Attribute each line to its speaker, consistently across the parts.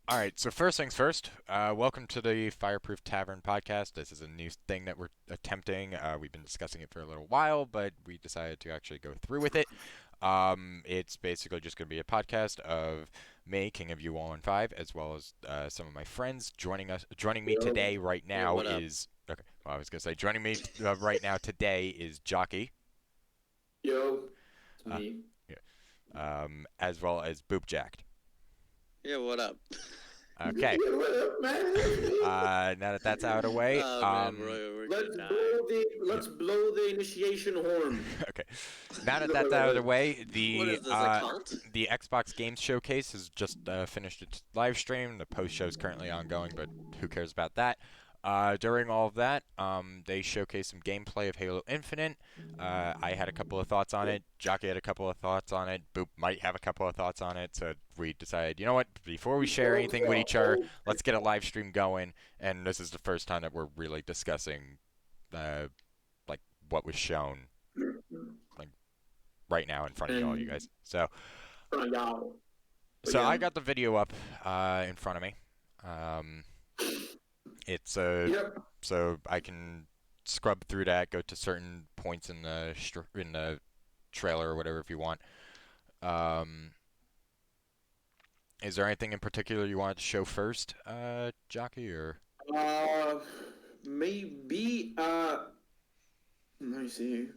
Speaker 1: All right, so first things first, welcome to the Fireproof Tavern podcast. This is a new thing that we're attempting. We've been discussing it for a little while, but we decided to actually go through with it. It's basically just going to be a podcast of me, King of U115, as well as some of my friends joining me
Speaker 2: Yo,
Speaker 1: today right
Speaker 3: Hey,
Speaker 1: now
Speaker 3: what up?
Speaker 1: is okay. Well, I was going to say joining me right now today is Jockey,
Speaker 2: yo, it's
Speaker 1: uh,
Speaker 2: me.
Speaker 1: yeah, as well as Boop Jacked.
Speaker 3: Yeah, what up?
Speaker 1: Okay.
Speaker 2: Yo, what up, man?
Speaker 1: Now that that's out of the way,
Speaker 3: Oh man, we're
Speaker 2: Let's
Speaker 3: gonna die.
Speaker 2: blow the let's blow the initiation horn.
Speaker 1: okay. Now that
Speaker 2: Wait,
Speaker 1: that's
Speaker 2: wait,
Speaker 1: out of the
Speaker 2: wait.
Speaker 1: way,
Speaker 3: What
Speaker 1: the
Speaker 3: is this, a cult?
Speaker 1: the Xbox Games Showcase has just finished its live stream. The post show is currently ongoing, but who cares about that? During all of that, they showcased some gameplay of Halo Infinite. I had a couple of thoughts on it. Jockey had a couple of thoughts on it. Boop might have a couple of thoughts on it. So we decided, you know what? Before we share anything with each other, let's get a live stream going. And this is the first time that we're really discussing, like what was shown like right now in front of you all, you
Speaker 2: And
Speaker 1: guys. So,
Speaker 2: y'all. But
Speaker 1: so I
Speaker 2: yeah.
Speaker 1: got the video up in front of me. Um, it's
Speaker 2: Yep.
Speaker 1: so I can scrub through that, go to certain points in the trailer or whatever if you want. Um, is there anything in particular you wanted to show first, Jockey? Or
Speaker 2: Uh, maybe. Let me see.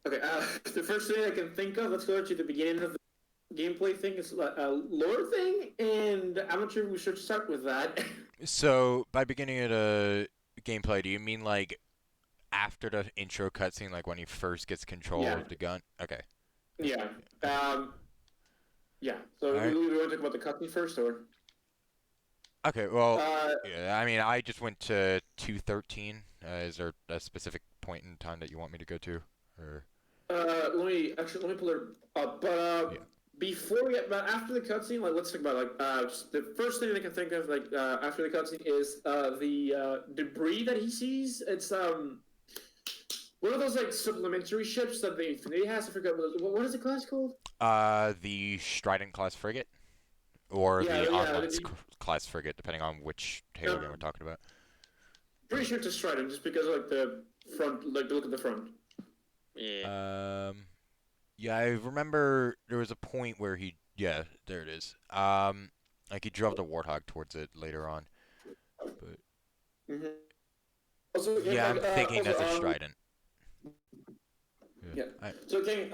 Speaker 2: Okay. The first thing I can think of. Let's go to the beginning of the gameplay thing. Is a lore thing, and I'm not sure we should start with that.
Speaker 1: so by beginning of the gameplay, do you mean like after the intro cutscene, like when he first gets control
Speaker 2: Yeah.
Speaker 1: of the gun? Okay.
Speaker 2: Yeah. Yeah.
Speaker 1: All
Speaker 2: So
Speaker 1: right.
Speaker 2: we want to talk about the cutscene first, or?
Speaker 1: Okay, well,
Speaker 2: Uh,
Speaker 1: yeah, I mean, I just went to 213. Is there a specific point in time that you want me to go to? Or
Speaker 2: let me pull it up. But
Speaker 1: yeah.
Speaker 2: before we get, but after the cutscene, like let's talk about like just the first thing I can think of like after the cutscene is the debris that he sees. It's one of those like supplementary ships that the Infinity has. I forget what is the class called?
Speaker 1: The Strident class frigate or
Speaker 2: Yeah,
Speaker 1: the
Speaker 2: yeah.
Speaker 1: Onlance class frigate, depending on which Halo game we're talking about.
Speaker 2: Pretty sure it's a Strident, just because of like the front, like the look at the front.
Speaker 3: Yeah.
Speaker 1: Um, yeah, I remember there was a point where yeah, there it is. Like he drove the Warthog towards it later on, but
Speaker 2: Mm-hmm. Also, yeah,
Speaker 1: yeah,
Speaker 2: like
Speaker 1: I'm thinking
Speaker 2: also
Speaker 1: that's a Strident. Yeah.
Speaker 2: yeah. So can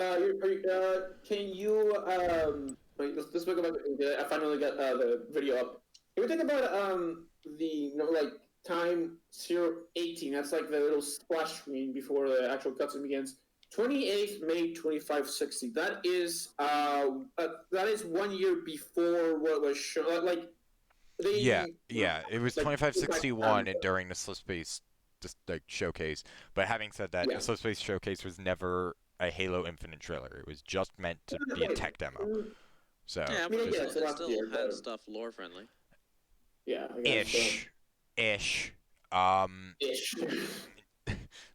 Speaker 2: you wait, let's talk about I finally got the video up. Can we talk about the like time 018? That's like the little splash screen before the actual cutscene begins. 28th May 2560. That is 1 year before what was shown. Like
Speaker 1: Yeah,
Speaker 2: they
Speaker 1: yeah. It was
Speaker 2: like
Speaker 1: 2561 and during the Slipspace just like showcase. But having said that, the
Speaker 2: yeah.
Speaker 1: Slipspace showcase was never a Halo Infinite trailer. It was just meant to be a tech demo. So
Speaker 3: Yeah,
Speaker 2: I mean,
Speaker 3: but
Speaker 2: I
Speaker 3: it
Speaker 2: guess
Speaker 3: still, it
Speaker 2: last
Speaker 3: still
Speaker 2: year,
Speaker 3: had
Speaker 2: but
Speaker 3: stuff lore friendly.
Speaker 2: yeah, I guess so.
Speaker 1: ish, ish. Um,
Speaker 2: Ish.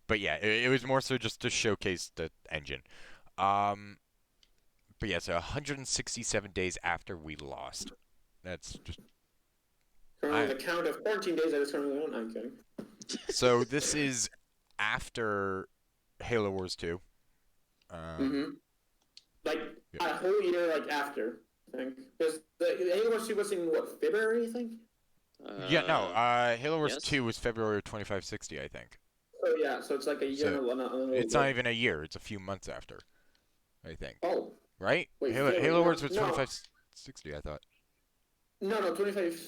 Speaker 1: but yeah, it was more so just to showcase the engine. Um, but yeah, so 167 days after we lost. That's just
Speaker 2: Currently,
Speaker 1: I.
Speaker 2: the count of 14 days that is currently on. I'm kidding.
Speaker 1: So this is after Halo Wars 2. Um,
Speaker 2: Mm-hmm. Like
Speaker 1: yeah.
Speaker 2: a whole year, like after, I think, because the Halo Wars 2 was in what, February, I think.
Speaker 1: Yeah, no.
Speaker 3: Uh,
Speaker 1: Halo Wars
Speaker 3: yes.
Speaker 1: 2 was February of 2560, I think.
Speaker 2: So yeah, so it's like a year
Speaker 1: So
Speaker 2: and a little
Speaker 1: it's not
Speaker 2: bit.
Speaker 1: even a year. It's a few months after, I think.
Speaker 2: Oh,
Speaker 1: Right?
Speaker 2: wait,
Speaker 1: Halo
Speaker 2: February?
Speaker 1: Wars was
Speaker 2: No,
Speaker 1: 2560, I thought.
Speaker 2: no, 25.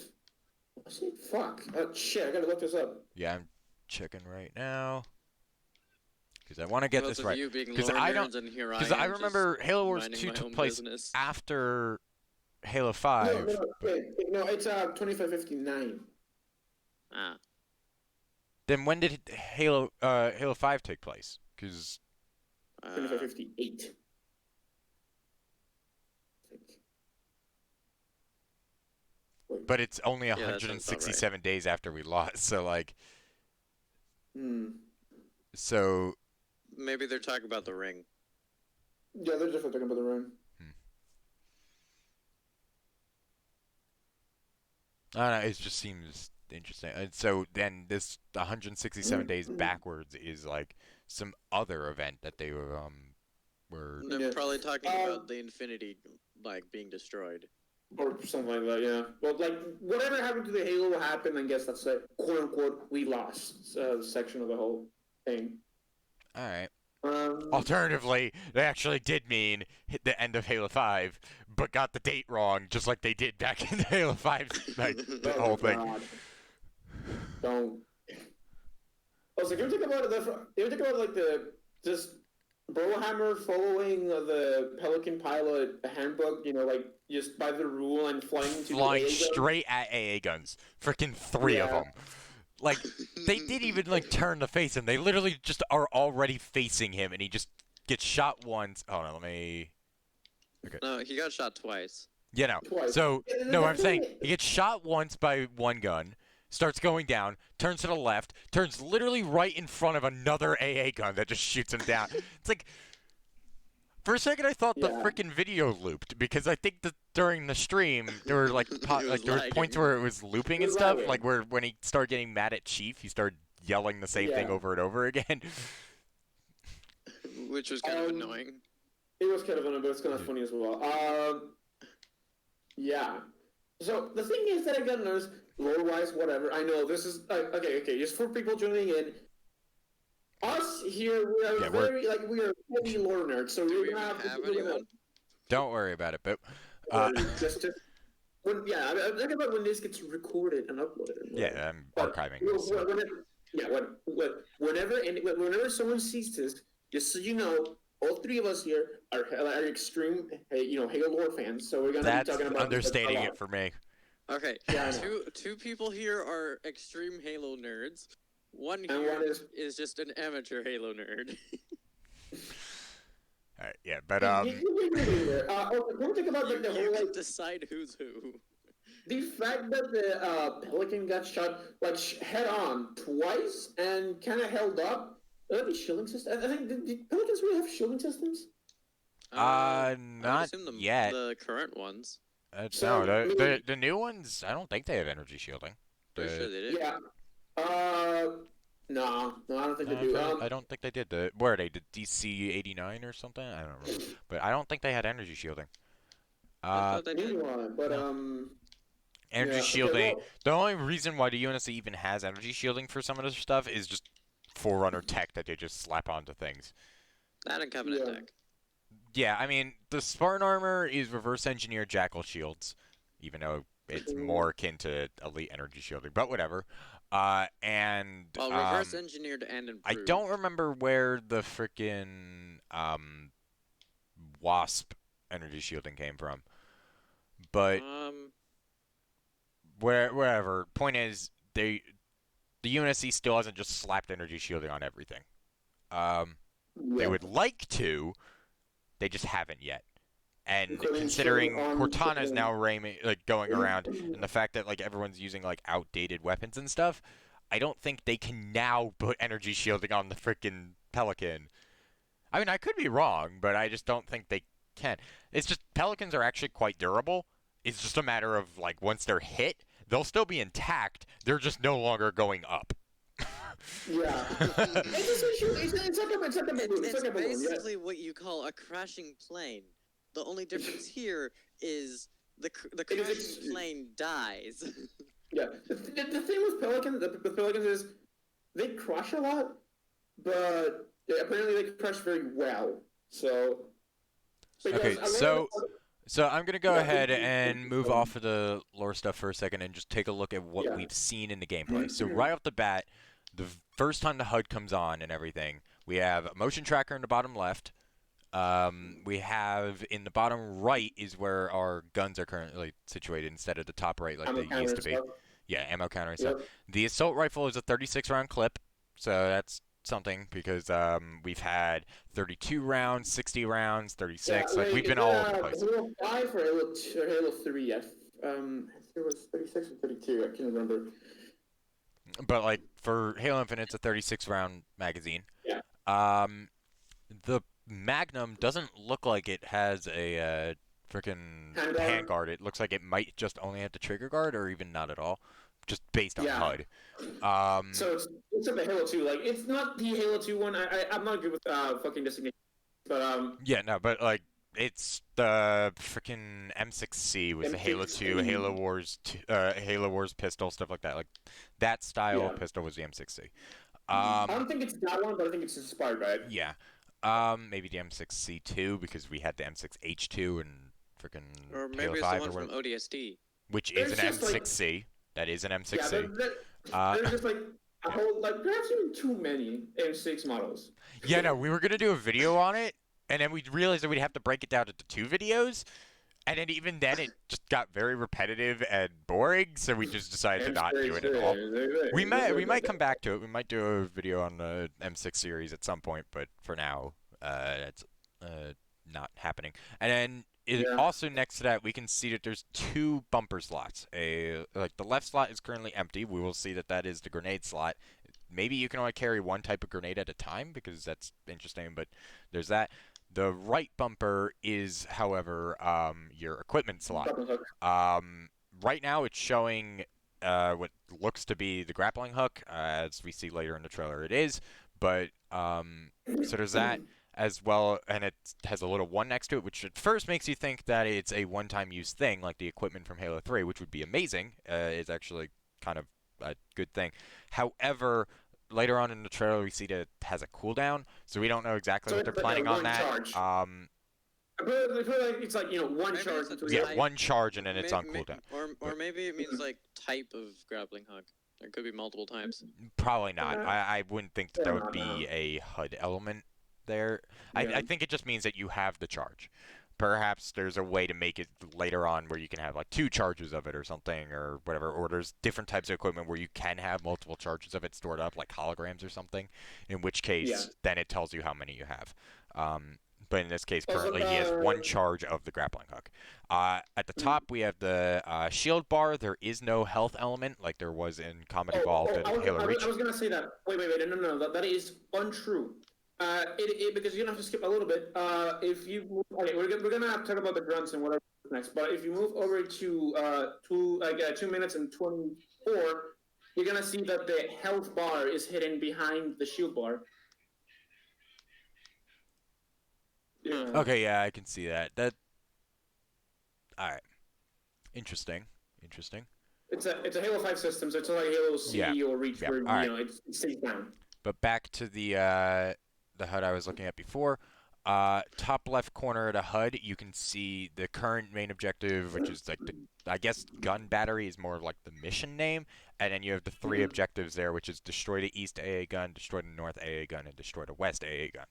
Speaker 2: Was it? Fuck. Shit, I gotta look this up.
Speaker 1: Yeah, I'm checking right now because I want to get
Speaker 3: Both
Speaker 1: this
Speaker 3: of
Speaker 1: right.
Speaker 3: you being
Speaker 1: Because
Speaker 3: lore
Speaker 1: I don't.
Speaker 3: nerds, and here I
Speaker 1: Because I
Speaker 3: am just
Speaker 1: remember Halo Wars
Speaker 3: minding
Speaker 1: 2
Speaker 3: my
Speaker 1: took
Speaker 3: own
Speaker 1: place
Speaker 3: business.
Speaker 1: after Halo
Speaker 2: No, no,
Speaker 1: 5,
Speaker 2: no,
Speaker 1: but
Speaker 2: wait, no, it's 2559.
Speaker 3: Ah,
Speaker 1: then when did Halo 5 take place? Because
Speaker 2: 2558. I think. Wait.
Speaker 1: but it's only
Speaker 3: yeah, that sounds about right.
Speaker 1: 167 days after we lost. So like,
Speaker 2: Hmm.
Speaker 1: so
Speaker 3: Maybe they're talking about the ring.
Speaker 2: Yeah, they're definitely talking about the run.
Speaker 1: hmm. I don't know, it just seems interesting. And so then this 167 days backwards is like some other event that they were.
Speaker 3: They're
Speaker 2: Yeah.
Speaker 3: probably talking about the Infinity like being destroyed.
Speaker 2: Or something like that, yeah. Well, like, whatever happened to the Halo will happen. I guess that's a quote-unquote we lost section of the whole thing.
Speaker 1: All right.
Speaker 2: Um,
Speaker 1: Alternatively, they actually did mean hit the end of Halo 5, but got the date wrong, just like they did back in Halo 5, like the
Speaker 2: oh
Speaker 1: whole thing.
Speaker 2: God. Don't. Also, can we think about it? Can we think about like the just Brohammer following the Pelican pilot handbook? You know, like just by the rule and flying to
Speaker 1: Flying
Speaker 2: the AA
Speaker 1: straight at AA guns. Freaking three of
Speaker 2: Yeah.
Speaker 1: them. Like, they didn't even, like, turn to face him. They literally just are already facing him, and he just gets shot once. Hold on, let me... Okay.
Speaker 3: No, he got shot twice.
Speaker 1: You know,
Speaker 2: Twice.
Speaker 1: so,
Speaker 2: Yeah,
Speaker 1: no,
Speaker 2: the
Speaker 1: I'm saying,
Speaker 2: thing-
Speaker 1: he gets shot once by one gun, starts going down, turns to the left, turns literally right in front of another AA gun that just shoots him down. It's like... For a second, I thought the
Speaker 2: Yeah.
Speaker 1: freaking video looped because I think that during the stream there were like
Speaker 3: was
Speaker 1: there were points
Speaker 3: lagging.
Speaker 1: where it was looping
Speaker 2: It
Speaker 1: and
Speaker 2: was
Speaker 1: stuff,
Speaker 2: lagging.
Speaker 1: like where when he started getting mad at Chief, he started yelling the same thing
Speaker 2: Yeah.
Speaker 1: over and over again.
Speaker 3: Which was kind of annoying.
Speaker 2: It was kind of annoying, but it's kind of funny as well. Yeah. So the thing is that I gotta notice, lore-wise, whatever. I know this is okay. Just for people joining in, us here we are
Speaker 1: Yeah, we're-
Speaker 2: we are heavy lore nerds, so
Speaker 3: Do
Speaker 2: we're
Speaker 3: we
Speaker 2: gonna
Speaker 3: even
Speaker 2: have to
Speaker 3: have
Speaker 2: we're gonna-
Speaker 3: anyone?
Speaker 1: Don't worry about it, but
Speaker 2: just when I'm talking about when this gets recorded and uploaded. And whatever.
Speaker 1: yeah, I'm
Speaker 2: But
Speaker 1: archiving this. So.
Speaker 2: Whenever someone sees this, just so you know, all three of us here are extreme, Halo lore fans. So we're gonna
Speaker 1: That's
Speaker 2: be talking about
Speaker 1: understating
Speaker 2: this a
Speaker 1: it
Speaker 2: lot.
Speaker 1: for me.
Speaker 3: Okay,
Speaker 2: Yeah, I know.
Speaker 3: two people here are extreme Halo nerds. One
Speaker 2: And
Speaker 3: here
Speaker 2: one
Speaker 3: is just an amateur Halo nerd.
Speaker 1: All right, yeah, but
Speaker 2: Also, can we talk about like, the
Speaker 3: You
Speaker 2: whole
Speaker 3: can
Speaker 2: like
Speaker 3: decide who's who.
Speaker 2: the fact that the Pelican got shot like head on twice and kind of held up? Are the shielding system? I think did Pelicans really have shielding systems?
Speaker 3: I would
Speaker 1: not
Speaker 3: assume
Speaker 1: yet.
Speaker 3: the current ones.
Speaker 2: So,
Speaker 1: No,
Speaker 2: maybe-
Speaker 1: the new ones, I don't think they have energy shielding.
Speaker 3: Pretty
Speaker 1: The-
Speaker 3: sure they did.
Speaker 2: Yeah. No, I don't think they
Speaker 1: No,
Speaker 2: do.
Speaker 1: I don't think they did. Where are they? The DC-89 or something? I don't remember. But I don't think they had energy shielding.
Speaker 3: I thought they
Speaker 2: Neither
Speaker 3: did.
Speaker 2: one, but
Speaker 1: Energy
Speaker 2: yeah, okay,
Speaker 1: shielding.
Speaker 2: well-
Speaker 1: The only reason why the UNSC even has energy shielding for some of this stuff is just Forerunner tech that they just slap onto things.
Speaker 3: That and Covenant
Speaker 2: Yeah.
Speaker 3: Deck.
Speaker 1: Yeah, I mean, the Spartan armor is reverse engineered jackal shields, even though it's more akin to elite energy shielding, but whatever. And
Speaker 3: Well, reverse engineered and
Speaker 1: I
Speaker 3: improved.
Speaker 1: don't remember where the frickin' Wasp energy shielding came from, but wherever. Point is, the UNSC still hasn't just slapped energy shielding on everything. They
Speaker 2: yeah.
Speaker 1: would like to, they just haven't yet. And
Speaker 2: Including
Speaker 1: considering
Speaker 2: shielding on
Speaker 1: Cortana's
Speaker 2: the-
Speaker 1: now going around, and the fact that like everyone's using like outdated weapons and stuff, I don't think they can now put energy shielding on the frickin' Pelican. I mean, I could be wrong, but I just don't think they can. It's just Pelicans are actually quite durable. It's just a matter of like once they're hit, they'll still be intact. They're just no longer going up.
Speaker 2: Yeah. It's like a balloon. It's
Speaker 3: It's
Speaker 2: like a balloon. Yeah.
Speaker 3: basically what you call a crashing plane. The only difference here is the
Speaker 2: is
Speaker 3: crashing plane dies.
Speaker 2: Yeah. The thing with Pelicans, the Pelicans is they crush a lot, but apparently they crush very well. So.
Speaker 1: Okay,
Speaker 2: because a lot
Speaker 1: so
Speaker 2: of-
Speaker 1: So I'm gonna go
Speaker 2: Yeah,
Speaker 1: ahead
Speaker 2: we-
Speaker 1: and move off of the lore stuff for a second and just take a look at what
Speaker 2: Yeah.
Speaker 1: we've seen in the gameplay. So right off the bat, the first time the HUD comes on and everything, we have a motion tracker in the bottom left. We have in the bottom right is where our guns are currently situated instead of the top right like
Speaker 2: ammo
Speaker 1: they
Speaker 2: counter
Speaker 1: used
Speaker 2: and
Speaker 1: to be.
Speaker 2: stuff.
Speaker 1: Yeah, ammo counter and
Speaker 2: Yep.
Speaker 1: stuff. The assault rifle is a 36 round clip, so that's something because we've had 32 rounds, 60 rounds, 36.
Speaker 2: Yeah,
Speaker 1: like we've been all over the place.
Speaker 2: Halo 5 or Halo 2 or Halo 3, I think it was 36 or 32, I can't remember.
Speaker 1: But like for Halo Infinite, it's a 36 round magazine.
Speaker 2: Yeah.
Speaker 1: The Magnum doesn't look like it has a freaking
Speaker 2: Handguard.
Speaker 1: handguard. It looks like it might just only have the trigger guard, or even not at all, just based on
Speaker 2: Yeah.
Speaker 1: HUD. Um,
Speaker 2: So it's like the Halo 2. Like it's not the Halo 2 one. I'm not good with fucking designation, but
Speaker 1: yeah, no, but like it's the freaking M6C was the Halo 2,
Speaker 2: M16.
Speaker 1: Halo Wars pistol, stuff like that. Like that style
Speaker 2: Yeah.
Speaker 1: of pistol was the M6C.
Speaker 2: I don't think it's that one, but I think it's inspired by it.
Speaker 1: Yeah. Maybe the M6C2 because we had the M6H2 and freaking
Speaker 3: Or maybe
Speaker 1: Halo
Speaker 3: it's
Speaker 1: 5
Speaker 3: the
Speaker 1: or
Speaker 3: one from
Speaker 1: whatever,
Speaker 3: ODST.
Speaker 1: which is
Speaker 2: There's
Speaker 1: an
Speaker 2: just like
Speaker 1: M6C. That is an
Speaker 2: yeah,
Speaker 1: M6C.
Speaker 2: there's just like a whole like perhaps even too many M6 models.
Speaker 1: Yeah, no, we were gonna do a video on it, and then we realized that we'd have to break it down into 2 videos, and then even then it just got very repetitive and boring, so we just decided to not do it at all. We might come back to it. We might do a video on the M6 series at some point, but for now, that's not happening. And then
Speaker 2: Yeah.
Speaker 1: also next to that, we can see that there's 2 bumper slots. Like the left slot is currently empty. We will see that that is the grenade slot. Maybe you can only carry one type of grenade at a time because that's interesting. But there's that. The right bumper is, however, your equipment slot. Right now it's showing what looks to be the grappling hook, as we see later in the trailer. It is, but so there's that as well, and it has a little 1 next to it, which at first makes you think that it's a one-time use thing, like the equipment from Halo 3, which would be amazing. It's actually kind of a good thing. However, later on in the trailer, we see that it has a cooldown, so we don't know exactly
Speaker 2: So
Speaker 1: what they're
Speaker 2: it's like
Speaker 1: planning
Speaker 2: a
Speaker 1: on
Speaker 2: one
Speaker 1: that.
Speaker 2: charge. I feel like it's like one
Speaker 3: Maybe
Speaker 2: charge
Speaker 3: it's a
Speaker 2: until
Speaker 1: Yeah,
Speaker 3: type-
Speaker 1: 1 charge and then it's on
Speaker 3: May-
Speaker 1: cooldown.
Speaker 3: Or
Speaker 1: But-
Speaker 3: maybe it means like type of grappling hook. There could be multiple types.
Speaker 1: Probably not.
Speaker 2: Uh,
Speaker 1: I wouldn't think that
Speaker 2: yeah,
Speaker 1: would be a HUD element there. I
Speaker 2: Yeah.
Speaker 1: think it just means that you have the charge. Perhaps there's a way to make it later on where you can have like 2 charges of it or something or whatever. Or there's different types of equipment where you can have multiple charges of it stored up, like holograms or something. In which case,
Speaker 2: Yeah.
Speaker 1: then it tells you how many you have. But in this case,
Speaker 2: Also,
Speaker 1: currently he has 1 charge of the grappling hook. At the top, we have the shield bar. There is no health element like there was in Combat Evolved and Halo Reach.
Speaker 2: I was gonna say that. Wait. No. That is untrue. Because you're gonna have to skip a little bit. If you move, okay, we're gonna talk about the grunts and whatever next. But if you move over to 2 minutes and 24, you're gonna see that the health bar is hidden behind the shield bar. Yeah.
Speaker 1: Okay, yeah, I can see that. All right. Interesting.
Speaker 2: It's a Halo 5 system, so it's not like Halo C
Speaker 1: Yeah.
Speaker 2: or Reach
Speaker 1: Yeah.
Speaker 2: where
Speaker 1: All right.
Speaker 2: it stays down.
Speaker 1: But back to the HUD I was looking at before. Top left corner of the HUD, you can see the current main objective, which is like I guess gun battery is more of like the mission name, and then you have the 3 objectives there, which is destroy the East AA gun, destroy the North AA gun, and destroy the West AA gun.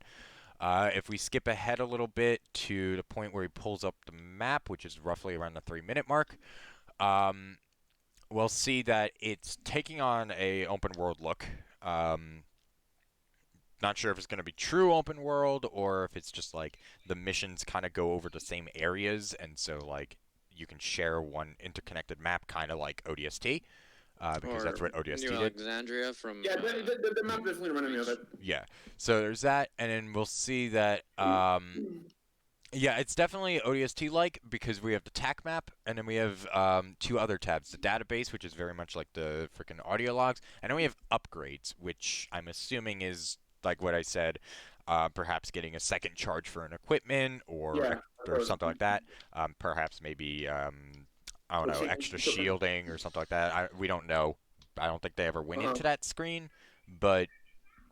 Speaker 1: If we skip ahead a little bit to the point where he pulls up the map, which is roughly around the 3-minute mark, we'll see that it's taking on a open world look. Not sure if it's going to be true open world or if it's just like the missions kind of go over the same areas, and so like you can share one interconnected map, kind of like ODST, because that's what ODST
Speaker 3: New
Speaker 1: did.
Speaker 3: Alexandria from.
Speaker 2: Yeah, the map definitely reminded me of it.
Speaker 1: Yeah, so there's that, and then we'll see that. Yeah, it's definitely ODST-like because we have the TAC map, and then we have 2 other tabs. The database, which is very much like the freaking audio logs, and then we have upgrades, which I'm assuming is like what I said, perhaps getting a second charge for an equipment or something like that. Perhaps maybe, I don't know, extra shielding or something like that. We don't know. I don't think they ever went into that screen, but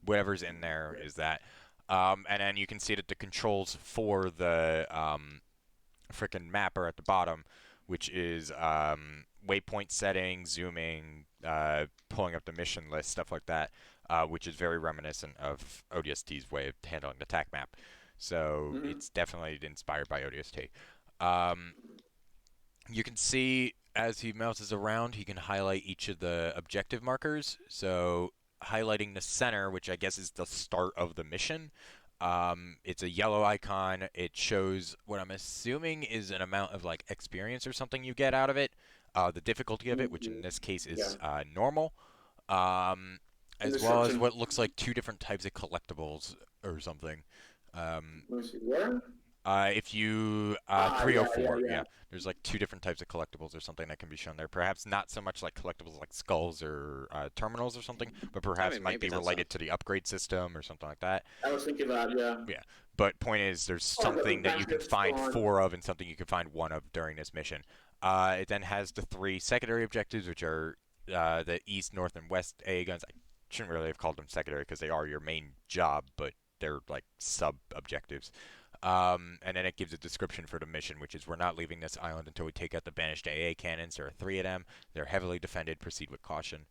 Speaker 1: whatever's in there is that. And then you can see that the controls for the frickin' map are at the bottom, which is waypoint setting, zooming, pulling up the mission list, stuff like that, which is very reminiscent of ODST's way of handling the TAC map. So it's definitely inspired by ODST. You can see as he mouses around, he can highlight each of the objective markers. So highlighting the center, which I guess is the start of the mission. It's a yellow icon. It shows what I'm assuming is an amount of like experience or something you get out of it. The difficulty of it, which in this case is normal, as well as what looks like 2 different types of collectibles or something.
Speaker 2: Let me see. Where?
Speaker 1: If you
Speaker 2: Yeah, yeah,
Speaker 1: 304,
Speaker 2: yeah.
Speaker 1: yeah. There's like two different types of collectibles or something that can be shown there. Perhaps not so much like collectibles like skulls or terminals or something, but
Speaker 3: I
Speaker 1: perhaps
Speaker 3: mean,
Speaker 1: might
Speaker 3: maybe
Speaker 1: be
Speaker 3: that's a.
Speaker 1: related to the upgrade system or something like that.
Speaker 2: I was thinking that, yeah.
Speaker 1: Yeah. But point is, there's
Speaker 2: Or the
Speaker 1: something that you can
Speaker 2: bandits go
Speaker 1: find
Speaker 2: on.
Speaker 1: four of and something you can find one of during this mission. It then has the three secondary objectives, which are the east, north, and west AA guns. I shouldn't really have called them secondary because they are your main job, but they're like sub objectives. And then it gives a description for the mission, which is we're not leaving this island until we take out the banished AA cannons. There are three of them. They're heavily defended. Proceed with caution.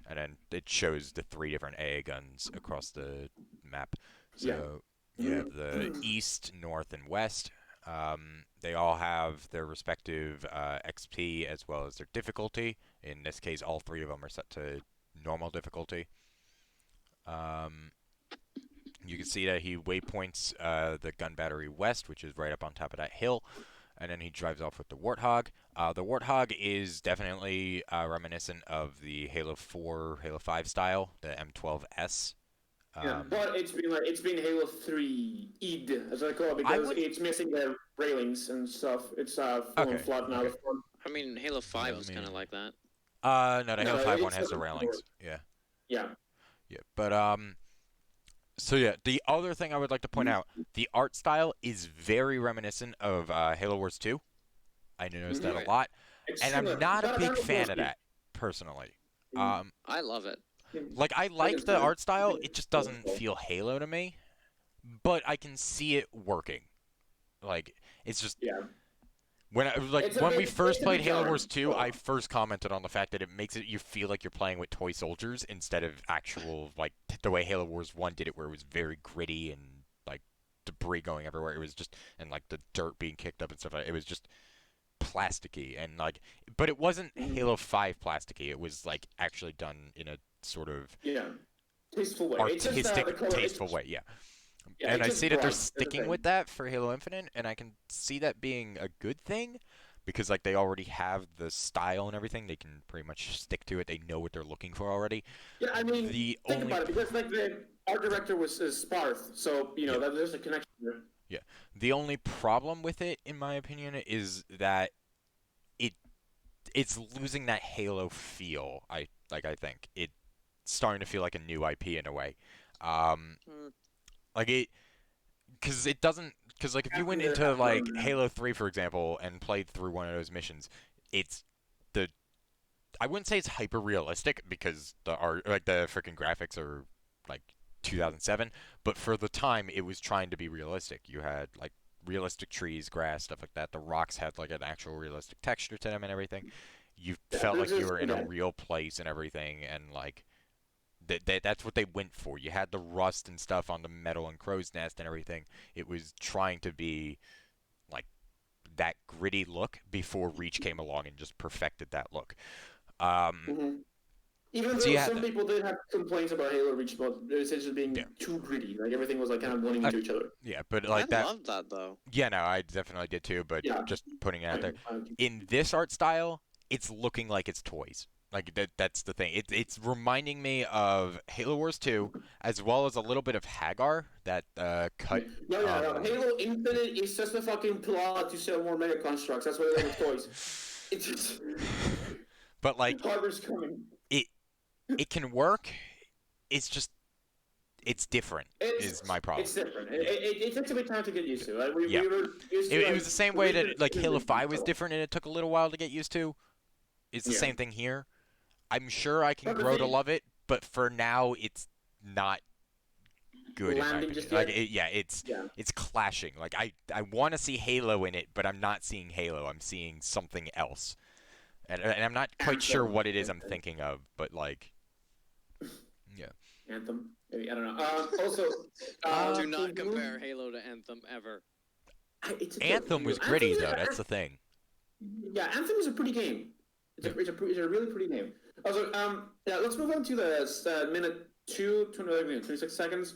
Speaker 1: And then it shows the three different AA guns across the map.
Speaker 2: Yeah.
Speaker 1: So you have the east, north, and west. They all have their respective XP as well as their difficulty. In this case, all three of them are set to normal difficulty. Um, you can see that he waypoints the gun battery west, which is right up on top of that hill, and then he drives off with the Warthog. The Warthog is definitely reminiscent of the Halo 4, Halo 5 style, the M12S.
Speaker 2: Yeah, but it's been Halo 3 id, as I call it,
Speaker 1: I
Speaker 2: because
Speaker 1: would.
Speaker 2: it's missing the railings and stuff. It's full and
Speaker 1: Okay.
Speaker 2: flat now.
Speaker 1: Okay.
Speaker 3: I mean, Halo 5
Speaker 1: I
Speaker 3: was
Speaker 1: mean,
Speaker 3: kind of like that.
Speaker 1: no, the Halo
Speaker 2: No,
Speaker 1: 5 one
Speaker 2: it's
Speaker 1: has the
Speaker 2: nothing more.
Speaker 1: railings. Yeah.
Speaker 2: Yeah.
Speaker 1: Yeah. But so yeah, the other thing I would like to point out, the art style is very reminiscent of Halo Wars 2. I noticed that a
Speaker 3: Right.
Speaker 1: lot,
Speaker 2: It's
Speaker 1: and I'm
Speaker 2: similar.
Speaker 1: not a
Speaker 2: That
Speaker 1: big
Speaker 2: was
Speaker 1: fan of
Speaker 2: mostly-
Speaker 1: that personally.
Speaker 2: Mm.
Speaker 3: I love it.
Speaker 1: Like I like
Speaker 2: it's
Speaker 1: the
Speaker 2: fine.
Speaker 1: art style,
Speaker 2: think
Speaker 1: it just
Speaker 2: it's
Speaker 1: doesn't
Speaker 2: cool.
Speaker 1: feel Halo to me, but I can see it working. Like it's just
Speaker 2: Yeah. It's a
Speaker 1: when we
Speaker 2: bit-
Speaker 1: first
Speaker 2: it's a
Speaker 1: played
Speaker 2: bit
Speaker 1: Halo
Speaker 2: jarring,
Speaker 1: Wars 2,
Speaker 2: but-
Speaker 1: I first commented on the fact that it makes it you feel like you're playing with toy soldiers instead of actual like the way Halo Wars 1 did it where it was very gritty and like debris going everywhere. It was just and like the dirt being kicked up and stuff like that. It was just plasticky and like but it wasn't Halo 5 plasticky. It was like actually done in a sort of
Speaker 2: Yeah. Tasteful way. It's just
Speaker 1: artistic,
Speaker 2: the color.
Speaker 1: tasteful way, yeah.
Speaker 2: Yeah,
Speaker 1: And
Speaker 2: it's
Speaker 1: I
Speaker 2: just
Speaker 1: see that they're
Speaker 2: bright, is the
Speaker 1: sticking
Speaker 2: thing.
Speaker 1: with that for Halo Infinite, and I can see that being a good thing because like they already have the style and everything. They can pretty much stick to it. They know what they're looking for already.
Speaker 2: Yeah, I mean,
Speaker 1: The
Speaker 2: think
Speaker 1: only
Speaker 2: about it, because like the art director was Sparth, so
Speaker 1: Yeah.
Speaker 2: there's a connection there.
Speaker 1: Yeah. The only problem with it, in my opinion, is that it it's losing that Halo feel. I think it's starting to feel like a new IP in a way. Um,
Speaker 3: Mm.
Speaker 1: like it, because it doesn't. Because like if you went into like Halo 3, for example, and played through one of those missions, it's the I wouldn't say it's hyper realistic because the art, like the freaking graphics are like 2007, but for the time it was trying to be realistic. You had like realistic trees, grass, stuff like that. The rocks had like an actual realistic texture to them and everything. You felt like you were in a real place and everything, and like that's what they went for. You had the rust and stuff on the metal and crow's nest and everything. It was trying to be like that gritty look before Reach came along and just perfected that look.
Speaker 2: Mm-hmm. Even
Speaker 1: So
Speaker 2: though
Speaker 1: you had
Speaker 2: some
Speaker 1: that.
Speaker 2: people did have complaints about Halo Reach, but essentially being
Speaker 1: Yeah.
Speaker 2: too gritty, like everything was like kind of blending into each other.
Speaker 1: Yeah, but like
Speaker 3: I
Speaker 1: that.
Speaker 3: loved that though.
Speaker 1: Yeah, no, I definitely did too. But
Speaker 2: Yeah.
Speaker 1: just putting it out there.
Speaker 2: I-
Speaker 1: In this art style, it's looking like it's toys. Like that's the thing. It's reminding me of Halo Wars 2, as well as a little bit of Hagar, that cut.
Speaker 2: No. Halo Infinite is just a fucking plot to sell more mega constructs. That's what they do with toys. It's just
Speaker 1: But like
Speaker 2: Harbor's coming.
Speaker 1: it can work. It's just it's different. Is my problem.
Speaker 2: It's different. It takes a bit of time to get used to. Like, we
Speaker 1: Yeah.
Speaker 2: were used to,
Speaker 1: It was the same way that like Halo 5 was different, and it took a little while to get used to. It's the
Speaker 2: Yeah.
Speaker 1: same thing here. I'm sure I can
Speaker 2: But the
Speaker 1: grow to
Speaker 2: thing-
Speaker 1: love it, but for now, it's not good in my
Speaker 2: Landing
Speaker 1: opinion.
Speaker 2: just
Speaker 1: Like,
Speaker 2: yet?
Speaker 1: it's clashing. Like, I want to see Halo in it, but I'm not seeing Halo. I'm seeing something else, and I'm not quite sure what it is I'm thinking of. But like, yeah,
Speaker 2: Anthem. Maybe, I don't know. Also,
Speaker 3: Do not
Speaker 2: to
Speaker 3: compare
Speaker 2: move-
Speaker 3: Halo to Anthem ever.
Speaker 2: It's a
Speaker 1: Anthem was
Speaker 2: different-
Speaker 1: gritty
Speaker 2: Anthem's
Speaker 1: though.
Speaker 2: a-
Speaker 1: That's the thing.
Speaker 2: Yeah, Anthem is a pretty game. It's a really pretty game. Also, yeah, let's move on to the minute 26 seconds.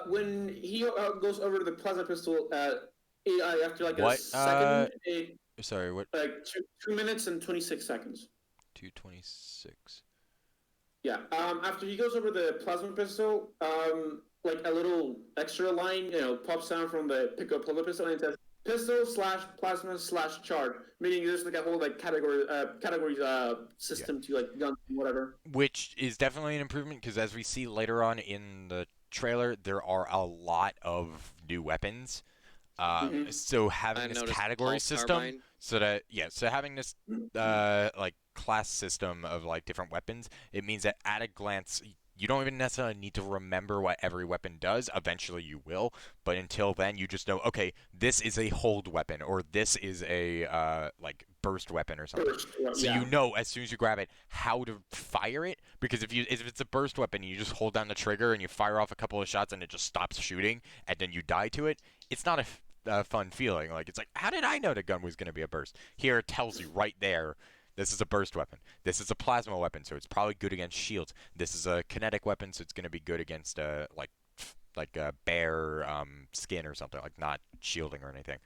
Speaker 2: When he goes over to the plasma pistol, after like
Speaker 1: What?
Speaker 2: a second,
Speaker 1: Sorry, what?
Speaker 2: like 2 minutes and 26 seconds.
Speaker 1: 226.
Speaker 2: Yeah. After he goes over the plasma pistol, like a little extra line, pops down from the pickup of the pistol, and it says pistol slash plasma slash charge, meaning there's like a whole like categories
Speaker 1: Yeah.
Speaker 2: system to like guns and whatever.
Speaker 1: Which is definitely an improvement because as we see later on in the trailer, there are a lot of new weapons.
Speaker 2: Mm-hmm.
Speaker 1: So
Speaker 3: I
Speaker 1: having this
Speaker 3: noticed
Speaker 1: category
Speaker 3: pulse
Speaker 1: system,
Speaker 3: carbine.
Speaker 1: so having this like class system of like different weapons, it means that at a glance you don't even necessarily need to remember what every weapon does. Eventually you will, but until then you just know, okay, this is a hold weapon or this is a like burst weapon or something.
Speaker 2: First,
Speaker 1: So you
Speaker 2: yeah,
Speaker 1: know as soon as you grab it how to fire it because if it's a burst weapon, you just hold down the trigger and you fire off a couple of shots and it just stops shooting and then you die to it. It's not a fun feeling. Like it's like, how did I know the gun was going to be a burst? Here it tells you right there. This is a burst weapon. This is a plasma weapon, so it's probably good against shields. This is a kinetic weapon, so it's going to be good against like a bare skin or something, like not shielding or anything.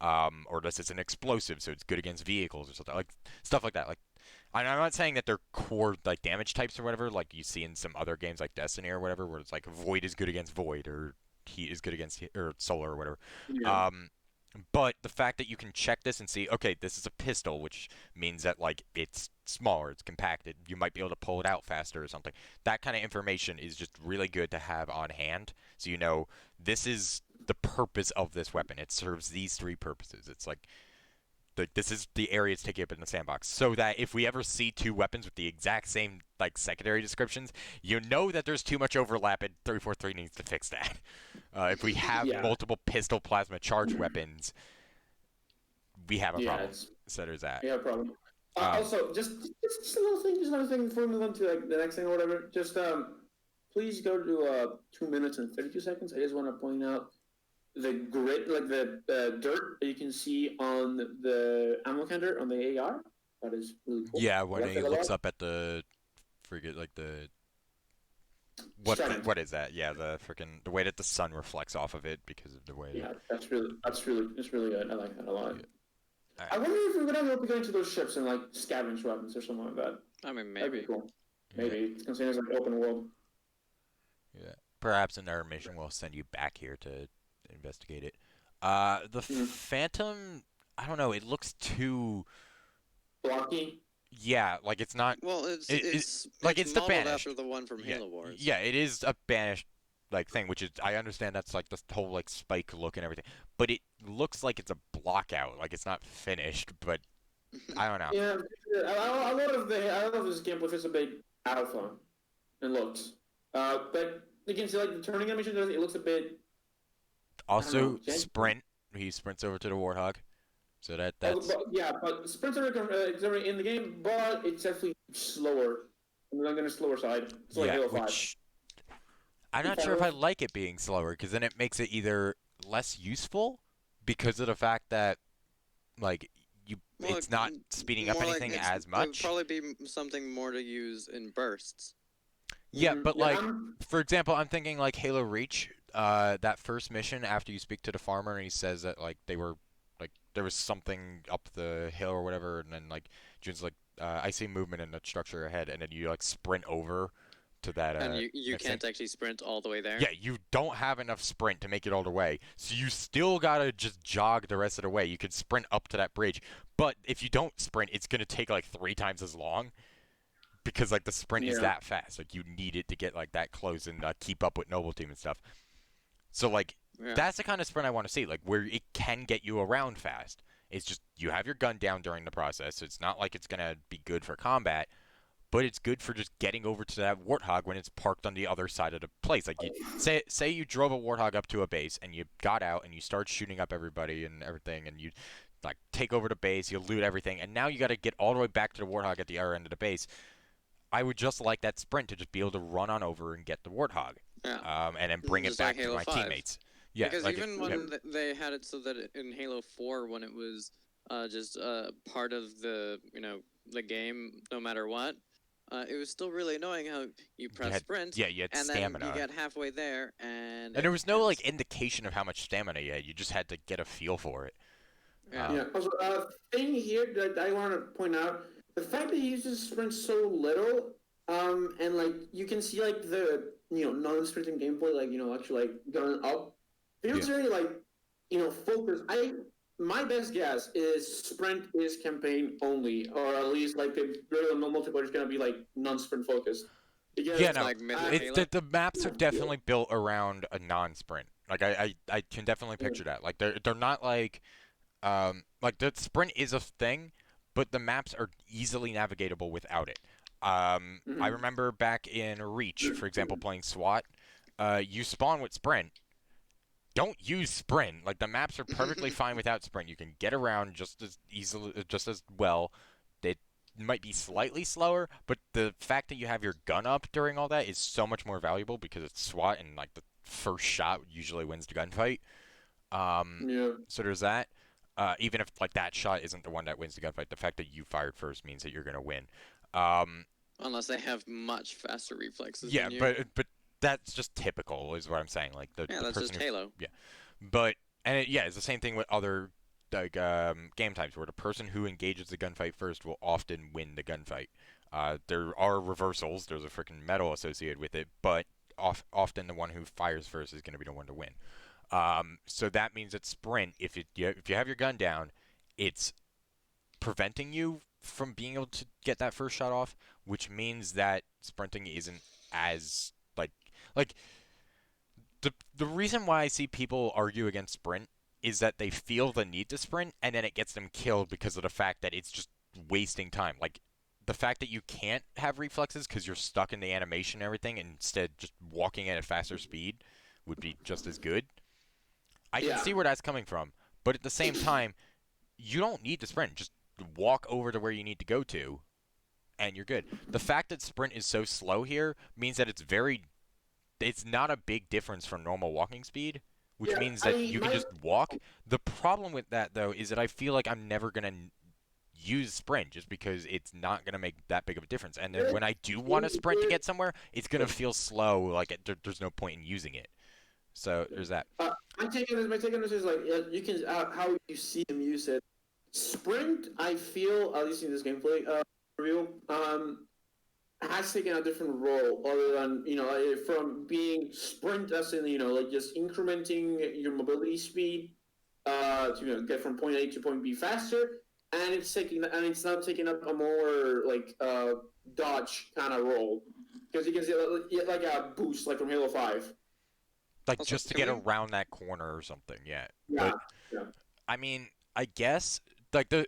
Speaker 1: Or this is an explosive, so it's good against vehicles or something, like stuff like that. Like, I'm not saying that they're core like damage types or whatever, like you see in some other games like Destiny or whatever, where it's like void is good against void or heat is good against heat, or solar or whatever.
Speaker 2: yeah,
Speaker 1: Um, but the fact that you can check this and see, okay, this is a pistol, which means that like it's smaller, it's compacted, you might be able to pull it out faster or something. That kind of information is just really good to have on hand, so you know this is the purpose of this weapon. It serves these three purposes. It's like this is the area it's taking up in the sandbox, so that if we ever see two weapons with the exact same like secondary descriptions, you know that there's too much overlap, and 343 needs to fix that. If we have
Speaker 2: yeah,
Speaker 1: multiple pistol plasma charge weapons, we have a
Speaker 2: yeah.
Speaker 1: problem.
Speaker 2: It's
Speaker 1: So there's that.
Speaker 2: yeah, problem.
Speaker 1: Um,
Speaker 2: Also, just a little thing, just another thing before we move on to like the next thing or whatever. Just please go to 2 minutes and 32 seconds. I just want to point out the grid, like the dirt that you can see on the ammo counter on the AR. That is really cool.
Speaker 1: yeah,
Speaker 2: I
Speaker 1: when
Speaker 2: like
Speaker 1: he
Speaker 2: that a
Speaker 1: looks
Speaker 2: lot.
Speaker 1: up at the forget like the
Speaker 2: Strand.
Speaker 1: what is that? Yeah, the way that the sun reflects off of it because of the way that
Speaker 2: Yeah, it's really good. I like that a lot.
Speaker 1: yeah. All
Speaker 2: I
Speaker 1: right.
Speaker 2: wonder if we're gonna be going to those ships and like scavenge weapons or something like that.
Speaker 3: I mean,
Speaker 2: That'd be
Speaker 3: maybe.
Speaker 2: cool.
Speaker 1: Yeah,
Speaker 2: Maybe it's considered like open world.
Speaker 1: yeah. Perhaps in our mission we'll send you back here to investigate it. The
Speaker 2: Mm.
Speaker 1: Phantom, I don't know. It looks too
Speaker 2: Blocky.
Speaker 1: yeah, like it's not.
Speaker 3: Well, it's
Speaker 1: It
Speaker 3: it's
Speaker 1: like
Speaker 3: it's
Speaker 1: it's the
Speaker 3: modeled
Speaker 1: banished.
Speaker 3: after the one from
Speaker 1: Yeah,
Speaker 3: Halo Wars.
Speaker 1: yeah, it is a banished like thing, which is I understand that's like the whole like spike look and everything, but it looks like it's a block out, like it's not finished. But I don't know.
Speaker 2: Yeah, a lot of this gameplay is a bit alpha and looks. But you can see like the turning animation, it looks a bit. I don't know.
Speaker 1: Also, sprint. He sprints over to the Warthog, so that's
Speaker 2: Yeah, but sprints are already in the game, but it's definitely slower. I'm on the slower side. It's like
Speaker 1: yeah.
Speaker 2: Halo 5.
Speaker 1: Which I'm
Speaker 2: You
Speaker 1: not
Speaker 2: fine
Speaker 1: sure if I
Speaker 2: with?
Speaker 1: like it being slower, because then it makes it either less useful because of the fact that like
Speaker 3: Well,
Speaker 1: it's not speeding up
Speaker 3: more like
Speaker 1: anything as
Speaker 3: it would
Speaker 1: much.
Speaker 3: probably be something more to use in bursts.
Speaker 1: Yeah, but
Speaker 2: Yeah,
Speaker 1: like for example, I'm thinking like Halo Reach, that first mission after you speak to the farmer and he says that like they were like there was something up the hill or whatever, and then like June's like I see movement in the structure ahead, and then you like sprint over to that
Speaker 3: And you
Speaker 1: next thing.
Speaker 3: can't actually sprint all the way there.
Speaker 1: Yeah, you don't have enough sprint to make it all the way, so you still gotta just jog the rest of the way. You could sprint up to that bridge, but if you don't sprint, it's gonna take like 3 times as long because like the sprint is
Speaker 2: yeah,
Speaker 1: that fast. Like you need it to get like that close and keep up with Noble Team and stuff. So like
Speaker 3: Yeah.
Speaker 1: that's the kind of sprint I want to see, like where it can get you around fast. It's just you have your gun down during the process. So it's not like it's gonna be good for combat, but it's good for just getting over to that Warthog when it's parked on the other side of the place. Like you say you drove a Warthog up to a base and you got out and you start shooting up everybody and everything and you like take over the base, you loot everything, and now you got to get all the way back to the Warthog at the other end of the base. I would just like that sprint to just be able to run on over and get the Warthog,
Speaker 3: Yeah.
Speaker 1: and then bring it
Speaker 3: Just like
Speaker 1: back to
Speaker 3: Halo
Speaker 1: my
Speaker 3: 5.
Speaker 1: teammates. Yeah,
Speaker 3: Because
Speaker 1: like
Speaker 3: even
Speaker 1: yeah,
Speaker 3: when they had it so that in Halo 4, when it was just part of the game, no matter what, it was still really annoying how you
Speaker 1: you
Speaker 3: press
Speaker 1: had
Speaker 3: sprint
Speaker 1: yeah you had
Speaker 3: and then you
Speaker 1: stamina,
Speaker 3: get halfway there and
Speaker 1: and
Speaker 3: it
Speaker 1: there was no like
Speaker 3: ends.
Speaker 1: indication of how much stamina you had. You just had to get a feel for it.
Speaker 3: Yeah.
Speaker 2: yeah. Also, thing here that I want to point out: the fact that he uses sprint so little And like you can see like the non-sprinting gameplay, like actually like going up.
Speaker 1: Yeah.
Speaker 2: Feels very like focused. My best guess is sprint is campaign only, or at least like the regular multiplayer is gonna be like non-sprint focused.
Speaker 1: Yeah,
Speaker 2: Because
Speaker 1: no.
Speaker 3: Like Myth of
Speaker 2: I
Speaker 1: It's
Speaker 3: Halo.
Speaker 1: the maps are definitely built around a non-sprint. Like I can definitely picture that. Like they're not like the sprint is a thing, but the maps are easily navigatable without it. I
Speaker 2: Mhm.
Speaker 1: remember back in Reach, for example, playing SWAT, you spawn with sprint. Don't use sprint. Like the maps are perfectly fine without sprint. You can get around just as easily, just as well. It might be slightly slower, but the fact that you have your gun up during all that is so much more valuable because it's SWAT and like the first shot usually wins the gunfight. Um,
Speaker 2: Yeah.
Speaker 1: so there's that. Even if like that shot isn't the one that wins the gunfight, the fact that you fired first means that you're gonna win. Um,
Speaker 3: Unless they have much faster reflexes
Speaker 1: yeah,
Speaker 3: than you.
Speaker 1: but that's just typical, is what I'm saying. Like
Speaker 3: Yeah,
Speaker 1: the
Speaker 3: that's
Speaker 1: person
Speaker 3: just
Speaker 1: who,
Speaker 3: Halo.
Speaker 1: yeah, but yeah, it's the same thing with other like game types where the person who engages the gunfight first will often win the gunfight. There are reversals. There's a freaking medal associated with it, but often the one who fires first is going to be the one to win. So that means that sprint, if you have your gun down, it's preventing you from being able to get that first shot off, which means that sprinting isn't as like the reason why I see people argue against sprint is that they feel the need to sprint and then it gets them killed because of the fact that it's just wasting time. Like the fact that you can't have reflexes because you're stuck in the animation and everything, and instead just walking at a faster speed would be just as good. I can
Speaker 2: Yeah.
Speaker 1: see where that's coming from, but at the same time, you don't need to sprint. Just walk over to where you need to go to, and you're good. The fact that sprint is so slow here means that it's not a big difference from normal walking speed, which
Speaker 2: Yeah.
Speaker 1: means that
Speaker 2: I
Speaker 1: you can
Speaker 2: my
Speaker 1: just walk. The problem with that though is that I feel like I'm never gonna use sprint just because it's not gonna make that big of a difference. And then when I do want to sprint to
Speaker 2: it,
Speaker 1: get somewhere, it's gonna feel slow. Like there's no point in using it. So there's that.
Speaker 2: my take on this is like you can how you see them use it. Sprint, I feel at least in this gameplay review, has taken a different role other than from being sprint as in like just incrementing your mobility speed to get from point A to point B faster, and it's now taking up a more like dodge kind of role because you can see like a boost like from Halo 5.
Speaker 1: Like
Speaker 3: Also,
Speaker 1: just to
Speaker 3: can
Speaker 1: get
Speaker 3: we?
Speaker 1: around that corner or something. Yeah,
Speaker 2: Yeah,
Speaker 1: but
Speaker 2: yeah.
Speaker 1: I mean, I guess like the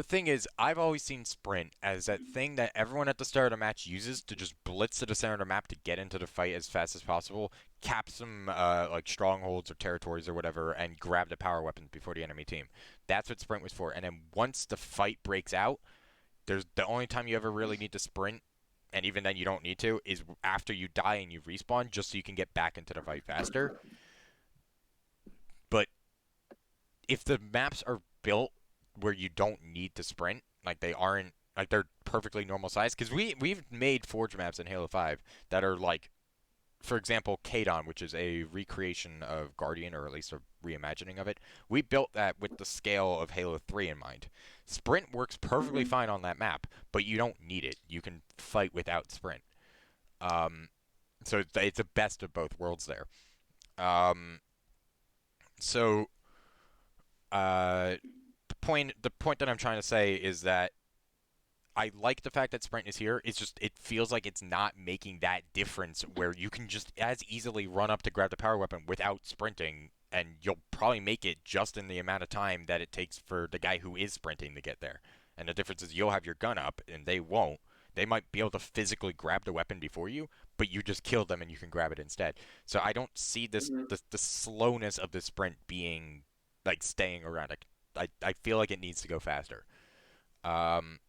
Speaker 1: thing is, I've always seen sprint as that thing that everyone at the start of the match uses to just blitz to the center of the map to get into the fight as fast as possible, cap some like strongholds or territories or whatever, and grab the power weapons before the enemy team. That's what sprint was for. And then once the fight breaks out, there's the only time you ever really need to sprint. And even then, you don't need to, is after you die and you respawn, just so you can get back into the fight faster. But if the maps are built where you don't need to sprint, like they aren't, like they're perfectly normal size, because we've made Forge maps in Halo 5 that are like, for example, Kadon, which is a recreation of Guardian, or at least a reimagining of it. We built that with the scale of Halo 3 in mind. Sprint works perfectly
Speaker 2: Mm-hmm.
Speaker 1: fine on that map, but you don't need it. You can fight without sprint. Um, so it's a best of both worlds there. Um, so uh, the point that I'm trying to say is that I like the fact that sprint is here. It's just it feels like it's not making that difference where you can just as easily run up to grab the power weapon without sprinting, and you'll probably make it just in the amount of time that it takes for the guy who is sprinting to get there. And the difference is you'll have your gun up and they won't. They might be able to physically grab the weapon before you, but you just kill them and you can grab it instead. So I don't see
Speaker 2: Mm-hmm.
Speaker 1: the slowness of the sprint being like staying around. I feel like it needs to go faster. Um,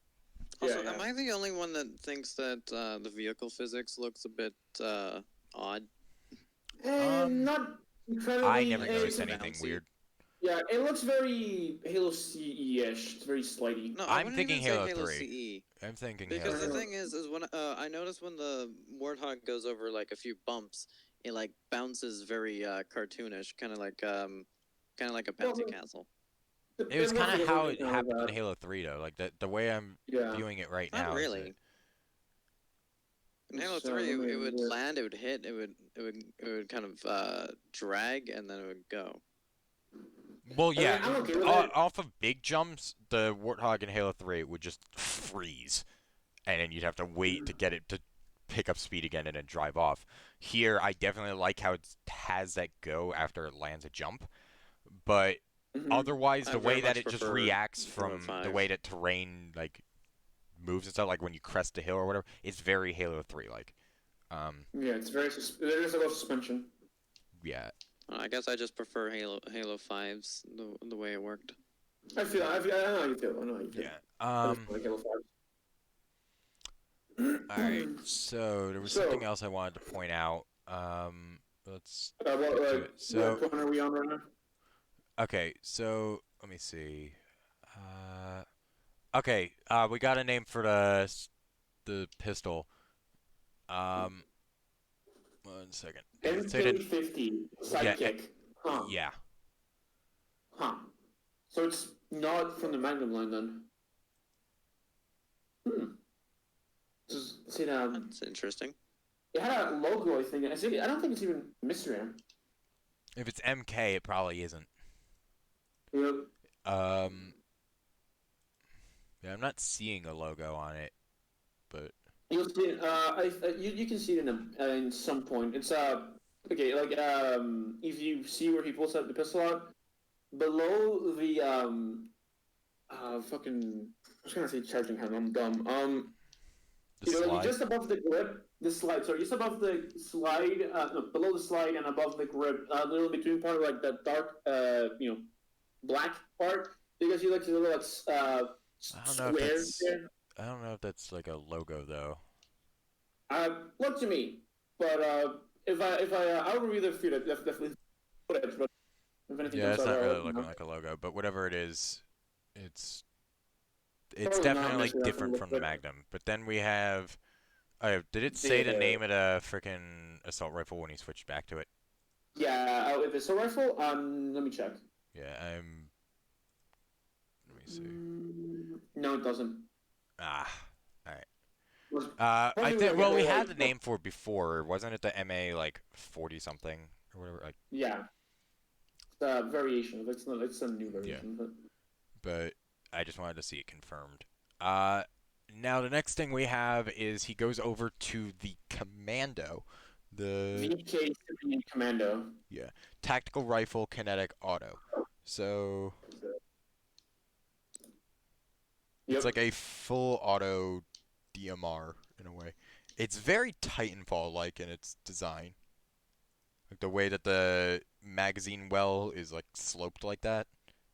Speaker 2: Yeah,
Speaker 3: Also,
Speaker 2: yeah.
Speaker 3: am I the only one that thinks that the vehicle physics looks a bit odd?
Speaker 2: And
Speaker 1: um,
Speaker 2: not
Speaker 1: I
Speaker 2: incredibly.
Speaker 1: never
Speaker 3: It's
Speaker 1: noticed
Speaker 3: too
Speaker 1: anything
Speaker 3: bouncy.
Speaker 1: weird.
Speaker 2: Yeah, it looks very Halo CE-ish. It's very slidey.
Speaker 3: No, I
Speaker 1: I'm
Speaker 3: wouldn't
Speaker 1: thinking
Speaker 3: even say
Speaker 1: Halo
Speaker 3: Halo
Speaker 1: 3.
Speaker 3: CE.
Speaker 1: I'm thinking
Speaker 3: Because
Speaker 1: Halo
Speaker 3: the
Speaker 1: 3.
Speaker 3: thing is when I noticed when the Warthog goes over like a few bumps, it like bounces very cartoonish, kind of like a
Speaker 2: Well,
Speaker 3: bouncy castle.
Speaker 1: It was
Speaker 2: the
Speaker 1: kind
Speaker 2: Warfare
Speaker 1: of
Speaker 2: does
Speaker 1: how
Speaker 2: everything
Speaker 1: it
Speaker 2: kind of
Speaker 1: happened in
Speaker 2: that.
Speaker 1: Halo 3, though. Like the way I'm
Speaker 2: Yeah.
Speaker 1: viewing it right
Speaker 3: Not
Speaker 1: now is that
Speaker 3: really. In Halo
Speaker 2: So,
Speaker 3: 3,
Speaker 2: let me
Speaker 3: it would
Speaker 2: do it.
Speaker 3: land, it would hit, it would kind of drag, and then it would go.
Speaker 1: Well,
Speaker 2: I mean,
Speaker 1: yeah,
Speaker 2: I'm okay with it.
Speaker 1: off of big jumps, the Warthog in Halo 3 would just freeze, and then you'd have to wait to get it to pick up speed again and then drive off. Here, I definitely like how it has that go after it lands a jump, but
Speaker 2: Mm-hmm.
Speaker 1: otherwise,
Speaker 3: I
Speaker 1: the
Speaker 3: very
Speaker 1: way that
Speaker 3: much
Speaker 1: it just
Speaker 3: prefer
Speaker 1: reacts
Speaker 3: Halo
Speaker 1: from the
Speaker 3: 5.
Speaker 1: way that terrain like moves and stuff, like when you crest a hill or whatever, it's very Halo 3 like.
Speaker 2: Yeah, it's very. There is a lot of suspension.
Speaker 1: Yeah,
Speaker 3: I guess I just prefer Halo 5's the way it worked.
Speaker 2: I know how you feel. I know how you feel.
Speaker 1: yeah.
Speaker 2: I just like Halo 5.
Speaker 1: All right. So there was something
Speaker 2: So,
Speaker 1: else I wanted to point out. Let's
Speaker 2: what
Speaker 1: get to
Speaker 2: like
Speaker 1: it.
Speaker 2: what
Speaker 1: So,
Speaker 2: point are we on right now?
Speaker 1: okay. So let me see. Uh, okay. We got a name for the pistol. Um, 1 second. Does it say the?
Speaker 2: MK50
Speaker 1: Yeah.
Speaker 2: sidekick. Huh.
Speaker 1: Yeah.
Speaker 2: Huh. So it's not from the Magnum line then. Hmm. See that
Speaker 3: That's interesting.
Speaker 2: it had a logo. I think. I don't think it's even mystery.
Speaker 1: If it's MK, it probably isn't.
Speaker 2: Yep.
Speaker 1: Um. Yeah, I'm not seeing a logo on it, but
Speaker 2: You'll see it. You can see it in some point. It's okay. Like if you see where he pulls out the pistol out below the fucking. I was gonna say charging handle. I'm dumb.
Speaker 1: the
Speaker 2: Like
Speaker 1: slide.
Speaker 2: just above the grip, the slide. Sorry, just above the slide. No, below the slide and above the grip. A little between part of like that dark, black part. Because you like the little
Speaker 1: I don't know if
Speaker 2: squares
Speaker 1: that's.
Speaker 2: there.
Speaker 1: I don't know if that's like a logo though.
Speaker 2: Look to me. But if I'll review the feed. Definitely footage. But if anything
Speaker 1: Yeah,
Speaker 2: comes
Speaker 1: it's
Speaker 2: out,
Speaker 1: not
Speaker 2: I'll
Speaker 1: really
Speaker 2: let you
Speaker 1: looking
Speaker 2: know.
Speaker 1: like a logo, but whatever it is, it's it's
Speaker 2: Probably not
Speaker 1: definitely
Speaker 2: necessarily
Speaker 1: different
Speaker 2: look
Speaker 1: from the
Speaker 2: good.
Speaker 1: Magnum. But then we have. Did it say the
Speaker 2: The
Speaker 1: name of the frickin' assault rifle when he switched back to it?
Speaker 2: yeah, with the assault rifle. Let me check.
Speaker 1: Yeah, Let me see.
Speaker 2: No, it doesn't.
Speaker 1: Ah, all right.
Speaker 2: Was
Speaker 1: I
Speaker 2: probably
Speaker 1: think.
Speaker 2: like a
Speaker 1: Well, we
Speaker 2: whole
Speaker 1: had the name for it before, wasn't it? The MA like 40 something or whatever. Like,
Speaker 2: yeah, it's a variation. It's not. It's a new
Speaker 1: yeah.
Speaker 2: variation. But
Speaker 1: But I just wanted to see it confirmed. Uh, Now the next thing we have is he goes over to the Commando, the
Speaker 2: VK Supreme Commando.
Speaker 1: yeah tactical rifle kinetic auto. So it's
Speaker 2: Yep.
Speaker 1: like a full auto DMR in a way. It's very Titanfall-like in its design, like the way that the magazine well is like sloped like that.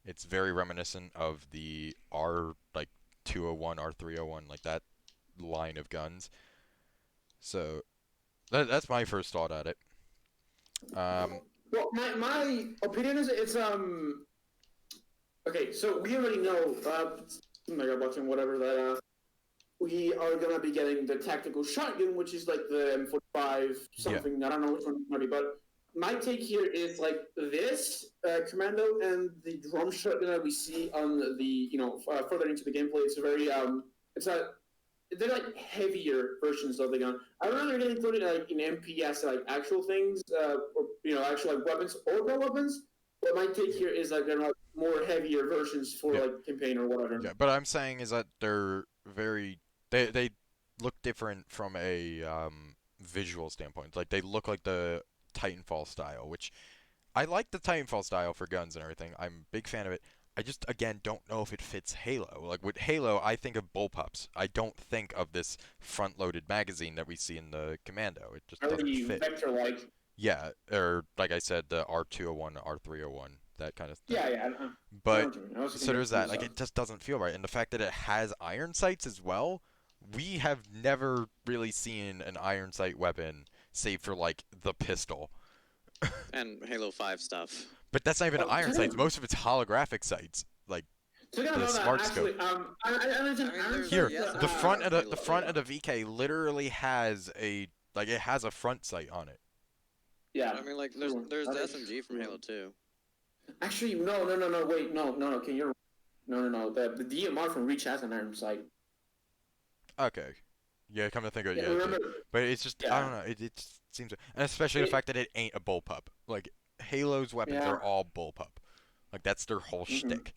Speaker 1: It's very reminiscent of the R like 201, R301, like that line of guns. So that's my first thought at it. Um,
Speaker 2: Well, my opinion is okay. So we already know. Mega watching whatever that. We are gonna be getting the tactical shotgun, which is like the M45
Speaker 1: yeah,
Speaker 2: something. I don't know which one it's gonna be, but my take here is like this commando and the drum shotgun that we see on the further into the gameplay. It's a very it's a they're like heavier versions of the gun. I don't know if they're getting included like in MPS like actual things or actual like weapons or no weapons. But my take here is like they're not more heavier versions for
Speaker 1: yeah,
Speaker 2: like campaign or whatever.
Speaker 1: yeah. But I'm saying is that they're very they look different from a visual standpoint. Like they look like the Titanfall style, which I like the Titanfall style for guns and everything. I'm a big fan of it. I just again don't know if it fits Halo. Like with Halo, I think of bullpups. I don't think of this front-loaded magazine that we see in the Commando. It just doesn't
Speaker 2: Very
Speaker 1: fit.
Speaker 2: vector like.
Speaker 1: Yeah, or like I said, the R201, R301, that kind of thing.
Speaker 2: Yeah, yeah. I know
Speaker 1: But
Speaker 2: what you mean. I was
Speaker 1: so
Speaker 2: thinking
Speaker 1: there's
Speaker 2: of
Speaker 1: that. Like
Speaker 2: stuff.
Speaker 1: it just doesn't feel right, and the fact that it has iron sights as well. We have never really seen an iron sight weapon, save for like the pistol.
Speaker 3: And Halo 5 stuff.
Speaker 1: But that's not even
Speaker 2: Oh,
Speaker 1: iron sights. Most of it's holographic sights, like
Speaker 2: talking
Speaker 1: the
Speaker 2: about that,
Speaker 1: smart scope.
Speaker 2: actually, I mentioned
Speaker 3: I mean,
Speaker 2: Iron
Speaker 3: there's
Speaker 1: Here,
Speaker 2: Sight.
Speaker 3: yes,
Speaker 1: the
Speaker 3: there's
Speaker 1: front
Speaker 3: more
Speaker 1: of
Speaker 3: in
Speaker 1: the
Speaker 3: Halo.
Speaker 1: the front
Speaker 3: Yeah.
Speaker 1: of the VK literally has a like it has a front sight on it.
Speaker 2: Yeah.
Speaker 3: I mean, like there's the SMG from Halo 2.
Speaker 2: Actually, no, wait, no. Can you? No. The DMR from Reach has an iron sight.
Speaker 1: Okay. Yeah, come to think of it,
Speaker 2: Yeah,
Speaker 1: yeah, it
Speaker 2: remember?
Speaker 1: did. But it's just I
Speaker 2: Yeah,
Speaker 1: don't know. It seems, and especially the
Speaker 2: it,
Speaker 1: fact that it ain't a bullpup. Like Halo's weapons
Speaker 2: yeah.
Speaker 1: are all bullpup. Like that's their whole
Speaker 2: Hmm.
Speaker 1: shtick.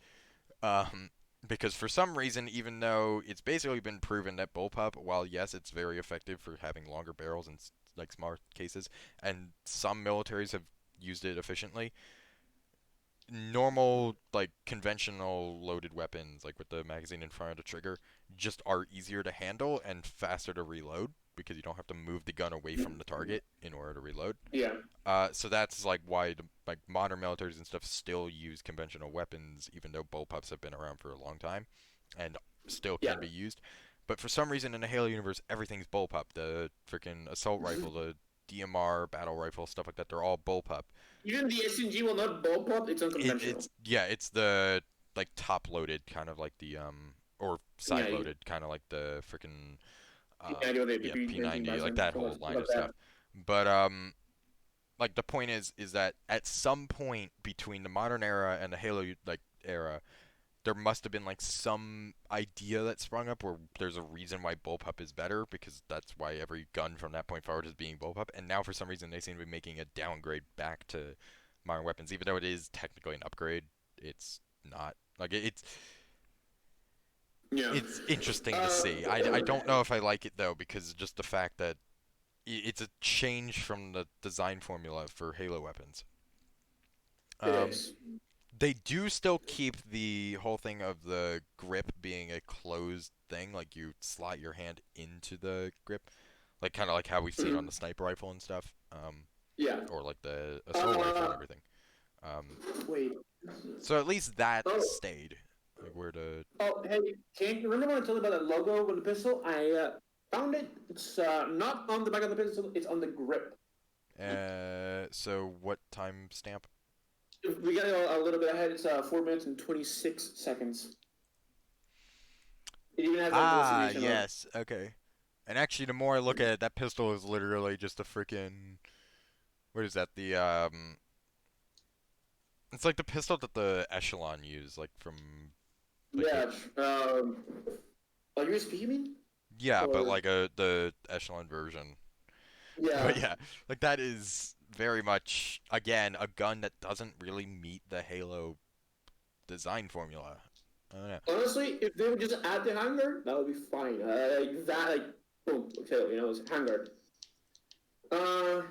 Speaker 1: Um, because for some reason, even though it's basically been proven that bullpup, while yes, it's very effective for having longer barrels in like smart cases, and some militaries have used it efficiently, normal like conventional loaded weapons like with the magazine in front of the trigger just are easier to handle and faster to reload because you don't have to move the gun away from the target in order to reload.
Speaker 2: Yeah,
Speaker 1: So that's like why like modern militaries and stuff still use conventional weapons even though bullpups have been around for a long time and still
Speaker 2: yeah.
Speaker 1: can be used. But for some reason in the Halo universe everything's bullpup. The freaking assault rifle, the DMR battle rifle, stuff like that, they're all bullpup.
Speaker 2: Even the SNG will not bullpup. It's unconventional.
Speaker 1: It's yeah, it's the like top loaded kind of like the or
Speaker 2: Yeah,
Speaker 1: side loaded kind of like the freaking
Speaker 2: yeah, the
Speaker 1: yeah,
Speaker 2: P19
Speaker 1: P90 like
Speaker 2: Bison,
Speaker 1: that
Speaker 2: stuff
Speaker 1: whole line
Speaker 2: like
Speaker 1: of
Speaker 2: that.
Speaker 1: stuff. But like the point is that at some point between the modern era and the Halo like era, there must have been like some idea that sprung up where there's a reason why bullpup is better because that's why every gun from that point forward is being bullpup. And now for some reason they seem to be making a downgrade back to modern weapons, even though it is technically an upgrade. It's not like
Speaker 2: Yeah.
Speaker 1: it's interesting to
Speaker 2: Uh,
Speaker 1: see. I don't know if I like it though because just the fact that it's a change from the design formula for Halo weapons.
Speaker 2: it
Speaker 1: Um,
Speaker 2: is.
Speaker 1: They do still keep the whole thing of the grip being a closed thing, like you slot your hand into the grip, like kind of like how we've seen on
Speaker 2: Mhm.
Speaker 1: the sniper rifle and stuff,
Speaker 2: Yeah.
Speaker 1: or like the assault rifle and
Speaker 2: Uh,
Speaker 1: everything. Um,
Speaker 2: wait.
Speaker 1: so at least that
Speaker 2: Oh,
Speaker 1: stayed. Like where the
Speaker 2: hey, can you remember when I told you about that logo on the pistol? I found it. It's not on the back of the pistol. It's on the grip.
Speaker 1: so what time stamp?
Speaker 2: We got a little bit ahead. It's 4 minutes and 26 seconds. It even has like the
Speaker 1: Ah,
Speaker 2: destination on.
Speaker 1: yes, okay. And actually, the more I look at it, that pistol is literally just a freaking what is that? The it's like the pistol that the Echelon used, like from like the
Speaker 2: Yeah. A USB, you mean?
Speaker 1: yeah, but
Speaker 2: Or
Speaker 1: like the Echelon version.
Speaker 2: yeah.
Speaker 1: But yeah, like that is very much again a gun that doesn't really meet the Halo design formula. I don't know.
Speaker 2: Honestly, if they would just add the hanger, that would be fine. Like that, like boom, okay, it's hanger. Uh,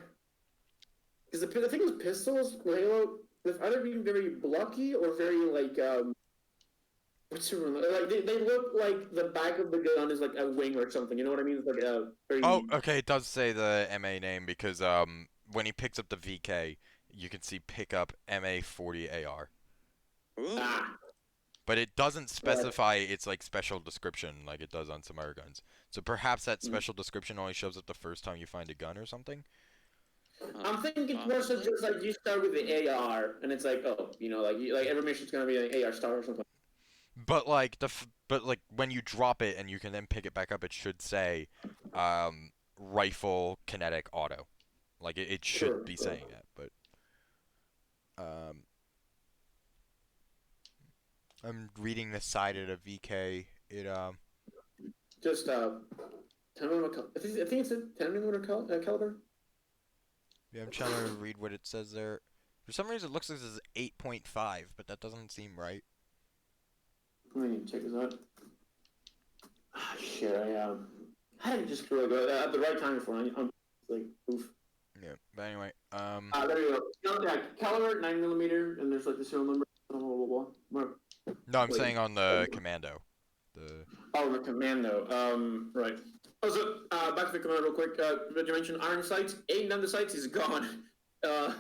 Speaker 2: because the thing with pistols, Halo, they've either been very blocky or very like what's the word? Like they look like the back of the gun is like a wing or something. You know what I mean? It's like a
Speaker 1: Oh,
Speaker 2: very
Speaker 1: okay, it does say the MA name because when he picks up the VK, you can see pick up MA40 AR.
Speaker 3: Ooh.
Speaker 2: ah
Speaker 1: But it doesn't
Speaker 2: right.
Speaker 1: specify its like special description like it does on some other guns. So perhaps that special description only shows up the first time you find a gun or something.
Speaker 2: I'm thinking it's more so
Speaker 3: Possibly.
Speaker 2: just like you start with the AR, and it's like oh, like every mission's gonna be an AR star or something.
Speaker 1: But like but like when you drop it and you can then pick it back up, it should say rifle kinetic auto. Like it should
Speaker 2: Sure,
Speaker 1: be
Speaker 2: sure.
Speaker 1: saying that, but um I'm reading the side of the VK. It
Speaker 2: Just 10 millimeter. I think it's a 10 millimeter caliber.
Speaker 1: yeah, I'm trying to read what it says there. For some reason it looks like this is 8.5, but that doesn't seem right.
Speaker 2: Let me check this out. Ah, shit, I didn't just really go at the right time for it. I'm like, oof.
Speaker 1: Yeah. But anyway,
Speaker 2: There you go. No, yeah, caliber 9 millimeter, and there's like the serial number. Blah blah blah blah.
Speaker 1: no, I'm
Speaker 2: Wait.
Speaker 1: saying on the commando. The
Speaker 2: Oh, the commando. Right. Oh, so back to the commando real quick. Did you mention iron sights? Eight on the sights is gone. Uh,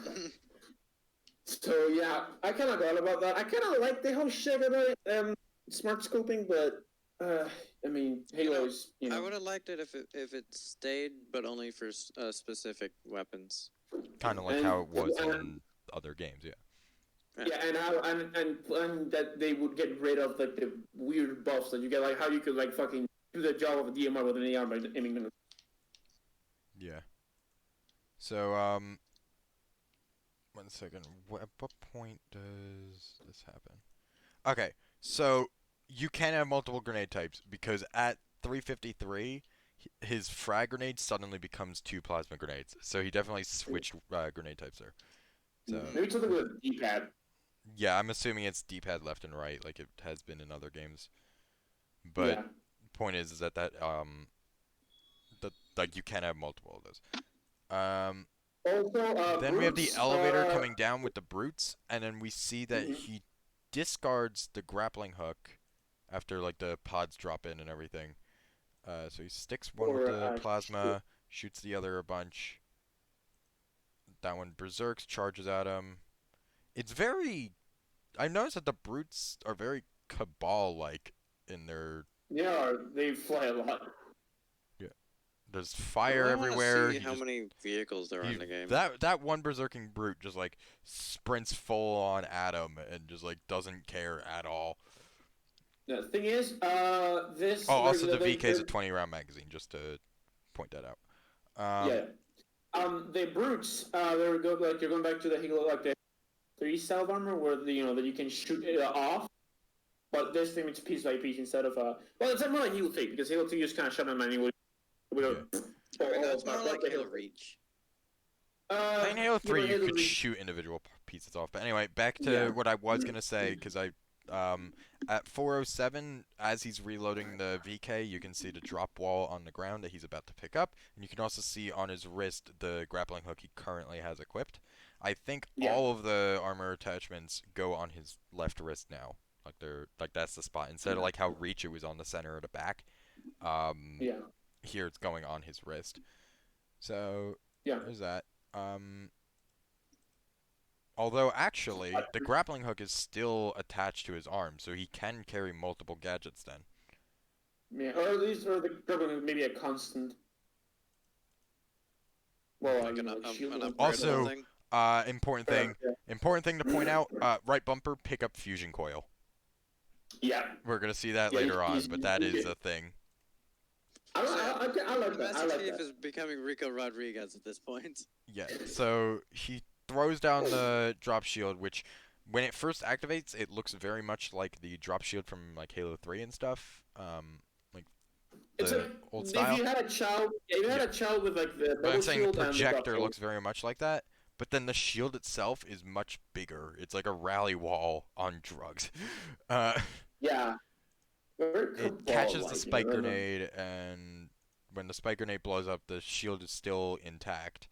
Speaker 2: so yeah, I kind of got about that. I kind of like the whole shit about smart scoping, but uh, I mean,
Speaker 3: You know,
Speaker 2: Halo's,
Speaker 3: I would have liked it if it stayed, but only for specific weapons.
Speaker 1: kind of like how
Speaker 2: and
Speaker 1: it was
Speaker 2: and
Speaker 1: in other games, yeah.
Speaker 3: Yeah.
Speaker 2: yeah, and how and that they would get rid of like the weird buffs that you get, like how you could like fucking do the job of a DMR with an AR by aiming them.
Speaker 1: Yeah. So, one second. At what point does this happen? Okay, so you can have multiple grenade types because at 353, his frag grenade suddenly becomes 2 plasma grenades. So he definitely switched grenade types there. So
Speaker 2: Maybe something with a D-pad.
Speaker 1: yeah, I'm assuming it's D-pad left and right like it has been in other games. But
Speaker 2: Yeah.
Speaker 1: point is that that like you can have multiple of those. Um,
Speaker 2: Also,
Speaker 1: then we have the
Speaker 2: brutes.
Speaker 1: elevator coming down with the brutes, and then we see that
Speaker 2: Mhm.
Speaker 1: he discards the grappling hook after like the pods drop in and everything. So he sticks one with
Speaker 2: Or
Speaker 1: the
Speaker 2: shoot.
Speaker 1: plasma, shoots the other a bunch. That one berserks, charges at him. It's very. I noticed that the brutes are very cabal-like in their.
Speaker 2: Yeah, they fly a lot.
Speaker 1: Yeah. There's
Speaker 3: Well,
Speaker 1: fire
Speaker 3: I want to
Speaker 1: everywhere.
Speaker 3: see
Speaker 1: He
Speaker 3: how
Speaker 1: just
Speaker 3: many vehicles there are
Speaker 1: he
Speaker 3: in the game.
Speaker 1: that one berserking brute just like sprints full on at him and just like doesn't care at all.
Speaker 2: The thing is,
Speaker 1: Oh,
Speaker 2: this
Speaker 1: also the VK is a 20 round magazine, just to point that out.
Speaker 2: yeah. The brutes, they're go like you're going back to the Halo like the 3 armor where that you can shoot it off, but this thing it's piece by piece instead of well, it's more like Halo 3 because Halo 3 just kind of shut them manually. We
Speaker 1: Yeah.
Speaker 2: go,
Speaker 3: I mean, that's more
Speaker 2: but
Speaker 3: like
Speaker 2: the
Speaker 3: Halo Reach.
Speaker 1: In Halo
Speaker 2: yeah,
Speaker 1: 3,
Speaker 2: but
Speaker 1: you
Speaker 2: Halo
Speaker 1: could
Speaker 2: 3,
Speaker 1: shoot individual pieces off. But anyway, back to
Speaker 2: yeah.
Speaker 1: what I was gonna say, because at 407, as he's reloading the VK, you can see the drop wall on the ground that he's about to pick up, and you can also see on his wrist the grappling hook he currently has equipped. I think
Speaker 2: Yeah.
Speaker 1: all of the armor attachments go on his left wrist now. Like that's the spot. Instead of like how Reach it was on the center or the back. Um,
Speaker 2: Yeah.
Speaker 1: Here it's going on his wrist. So
Speaker 2: Yeah.
Speaker 1: there's that. Um, Although actually, the grappling hook is still attached to his arm, so he can carry multiple gadgets then.
Speaker 2: Yeah. Or at least or the government maybe a constant. Well,
Speaker 3: Like
Speaker 2: like shield
Speaker 3: an
Speaker 2: and
Speaker 3: upgradable
Speaker 1: Also,
Speaker 2: stuff.
Speaker 3: thing.
Speaker 1: important
Speaker 2: Yeah.
Speaker 1: thing to point out, right bumper, pick up fusion coil.
Speaker 2: Yeah.
Speaker 1: We're gonna see that
Speaker 2: Yeah.
Speaker 1: later on, but that is a thing.
Speaker 3: So yeah,
Speaker 2: I like
Speaker 3: the
Speaker 2: that. I
Speaker 3: Master
Speaker 2: like
Speaker 3: Chief
Speaker 2: that.
Speaker 3: is becoming Rico Rodriguez at this point.
Speaker 1: Yeah, so he throws down the drop shield, which when it first activates, it looks very much like the drop shield from like Halo 3 and stuff, like
Speaker 2: It's like
Speaker 1: the old
Speaker 2: if
Speaker 1: style.
Speaker 2: you had a child, if you had
Speaker 1: Yeah.
Speaker 2: a child with like the
Speaker 1: But I'm
Speaker 2: bubble
Speaker 1: saying the
Speaker 2: shield and the drop
Speaker 1: projector
Speaker 2: shield.
Speaker 1: looks very much like that, but then the shield itself is much bigger. It's like a rally wall on drugs. Uh,
Speaker 2: Yeah. Very
Speaker 1: it
Speaker 2: cabal
Speaker 1: catches the
Speaker 2: like,
Speaker 1: spike grenade, and when the spike grenade blows up, the shield is still intact.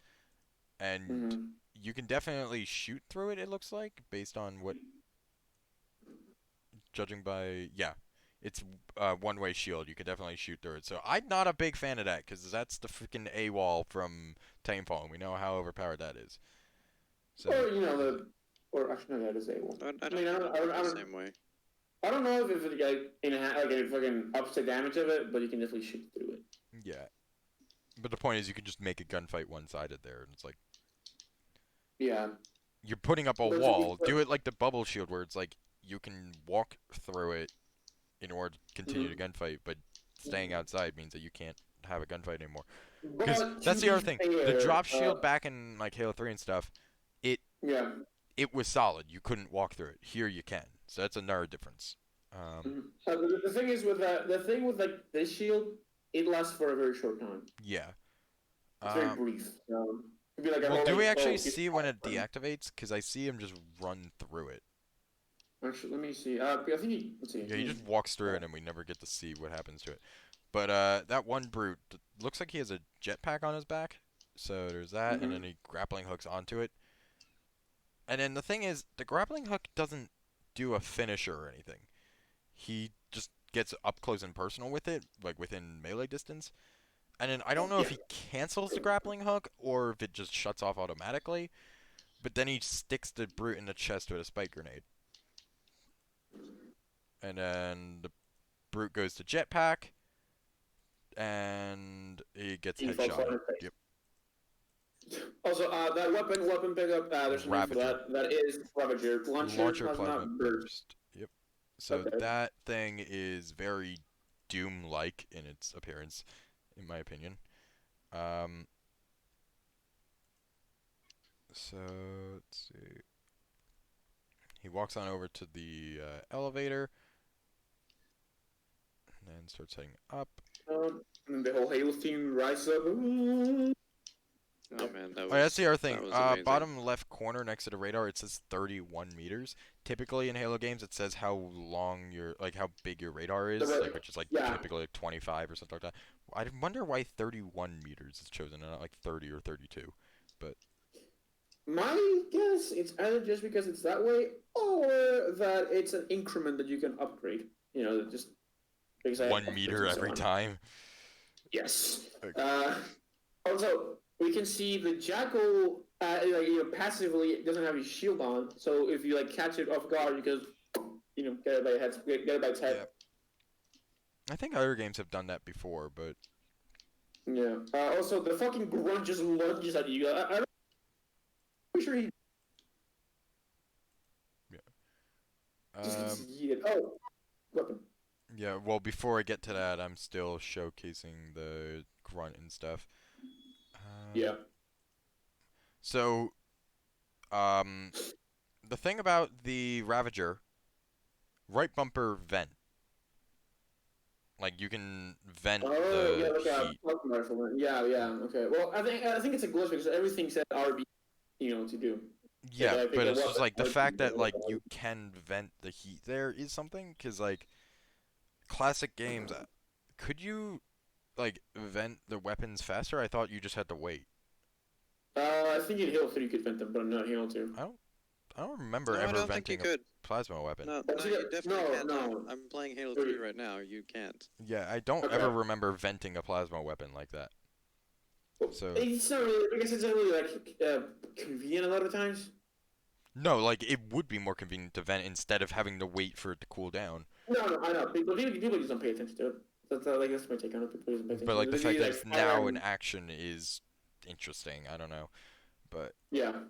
Speaker 1: And
Speaker 2: Mm-hmm.
Speaker 1: you can definitely shoot through it, it looks like, based on what, judging by, yeah. It's a one-way shield. You can definitely shoot through it. So I'm not a big fan of that, because that's the freaking A-wall from Titanfall, and we know how overpowered that is. So
Speaker 2: Or or actually no, that is able.
Speaker 3: I
Speaker 2: I mean,
Speaker 3: don't think I feel the same way.
Speaker 2: I don't know if it like like it fucking ups the damage of it, but you can definitely shoot through it.
Speaker 1: yeah, but the point is, you can just make a gunfight one-sided there, and it's like
Speaker 2: Yeah.
Speaker 1: you're putting up a
Speaker 2: Those are
Speaker 1: wall. Do it like the bubble shield, where it's like you can walk through it in order to continue the
Speaker 2: mm-hmm.
Speaker 1: gunfight, but staying outside means that you can't have a gunfight anymore. Because
Speaker 2: But to
Speaker 1: that's the
Speaker 2: be
Speaker 1: other thing. The
Speaker 2: fair,
Speaker 1: drop shield back in like Halo 3 and stuff, it
Speaker 2: yeah.
Speaker 1: it was solid. You couldn't walk through it. Here you can. So that's another difference.
Speaker 2: Mhm. The thing is with that, the thing with like this shield, it lasts for a very short time.
Speaker 1: Yeah.
Speaker 2: It's very
Speaker 1: Um,
Speaker 2: brief. It'd be like a
Speaker 1: well,
Speaker 2: whole
Speaker 1: do we
Speaker 2: like
Speaker 1: actually
Speaker 2: it's
Speaker 1: see when it
Speaker 2: fine.
Speaker 1: deactivates? Because I see him just run through it.
Speaker 2: Actually, let me see. I think let's see.
Speaker 1: Yeah, he just walks through it, and we never get to see what happens to it. But that one brute looks like he has a jetpack on his back. So there's that, and
Speaker 2: Mm-hmm.
Speaker 1: then he grappling hooks onto it. And then the thing is, the grappling hook doesn't do a finisher or anything. He just gets up close and personal with it, like within melee distance. And then I don't know if
Speaker 2: Yeah.
Speaker 1: he cancels the grappling hook or if it just shuts off automatically. But then he sticks the brute in the chest with a spike grenade. And then the brute goes to jetpack, and he gets
Speaker 2: He falls flat
Speaker 1: headshotted.
Speaker 2: on his
Speaker 1: Yep.
Speaker 2: face. Also, that weapon pickup. There's a name for
Speaker 1: Ravager.
Speaker 2: that. That is Ravager. Launcher
Speaker 1: Launcher plasma
Speaker 2: plasma burst.
Speaker 1: burst. Yep. So
Speaker 2: Okay.
Speaker 1: that thing is very Doom-like in its appearance, in my opinion. Um, so let's see. He walks on over to the elevator and then starts heading up.
Speaker 2: And the whole Halo theme rises up.
Speaker 3: Oh man,
Speaker 1: Oh, yeah, that's the other
Speaker 3: that
Speaker 1: thing.
Speaker 3: was amazing.
Speaker 1: Bottom left corner next to the radar, it says 31 meters. Typically in Halo games, it says how long your, like how big your radar is, like which is like
Speaker 2: Yeah.
Speaker 1: typically like 25 or something like that. I wonder why 31 meters is chosen and not like 30 or 32. But
Speaker 2: My guess it's either just because it's that way, or that it's an increment that you can upgrade. Just because I have
Speaker 1: 1 meter
Speaker 2: upgrades and so
Speaker 1: every
Speaker 2: on.
Speaker 1: time.
Speaker 2: Yes.
Speaker 1: Okay.
Speaker 2: Also, we can see the Jackal, passively it doesn't have his shield on. So if you catch it off guard, you can, get it by its head.
Speaker 1: Yeah. I think other games have done that before, but
Speaker 2: Yeah. Also, the fucking grunt just lunges at you. I'm pretty sure he just gets
Speaker 1: um,
Speaker 2: yeeted. Oh, weapon.
Speaker 1: yeah. Well, before I get to that, I'm still showcasing the grunt and stuff.
Speaker 2: Yeah.
Speaker 1: So, the thing about the Ravager, right bumper vent. Like you can vent
Speaker 2: Oh, yeah,
Speaker 1: the
Speaker 2: like a
Speaker 1: heat.
Speaker 2: fucking rifle. Yeah, yeah. Okay. Well, I think it's a glitch because everything said RB, to do.
Speaker 1: Yeah,
Speaker 2: Pick
Speaker 1: but
Speaker 2: a
Speaker 1: it's just
Speaker 2: weapon.
Speaker 1: like the fact that like you can vent the heat there is something, 'cause like classic games, could you like vent the weapons faster? I thought you just had to wait.
Speaker 2: I think in Halo 3 you could vent them, but not Halo 2.
Speaker 1: I don't I don't remember
Speaker 3: No, I
Speaker 1: ever
Speaker 3: don't think you
Speaker 1: venting a
Speaker 3: could.
Speaker 1: plasma weapon.
Speaker 3: No,
Speaker 2: That's
Speaker 3: no, you definitely
Speaker 2: no,
Speaker 3: can't.
Speaker 2: no.
Speaker 3: I'm playing Halo
Speaker 2: Wait.
Speaker 3: 3 right now. You can't.
Speaker 1: Yeah, I don't
Speaker 2: Okay.
Speaker 1: ever remember venting a plasma weapon like that. So
Speaker 2: It's not really, I guess it's not really convenient a lot of times.
Speaker 1: no, like it would be more convenient to vent instead of having to wait for it to cool down.
Speaker 2: No, I know. People just don't pay attention to it. That's my take on it. People just don't pay attention
Speaker 1: But like
Speaker 2: to
Speaker 1: the
Speaker 2: it.
Speaker 1: fact that
Speaker 2: They,
Speaker 1: it's
Speaker 2: fire
Speaker 1: now in
Speaker 2: and-
Speaker 1: action is interesting. I don't know. But
Speaker 2: Yeah.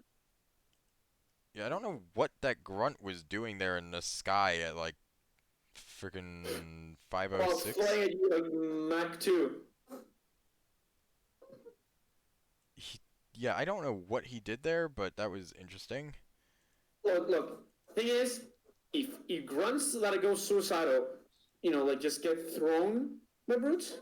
Speaker 1: yeah, I don't know what that grunt was doing there in the sky at like freaking
Speaker 2: Well,
Speaker 1: 506.
Speaker 2: flying at you like Mach 2.
Speaker 1: Yeah, I don't know what he did there, but that was interesting.
Speaker 2: Look. Thing is, if grunts that go suicidal, just get thrown by brutes.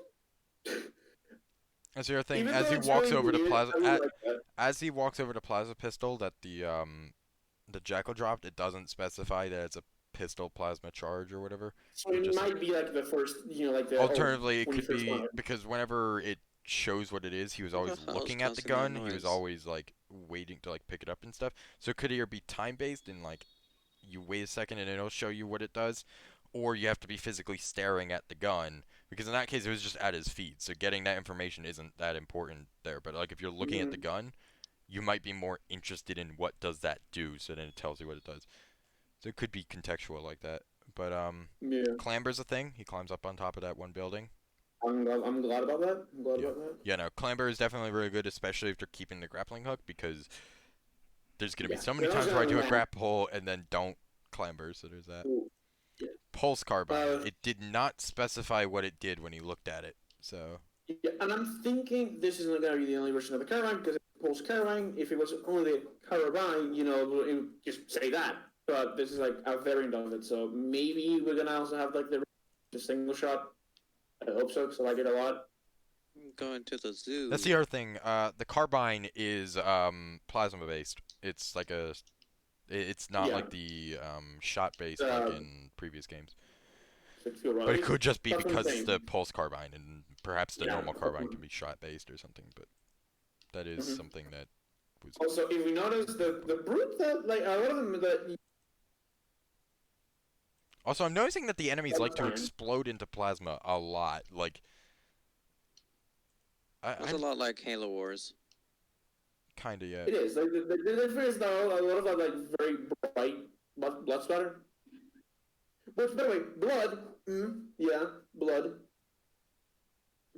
Speaker 1: That's the other thing.
Speaker 2: Even
Speaker 1: As
Speaker 2: though
Speaker 1: he
Speaker 2: it's
Speaker 1: walks
Speaker 2: really
Speaker 1: over to
Speaker 2: weird,
Speaker 1: Plaza,
Speaker 2: I really like that.
Speaker 1: as he walks over to Plaza Pistol that the Jackal dropped, it doesn't specify that it's a pistol plasma charge or whatever.
Speaker 2: So
Speaker 1: It
Speaker 2: it
Speaker 1: just
Speaker 2: might be like the first, like the
Speaker 1: alternatively, it
Speaker 2: when you
Speaker 1: could
Speaker 2: first
Speaker 1: be
Speaker 2: found it.
Speaker 1: because whenever it shows what it is, he was
Speaker 3: What
Speaker 1: always
Speaker 3: the hell is
Speaker 1: looking at the
Speaker 3: causing that
Speaker 1: gun. He was
Speaker 3: noise?
Speaker 1: always like waiting to like pick it up and stuff. So it could either be time based and like you wait a second and it'll show you what it does, or you have to be physically staring at the gun. Because in that case, it was just at his feet. So getting that information isn't that important there. But like if you're looking at the gun, you might be more interested in what does that do. So then it tells you what it does. So it could be contextual like that. But
Speaker 2: Yeah.
Speaker 1: clamber's a thing. He climbs up on top of that one building.
Speaker 2: I'm glad about that. I'm glad
Speaker 1: Yeah.
Speaker 2: about that.
Speaker 1: Yeah, no, clamber is definitely really good, especially if they're keeping the grappling hook, because there's gonna be
Speaker 2: Yeah.
Speaker 1: so many
Speaker 2: They're not
Speaker 1: times where I
Speaker 2: gonna
Speaker 1: do a
Speaker 2: land.
Speaker 1: grapple and then don't clamber, so there's that.
Speaker 2: Ooh, yeah.
Speaker 1: Pulse carbine.
Speaker 2: Uh,
Speaker 1: It did not specify what it did when he looked at it, so
Speaker 2: Yeah, and I'm thinking this is not going to be the only version of the caravan because it's Pulse Caravan. If it was only the caravan, it would just say that. But this is like a variant of it, so maybe we're gonna also have like the single shot. I hope so, because I like it a lot.
Speaker 3: I'm going to the zoo.
Speaker 1: that's the other thing. The carbine is plasma based. It's like it's not
Speaker 2: Yeah.
Speaker 1: like the shot based like in previous games.
Speaker 2: So it feel right.
Speaker 1: But it could just be
Speaker 2: That's what I'm
Speaker 1: because it's
Speaker 2: saying.
Speaker 1: the pulse carbine, and perhaps the
Speaker 2: Yeah.
Speaker 1: normal carbine can be shot based or something. But that is something that was.
Speaker 2: Also, if we notice the brute that like a lot of them that
Speaker 1: Also, I'm noticing that the enemies like to
Speaker 2: fine.
Speaker 1: explode into plasma a lot. Like,
Speaker 3: It's a lot like Halo Wars.
Speaker 1: kinda, yeah.
Speaker 2: it is like the difference is though a lot of that like very bright blood splatter. Which, by the way, blood. Yeah, blood.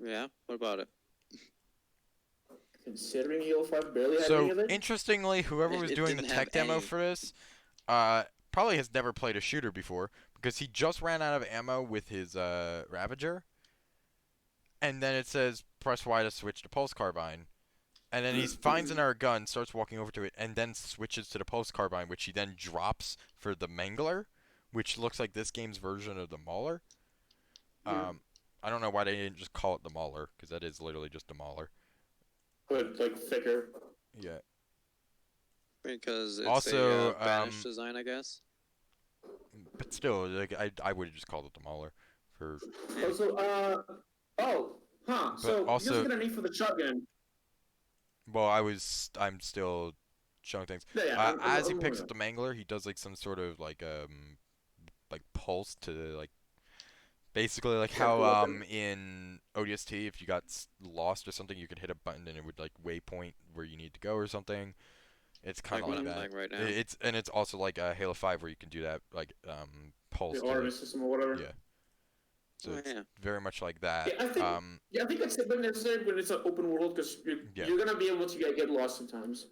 Speaker 3: Yeah. What about it?
Speaker 2: Considering Halo 5 barely had any
Speaker 1: So,
Speaker 2: of it.
Speaker 1: interestingly, whoever was
Speaker 3: It
Speaker 1: doing the
Speaker 3: didn't
Speaker 1: tech
Speaker 3: have
Speaker 1: demo
Speaker 3: any.
Speaker 1: for this, probably has never played a shooter before, because he just ran out of ammo with his, Ravager, and then it says, press Y to switch to pulse carbine. And then he finds another gun, starts walking over to it, and then switches to the pulse carbine, which he then drops for the Mangler, which looks like this game's version of the Mauler.
Speaker 2: Yeah.
Speaker 1: I don't know why they didn't just call it the Mauler, because that is literally just a Mauler.
Speaker 2: but like thicker.
Speaker 1: Yeah.
Speaker 3: Because it's a
Speaker 1: Also,
Speaker 3: banished design, I guess.
Speaker 1: but still, like I would have just called it the Mauler for.
Speaker 3: Yeah.
Speaker 2: Also,
Speaker 1: But
Speaker 2: So you also
Speaker 1: also,
Speaker 2: get a need for the shotgun.
Speaker 1: well, I'm still showing things.
Speaker 2: Yeah, yeah.
Speaker 1: As he
Speaker 2: I'm
Speaker 1: picks
Speaker 2: moving
Speaker 1: up
Speaker 2: on.
Speaker 1: the Mangler, he does like some sort of like pulse to like basically like
Speaker 2: Check
Speaker 1: how
Speaker 2: the weapon.
Speaker 1: in ODST if you got lost or something, you could hit a button and it would like waypoint where you need to go or something. It's kind
Speaker 3: Like
Speaker 1: of
Speaker 3: what
Speaker 1: like
Speaker 3: I'm
Speaker 1: that.
Speaker 3: playing right now.
Speaker 1: It's also like Halo 5 where you can do that like
Speaker 2: The
Speaker 1: pulse to
Speaker 2: alarm system or whatever.
Speaker 1: yeah. So
Speaker 3: Oh
Speaker 1: it's
Speaker 3: yeah.
Speaker 1: very much like that.
Speaker 2: Yeah, I think. Yeah, I think it's been necessary when it's an open world because
Speaker 1: Yeah.
Speaker 2: you're gonna be able to get lost sometimes.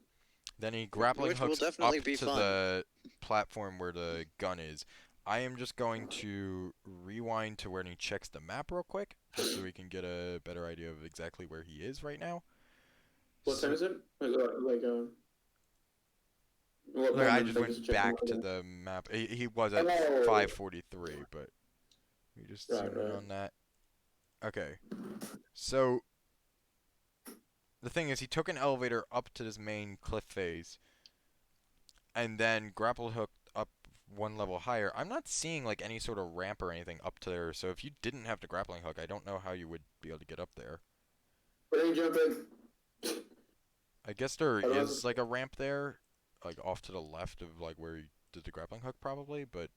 Speaker 1: Then he grappling
Speaker 3: Which will
Speaker 1: hooks
Speaker 3: definitely
Speaker 1: up
Speaker 3: be
Speaker 1: to
Speaker 3: fun.
Speaker 1: the platform where the gun is. I am just going to rewind to when he checks the map real quick, just so we can get a better idea of exactly where he is right now.
Speaker 2: What time
Speaker 1: So,
Speaker 2: is it? What
Speaker 1: look, I
Speaker 2: moment
Speaker 1: just
Speaker 2: does it
Speaker 1: went
Speaker 2: check the
Speaker 1: back to
Speaker 2: weapon?
Speaker 1: the map. He was at
Speaker 2: Oh,
Speaker 1: 5:43, but we just
Speaker 2: right,
Speaker 1: zoom in
Speaker 2: right.
Speaker 1: on that. Okay, so the thing is, he took an elevator up to this main cliff face, and then grapple hooked up one level higher. I'm not seeing like any sort of ramp or anything up to there. So if you didn't have the grappling hook, I don't know how you would be able to get up there.
Speaker 2: But then you jump in.
Speaker 1: I guess there
Speaker 2: I don't know.
Speaker 1: is like a ramp there, like off to the left of like where you did the grappling hook probably, but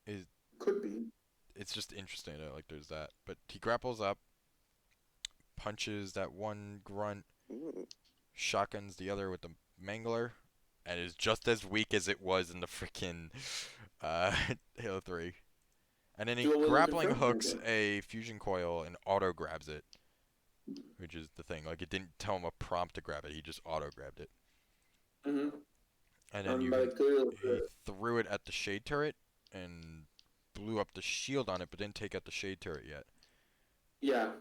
Speaker 1: it,
Speaker 2: Could be.
Speaker 1: it's just interesting that like there's that. But he grapples up, punches that one grunt,
Speaker 3: Ooh.
Speaker 1: shotguns the other with the mangler, and is just as weak as it was in the freaking uh, Halo 3. And then he
Speaker 2: Dual wielding
Speaker 1: grappling
Speaker 2: confirmed?
Speaker 1: hooks
Speaker 2: Okay.
Speaker 1: a fusion coil and auto grabs it, which is the thing. Like it didn't tell him a prompt to grab it; he just auto grabbed it.
Speaker 2: Mm-hmm.
Speaker 1: And then
Speaker 2: By the good.
Speaker 1: he threw it at the shade turret and blew up the shield on it, but didn't take out the shade turret yet.
Speaker 2: Yeah.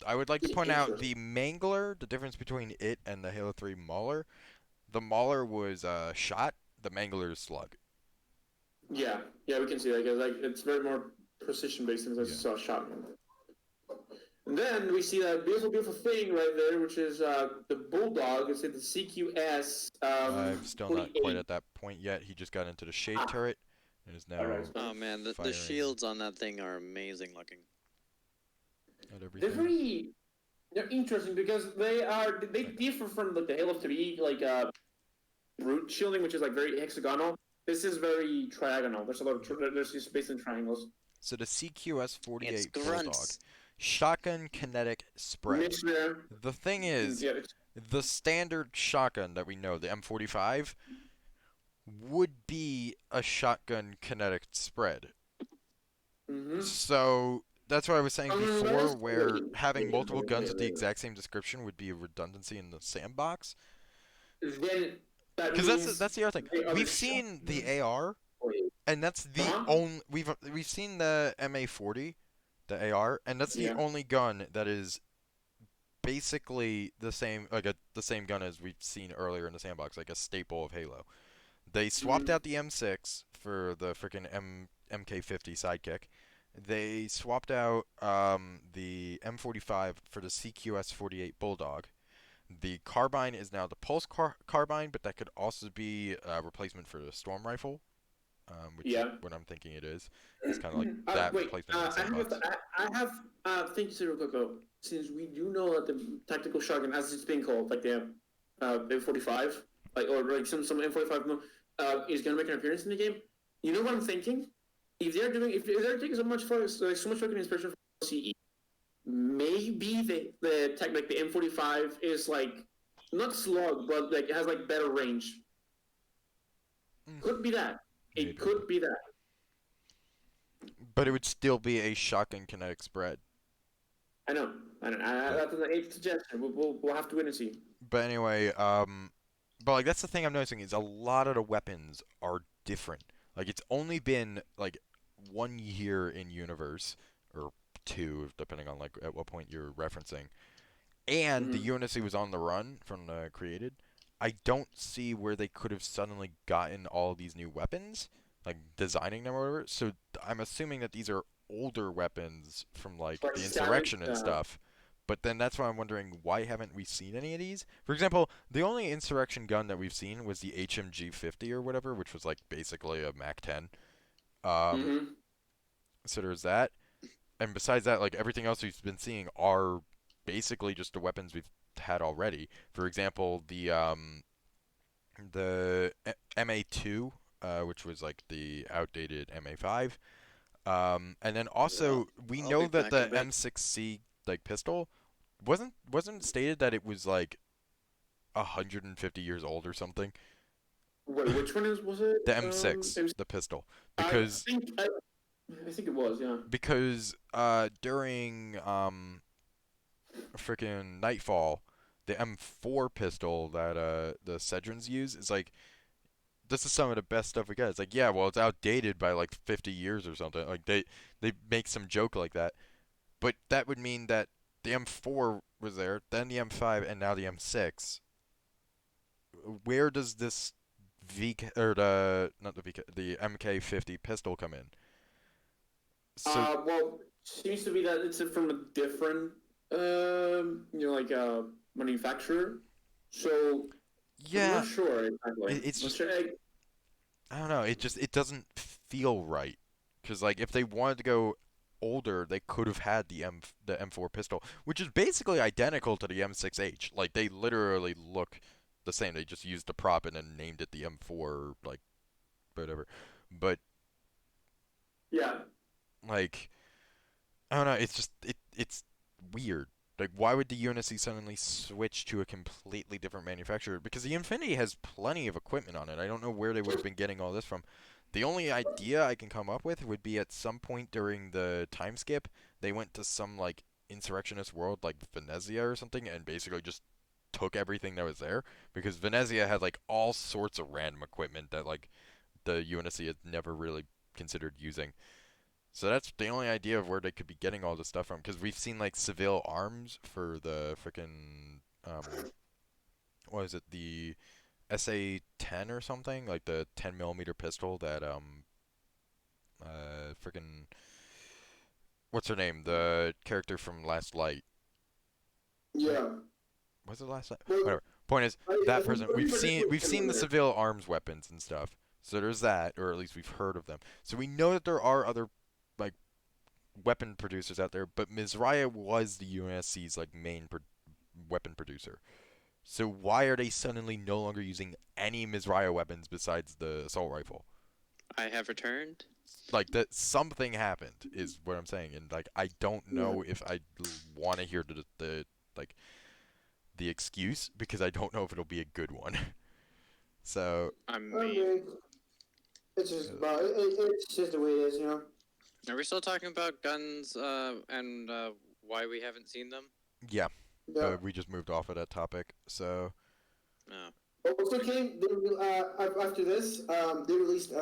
Speaker 1: I would like to point out
Speaker 2: Interesting.
Speaker 1: the Mangler, the difference between it and the Halo 3 Mauler. The Mauler was shot, the Mangler is slug.
Speaker 2: Yeah. Yeah, we can see that. 'Cause, like, it's very more precision based than
Speaker 1: Yeah.
Speaker 2: just a shotgun. And then we see that beautiful, beautiful thing right there, which is the Bulldog. It's in the CQS
Speaker 1: I'm still not quite
Speaker 2: 48.
Speaker 1: at that point yet. He just got into the shade
Speaker 2: Ah,
Speaker 1: turret and is
Speaker 2: all right.
Speaker 1: now
Speaker 3: Oh man, the
Speaker 1: firing
Speaker 3: shields on that thing are amazing looking.
Speaker 1: at
Speaker 2: They're
Speaker 1: everything.
Speaker 2: very they're interesting because they
Speaker 1: Like,
Speaker 2: differ from like the Halo 3 brute shielding, which is like very hexagonal. This is very triagonal. There's a lot of
Speaker 1: yeah.
Speaker 2: there's just based in triangles.
Speaker 1: So the CQS
Speaker 3: It's
Speaker 1: 48 Bulldog,
Speaker 3: grunts.
Speaker 1: shotgun kinetic spread.
Speaker 2: Mixture,
Speaker 1: The thing is,
Speaker 2: yeah,
Speaker 1: the standard shotgun that we know, the M45, would be a shotgun kinetic spread.
Speaker 2: mm-hmm.
Speaker 1: So that's what I was saying before,
Speaker 2: Unless
Speaker 1: where having multiple guns with the exact same description would be a redundancy in the sandbox.
Speaker 2: then that
Speaker 1: Because
Speaker 2: means
Speaker 1: that's the other thing.
Speaker 2: the other
Speaker 1: We've
Speaker 2: shot.
Speaker 1: seen the AR, and that's the
Speaker 2: Uh-huh.
Speaker 1: only we've seen the MA40, the AR, and that's the
Speaker 2: Yeah.
Speaker 1: only gun that is basically the same the same gun as we've seen earlier in the sandbox, like a staple of Halo. They swapped
Speaker 2: Mm-hmm.
Speaker 1: out the M6 for the freaking MK50 sidekick. They swapped out the M45 for the CQS 48 Bulldog. The carbine is now the Pulse carbine, but that could also be a replacement for the Storm rifle, which is
Speaker 2: Yeah.
Speaker 1: what I'm thinking it is. It's kind of like that
Speaker 2: Wait,
Speaker 1: replacement in the sandbox.
Speaker 2: I have think to real quick. Since we do know that the tactical shotgun, as it's being called, like the M45, like or like some M45 is going to make an appearance in the game. You know what I'm thinking? If they're taking so much so much fucking inspiration from CE, maybe the tech like the M45 is like not slug, but like it has like better range.
Speaker 1: Mm,
Speaker 2: Could be that. It
Speaker 1: maybe,
Speaker 2: could be that.
Speaker 1: but it would still be a shotgun kinetic spread.
Speaker 2: I know.
Speaker 1: But
Speaker 2: That's an eighth suggestion. We'll have to wait and see.
Speaker 1: but anyway, but like that's the thing I'm noticing is a lot of the weapons are different. Like it's only been like 1 year in universe or two, depending on like at what point you're referencing. And the
Speaker 2: Mm-hmm.
Speaker 1: Unity was on the run from the created. I don't see where they could have suddenly gotten all these new weapons. like designing them or whatever. So I'm assuming that these are older weapons from like
Speaker 2: Like
Speaker 1: the
Speaker 2: salmon.
Speaker 1: insurrection and stuff. But then that's why I'm wondering, why haven't we seen any of these? For example, the only insurrection gun that we've seen was the HMG 50 or whatever, which was like basically a Mac 10. Um,
Speaker 2: Mm-hmm.
Speaker 1: so there's that. And besides that, like everything else we've been seeing are basically just the weapons we've had already. For example, the MA2, which was like the outdated MA5. And then
Speaker 3: Yeah,
Speaker 1: also we
Speaker 3: I'll be
Speaker 1: know that
Speaker 3: back in a
Speaker 1: the
Speaker 3: bit.
Speaker 1: M6C like pistol wasn't stated that it was like 150 years old or something.
Speaker 2: Wait, which one was it?
Speaker 1: The M6, the pistol,
Speaker 2: I
Speaker 1: because
Speaker 2: think I, I think it was, yeah.
Speaker 1: during freaking Nightfall, the M4 pistol that the Sedrins use is like this is some of the best stuff we got. It's like, yeah, well, it's outdated by like 50 years or something. Like they make some joke like that, but that would mean that the M4 was there, then the M5, and now the M6. Where does this VK or the not the VK the MK50 pistol come in? So
Speaker 2: Well, seems to be that it's from a different, like manufacturer. So I'm
Speaker 1: yeah,
Speaker 2: not sure exactly.
Speaker 1: it's
Speaker 2: Not
Speaker 1: just
Speaker 2: sure.
Speaker 1: I don't know. It doesn't feel right. Because like if they wanted to go older, they could have had the M4 pistol, which is basically identical to the M6H. Like they literally look the same. They just used the prop and then named it the M4, like whatever. But
Speaker 2: Yeah.
Speaker 1: like I don't know. It's just it's weird. Like why would the UNSC suddenly switch to a completely different manufacturer? Because the Infinity has plenty of equipment on it. I don't know where they would have been getting all this from. The only idea I can come up with would be at some point during the time skip, they went to some like insurrectionist world like Venezia or something and basically just took everything that was there because Venezia had like all sorts of random equipment that like the UNSC had never really considered using. So that's the only idea of where they could be getting all this stuff from because we've seen like Seville arms for the freaking what is it, the SA-10 or something, like the 10 millimeter pistol that freaking what's her name? The character from Last Light, right?
Speaker 2: Yeah.
Speaker 1: Was it Last Light?
Speaker 2: Well,
Speaker 1: Whatever. Point is,
Speaker 2: I
Speaker 1: that
Speaker 2: think
Speaker 1: person
Speaker 2: pretty particularly
Speaker 1: we've seen the
Speaker 2: similar.
Speaker 1: Seville arms weapons and stuff. So there's that, or at least we've heard of them. So we know that there are other like weapon producers out there, but Mizraya was the UNSC's like main weapon producer. So why are they suddenly no longer using any Mizraya weapons besides the assault rifle?
Speaker 3: I have returned.
Speaker 1: Like that something happened is what I'm saying, and like I don't
Speaker 2: Yeah.
Speaker 1: know if I want to hear the like the excuse because I don't know if it'll be a good one. So
Speaker 3: I
Speaker 2: I
Speaker 3: mean,
Speaker 2: mean, it's just about it's just the way it is,
Speaker 3: are we still talking about guns and why we haven't seen them?
Speaker 1: yeah,
Speaker 2: Yeah.
Speaker 1: we just moved off of that topic. So
Speaker 3: No.
Speaker 2: Also came after this, they released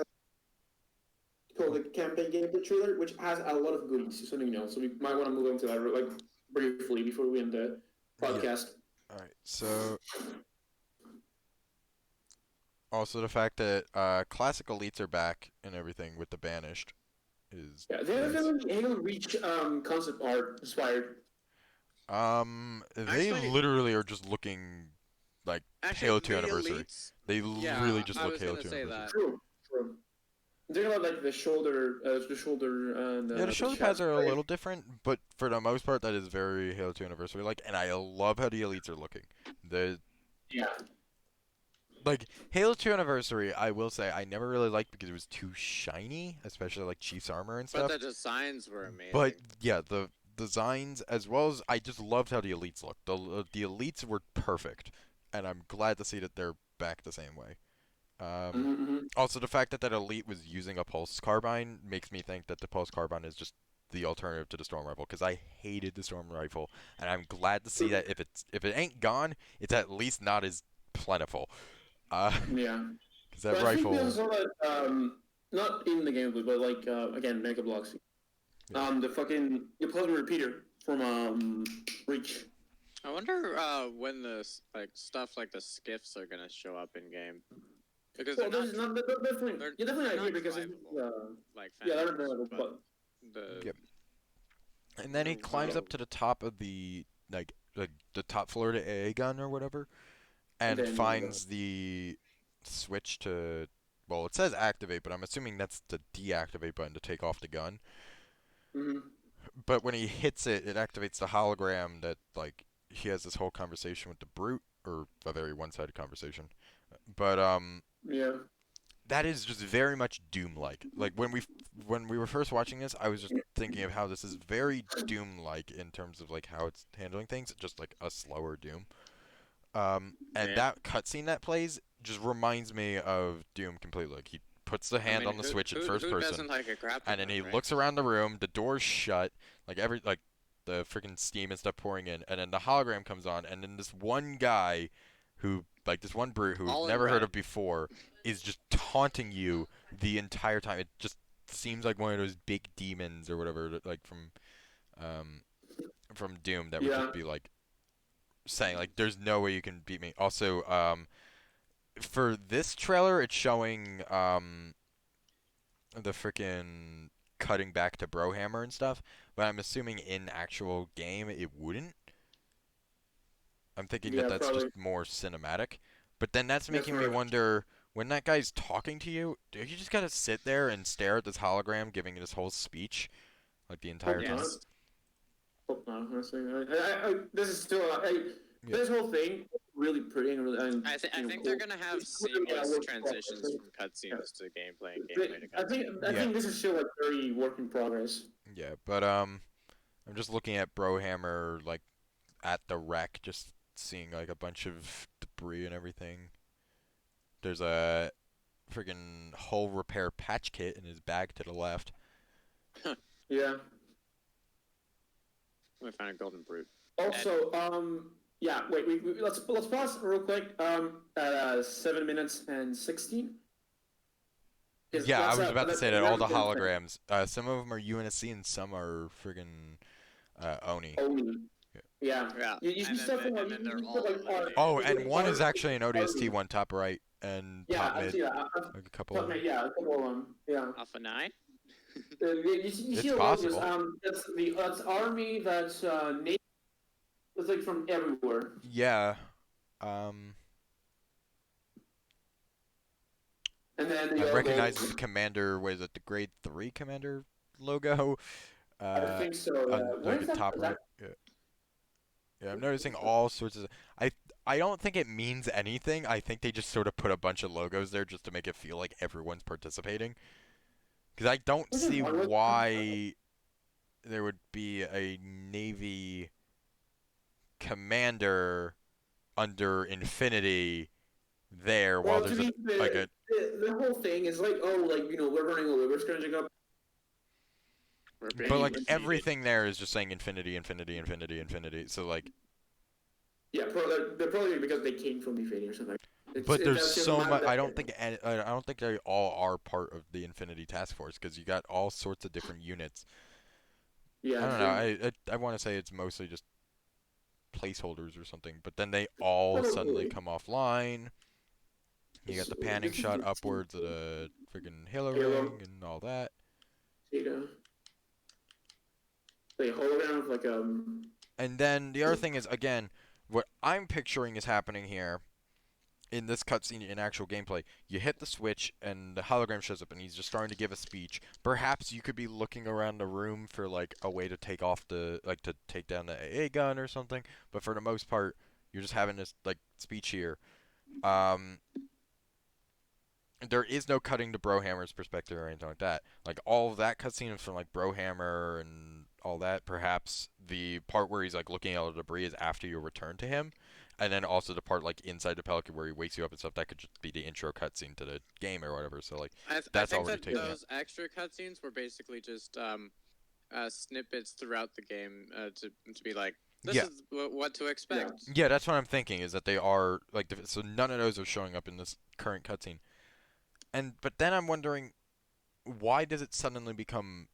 Speaker 2: called the campaign gameplay trailer, which has a lot of goodies. So you know, so we might want to move on to that like briefly before we end the
Speaker 1: yeah,
Speaker 2: podcast.
Speaker 1: all right. So also the fact that classic elites are back and everything with the banished is
Speaker 2: Yeah, they have
Speaker 1: nice.
Speaker 2: Halo Reach concept art inspired.
Speaker 1: They
Speaker 3: Actually,
Speaker 1: literally are just looking like
Speaker 3: actually,
Speaker 1: Halo 2
Speaker 3: the
Speaker 1: Anniversary.
Speaker 3: elites.
Speaker 1: They
Speaker 3: Yeah,
Speaker 1: really just
Speaker 3: I
Speaker 1: look
Speaker 3: was
Speaker 1: Halo
Speaker 3: gonna
Speaker 1: 2
Speaker 3: say
Speaker 1: Anniversary.
Speaker 3: that.
Speaker 2: True, true. I'm talking about like the shoulder and
Speaker 1: Yeah, the
Speaker 2: the
Speaker 1: shoulder pads
Speaker 2: chest
Speaker 1: are a
Speaker 2: plate.
Speaker 1: little different, but for the most part, that is very Halo 2 Anniversary like, and I love how the elites are looking. The
Speaker 2: Yeah.
Speaker 1: like Halo 2 Anniversary, I will say I never really liked because it was too shiny, especially like Chief's armor and
Speaker 3: But
Speaker 1: stuff.
Speaker 3: the designs were
Speaker 1: But
Speaker 3: amazing.
Speaker 1: yeah, the designs as well as I just loved how the elites looked. The elites were perfect, and I'm glad to see that they're back the same way. Um,
Speaker 2: Mm-hmm.
Speaker 1: Also, the fact that that elite was using a pulse carbine makes me think that the pulse carbine is just the alternative to the storm rifle because I hated the storm rifle, and I'm glad to see that if it ain't gone, it's at least not as plentiful. Uh,
Speaker 2: Yeah.
Speaker 1: because that
Speaker 2: But I think we also
Speaker 1: rifle,
Speaker 2: saw that not in the gameplay, but like again, Mega Bloks.
Speaker 1: yeah,
Speaker 2: The fucking the plug repeater from Reach.
Speaker 3: I wonder when the like stuff like the skiffs are gonna show up in game. because
Speaker 2: Well, this is not definitely.
Speaker 3: they're,
Speaker 2: You're definitely
Speaker 3: they're
Speaker 2: not here
Speaker 3: not
Speaker 2: because it's
Speaker 3: drivable like
Speaker 2: yeah, they're
Speaker 3: Phantoms,
Speaker 2: drivable, but
Speaker 3: the
Speaker 1: Yep. And then he climbs
Speaker 2: yeah,
Speaker 1: up to the top of the like the top floor to AA gun or whatever,
Speaker 2: and
Speaker 1: and
Speaker 2: then
Speaker 1: finds the switch to. Well, it says activate, but I'm assuming that's the deactivate button to take off the gun.
Speaker 2: mm-hmm.
Speaker 1: But when he hits it, it activates the hologram that like he has this whole conversation with the brute, or a very one-sided conversation. But
Speaker 2: Yeah,
Speaker 1: that is just very much Doom-like. Like when we were first watching this, I was just thinking of how this is very Doom-like in terms of like how it's handling things, just like a slower Doom. And
Speaker 3: yeah.
Speaker 1: that cutscene that plays just reminds me of Doom completely. Like he puts the
Speaker 3: I
Speaker 1: hand
Speaker 3: mean,
Speaker 1: on the switch in first
Speaker 3: who
Speaker 1: person,
Speaker 3: doesn't like a grappling
Speaker 1: and then he
Speaker 3: hook, right?
Speaker 1: looks around the room, the door's shut, like the freaking steam and stuff pouring in, and then the hologram comes on, and then this one guy who like this one brute who we've
Speaker 3: All in
Speaker 1: never heard
Speaker 3: red.
Speaker 1: of before is just taunting you the entire time. It just seems like one of those big demons or whatever like um from Doom that would
Speaker 2: yeah,
Speaker 1: just be like saying like there's no way you can beat me. Also, for this trailer it's showing the freaking cutting back to Brohammer and stuff, but I'm assuming in actual game it wouldn't. I'm thinking that
Speaker 2: yeah,
Speaker 1: that's just
Speaker 2: probably.
Speaker 1: more cinematic. But then that's
Speaker 2: That's
Speaker 1: making me
Speaker 2: more.
Speaker 1: wonder when that guy's talking to you, do you just gotta sit there and stare at this hologram giving this whole speech like the entire
Speaker 2: Hope
Speaker 1: time?
Speaker 2: not.
Speaker 3: Yes.
Speaker 2: Hope not. Honestly, this is still.
Speaker 1: Yeah.
Speaker 2: This whole thing really pretty and really and
Speaker 3: I
Speaker 2: you know
Speaker 3: think they're
Speaker 2: cool.
Speaker 3: gonna have
Speaker 2: It's really,
Speaker 3: seamless
Speaker 2: work in
Speaker 3: transitions
Speaker 2: progress.
Speaker 3: from cutscenes to gameplay and
Speaker 2: But
Speaker 3: gameplay to
Speaker 2: I think
Speaker 3: cutscene.
Speaker 2: I
Speaker 1: Yeah.
Speaker 2: think this is still like very work in progress.
Speaker 1: Yeah, but I'm just looking at Brohammer like at the wreck, just seeing like a bunch of debris and everything. There's a friggin' hull repair patch kit in his bag to the left.
Speaker 2: Yeah.
Speaker 3: We found a golden brute.
Speaker 2: Also, yeah. Wait, let's pause real quick. At 7 minutes and 16. Because
Speaker 1: Yeah, I was about to
Speaker 2: that's
Speaker 1: say
Speaker 2: a
Speaker 1: that all
Speaker 2: very
Speaker 1: the
Speaker 2: important thing.
Speaker 1: holograms, some of them are UNSC and some are friggin' Oni.
Speaker 2: Only.
Speaker 1: Yeah.
Speaker 2: Yeah.
Speaker 3: Yeah,
Speaker 2: You stuff from like
Speaker 3: and then they're
Speaker 2: you stuff
Speaker 3: all
Speaker 2: like
Speaker 3: eliminated.
Speaker 1: Oh,
Speaker 2: you
Speaker 1: and
Speaker 2: like
Speaker 1: one is actually an ODST
Speaker 2: army.
Speaker 1: one top right and
Speaker 2: Yeah,
Speaker 1: top
Speaker 2: I
Speaker 1: mid,
Speaker 2: see that.
Speaker 1: like a couple of them.
Speaker 2: Yeah, a couple of them. Yeah.
Speaker 3: Alpha 9?
Speaker 2: You see
Speaker 1: It's
Speaker 2: the logos.
Speaker 1: possible.
Speaker 2: That's army. That's navy. It's like from everywhere.
Speaker 1: Yeah. Um,
Speaker 2: And then
Speaker 1: I'm
Speaker 2: the
Speaker 1: recognizing the commander. What is it? The grade 3 commander logo.
Speaker 2: I
Speaker 1: Uh,
Speaker 2: think so.
Speaker 1: on
Speaker 2: What
Speaker 1: like
Speaker 2: is
Speaker 1: the
Speaker 2: that?
Speaker 1: top
Speaker 2: Is that
Speaker 1: right. Yeah. Yeah, I'm noticing all sorts of. I I don't think it means anything. I think they just sort of put a bunch of logos there just to make it feel like everyone's participating. Because I don't
Speaker 2: which is
Speaker 1: see
Speaker 2: one?
Speaker 1: why there would be a Navy commander under Infinity there while
Speaker 2: Well, to
Speaker 1: there's
Speaker 2: me,
Speaker 1: like a.
Speaker 2: the whole thing is like, oh, like we're running away, we're scrunching up.
Speaker 3: We're
Speaker 1: But
Speaker 3: being
Speaker 1: like
Speaker 3: defeated.
Speaker 1: everything there is just saying Infinity, Infinity, Infinity, Infinity. So like,
Speaker 2: Yeah, they're probably because they came from Infinity or something.
Speaker 1: but there's
Speaker 2: That's just
Speaker 1: so
Speaker 2: map
Speaker 1: much.
Speaker 2: that.
Speaker 1: I don't think they all are part of the Infinity Task Force because you got all sorts of different units. I
Speaker 2: Yeah,
Speaker 1: don't know.
Speaker 2: true.
Speaker 1: I want to say it's mostly just placeholders or something, but then they all suddenly
Speaker 2: Probably.
Speaker 1: come offline. You got the panning
Speaker 2: This is
Speaker 1: shot upwards of the freaking Halo
Speaker 2: Halo
Speaker 1: ring and all that.
Speaker 2: data. They hologram of like
Speaker 1: And then the other thing is, again, what I'm picturing is happening here in this cutscene in actual gameplay. You hit the switch and the hologram shows up and he's just starting to give a speech. Perhaps you could be looking around the room for like a way to take off the like to take down the AA gun or something. But for the most part, you're just having this like speech here. Um, there is no cutting to Brohammer's perspective or anything like that. Like all of that cutscene is from like Brohammer and all that. Perhaps the part where he's like looking at all the debris is after you return to him, and then also the part like inside the Pelican where he wakes you up and stuff. That could just be the intro cutscene to the game or whatever. So like
Speaker 3: I
Speaker 1: that's
Speaker 3: think
Speaker 1: already
Speaker 3: that
Speaker 1: taken out.
Speaker 3: those extra cutscenes were basically just snippets throughout the game to be like, this
Speaker 1: Yeah,
Speaker 3: is what to expect.
Speaker 1: yeah, that's what I'm thinking is that they are like so none of those are showing up in this current cutscene. And but then I'm wondering why does it suddenly become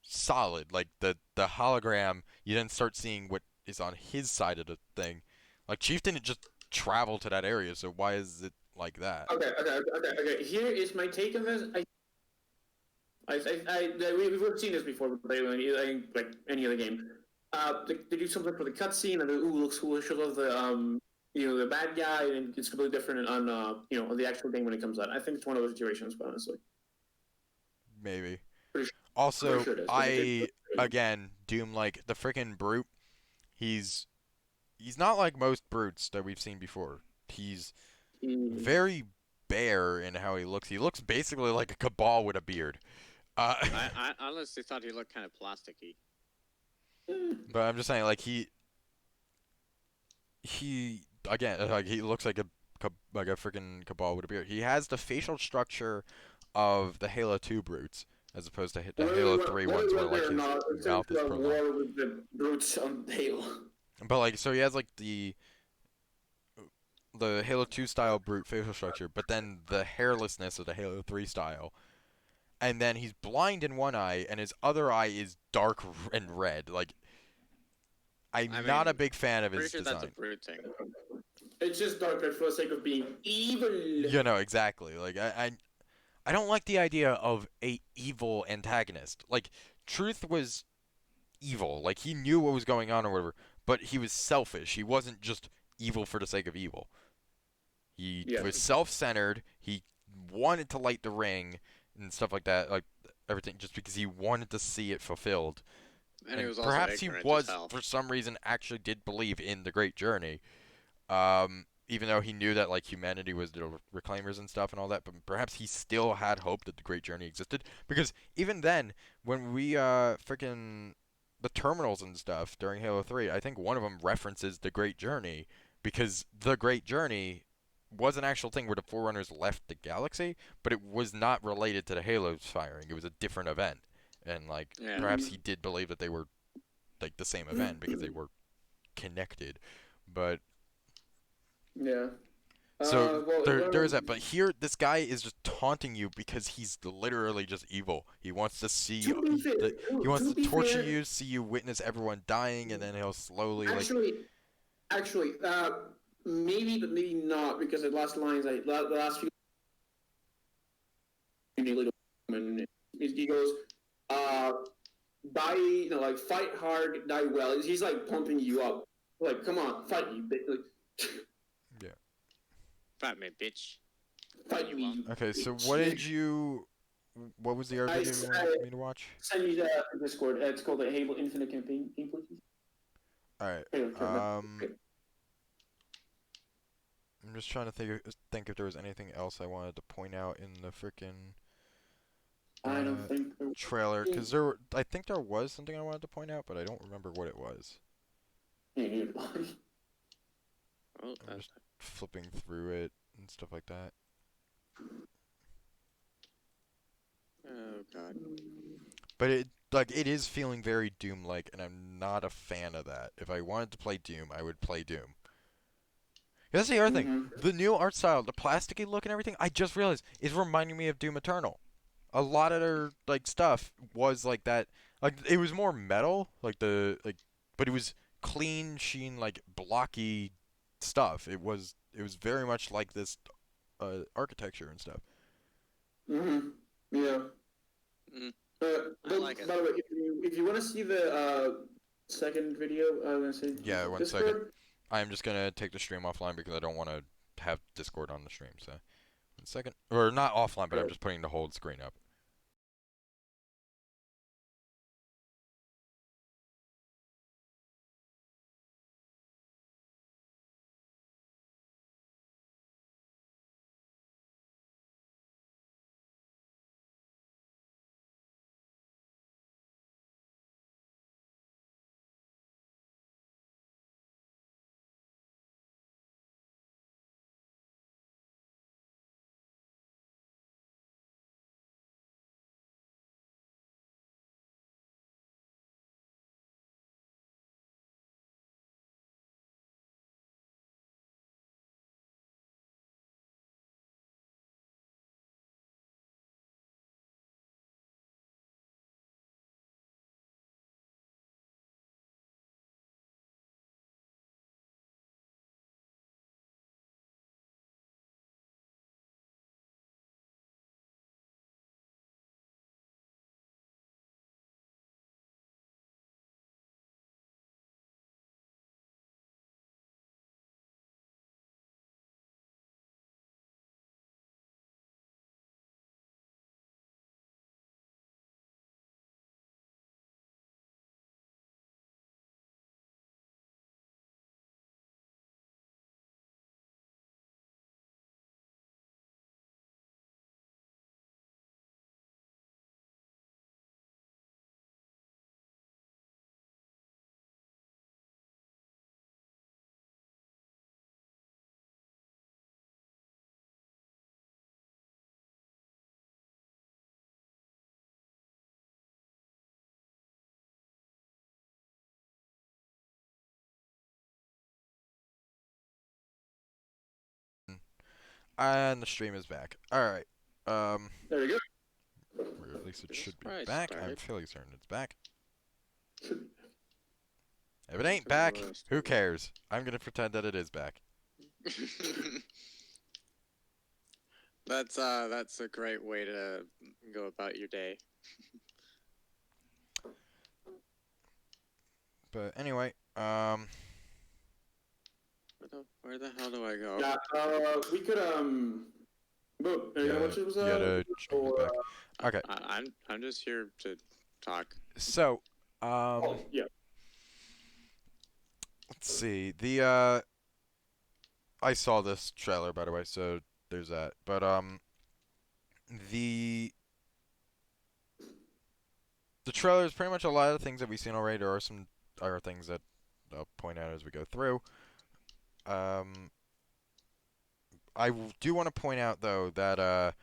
Speaker 1: solid? Like the hologram, you then start seeing what is on his side of the thing. Like Chief didn't just travel to that area, so why is it like that.
Speaker 2: Okay. Here is my take on this. We've seen this before, but like any other game. They do something for the cutscene, and looks cool. Shows off the the bad guy, and it's completely different on on the actual game when it comes out. I think it's one of those iterations, but honestly,
Speaker 1: Maybe.
Speaker 2: pretty, pretty
Speaker 1: Also,
Speaker 2: sure it is.
Speaker 1: I again Doom like the freaking brute. He's he's not like most brutes that we've seen before. He's very bare in how he looks. He looks basically like a cabal with a beard. Uh,
Speaker 3: I honestly thought he looked kind of plasticky.
Speaker 1: but I'm just saying, like he again, like he looks like like a freaking cabal with a beard. He has the facial structure of the Halo 2 brutes, as opposed to the Halo 3 ones where like his mouth is prolonged.
Speaker 2: War with the brutes on Halo.
Speaker 1: But like, so he has like the Halo 2 style brute facial structure, but then the hairlessness of the Halo 3 style. And then he's blind in one eye, and his other eye is dark and red. Like, I'm not a big fan of
Speaker 3: Pretty
Speaker 1: his
Speaker 3: sure
Speaker 1: design.
Speaker 3: that's a brute thing.
Speaker 2: It's just dark red for the sake of being evil.
Speaker 1: You know, exactly. Like, I don't like the idea of a evil antagonist. Like, Truth was evil. Like, he knew what was going on or whatever, but he was selfish. He wasn't just evil for the sake of evil. He was self-centered. He wanted to light the ring and stuff like that, like everything, just because he wanted to see it fulfilled.
Speaker 3: And he was also
Speaker 1: perhaps he
Speaker 3: ignorant
Speaker 1: was,
Speaker 3: as hell.
Speaker 1: for some reason, actually did believe in the Great Journey, even though he knew that like humanity was the reclaimers and stuff and all that. But perhaps he still had hope that the Great Journey existed, because even then, when we freaking the terminals and stuff during Halo 3, I think one of them references the Great Journey, because the Great Journey was an actual thing where the Forerunners left the galaxy, but it was not related to the Halos firing. It was a different event, and like perhaps he did believe that they were like the same event because they were connected. But
Speaker 2: yeah.
Speaker 1: so there is that. But here, this guy is just taunting you because he's literally just evil. He wants to see he wants to torture you, see you witness everyone dying, and then he'll slowly
Speaker 2: actually, maybe, but maybe not, because the last lines, the last few, he goes, die, like fight hard, die well. He's like pumping you up, like come on, fight you, like,
Speaker 1: yeah.
Speaker 3: Fight me, bitch.
Speaker 2: Fight you.
Speaker 1: Okay, so what was the other video you wanted me to watch?
Speaker 2: Send me the Discord. It's called the Halo Infinite Campaign.
Speaker 1: Alright. I'm just trying to think if there was anything else I wanted to point out in the frickin'
Speaker 2: I don't think
Speaker 1: trailer, because I think there was something I wanted to point out, but I don't remember what it was. I'm just flipping through it and stuff like that.
Speaker 3: Oh god.
Speaker 1: But it is feeling very Doom-like, and I'm not a fan of that. If I wanted to play Doom, I would play Doom. That's the other thing. The new art style, the plasticky look and everything, I just realized is reminding me of Doom Eternal. A lot of their like stuff was like that. Like it was more metal, but it was clean sheen, like blocky stuff. It was very much like this architecture and stuff.
Speaker 2: Yeah.
Speaker 3: I like it.
Speaker 2: By the way, if you want to see the second video, I'm gonna say
Speaker 1: Yeah, one
Speaker 2: Discord.
Speaker 1: second. I'm just gonna take the stream offline because I don't want to have Discord on the stream. So, 1 second, or not offline, but I'm just putting the whole screen up. And the stream is back. All right. Um,
Speaker 2: There we go.
Speaker 1: or at least it
Speaker 3: Just
Speaker 1: should be
Speaker 3: where I
Speaker 1: back. I'm
Speaker 3: started.
Speaker 1: fairly certain it's back. If it
Speaker 3: That's
Speaker 1: ain't
Speaker 3: probably
Speaker 1: back,
Speaker 3: where I
Speaker 1: who
Speaker 3: started.
Speaker 1: cares? I'm gonna pretend that it is back.
Speaker 3: That's a great way to go about your day.
Speaker 1: But anyway,
Speaker 3: Where the hell do I go?
Speaker 2: Yeah, we could Boom. Are you gonna
Speaker 1: yeah,
Speaker 2: watch this?
Speaker 1: yeah, the stream is
Speaker 2: Or
Speaker 1: back. Okay,
Speaker 3: I'm just here to talk.
Speaker 1: so
Speaker 2: oh yeah.
Speaker 1: let's see. I saw this trailer by the way, so there's that. But the the trailer is pretty much a lot of the things that we've seen already. There are some other things that I'll point out as we go through. Um, do want to point out though that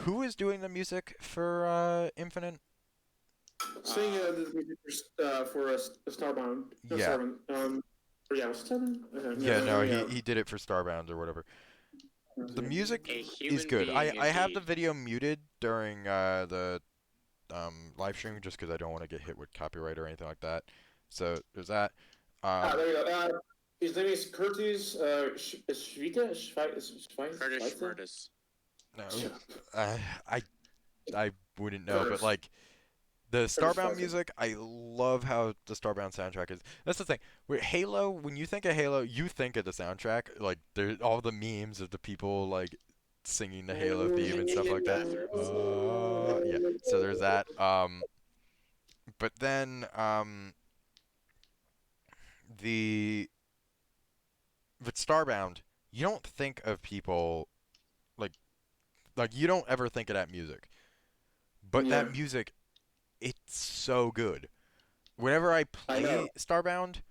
Speaker 1: who is doing the music for Infinite?
Speaker 2: Seeing the music for Starbound. No,
Speaker 1: Yeah,
Speaker 2: Starbound. Or yeah, was it Starbound? Okay,
Speaker 1: yeah, no,
Speaker 2: yeah.
Speaker 1: he did it for Starbound or whatever. The music
Speaker 3: A
Speaker 1: is
Speaker 3: human
Speaker 1: good.
Speaker 3: being,
Speaker 1: I have the
Speaker 3: indeed.
Speaker 1: video muted during the live stream just because I don't want to get hit with copyright or anything like that. So there's that.
Speaker 2: There you go. His name is Curtis Schweika?
Speaker 3: Curtis
Speaker 2: Schweitzer?
Speaker 3: Schmertis.
Speaker 1: No, uh, I I wouldn't know, but
Speaker 2: Curtis.
Speaker 1: like the
Speaker 2: Curtis
Speaker 1: Starbound
Speaker 2: Schweitzer.
Speaker 1: music, I love how the Starbound soundtrack is. That's the thing. With Halo, when you think of Halo, you think of the soundtrack. Like there, all the memes of the people like singing the Halo theme and stuff like that.
Speaker 3: Bathrooms.
Speaker 1: Yeah. So there's that. But then the with Starbound, you don't think of people like you don't ever think of that music. But
Speaker 2: Yeah,
Speaker 1: that music, it's so good. Whenever I
Speaker 2: I know.
Speaker 1: play Starbound,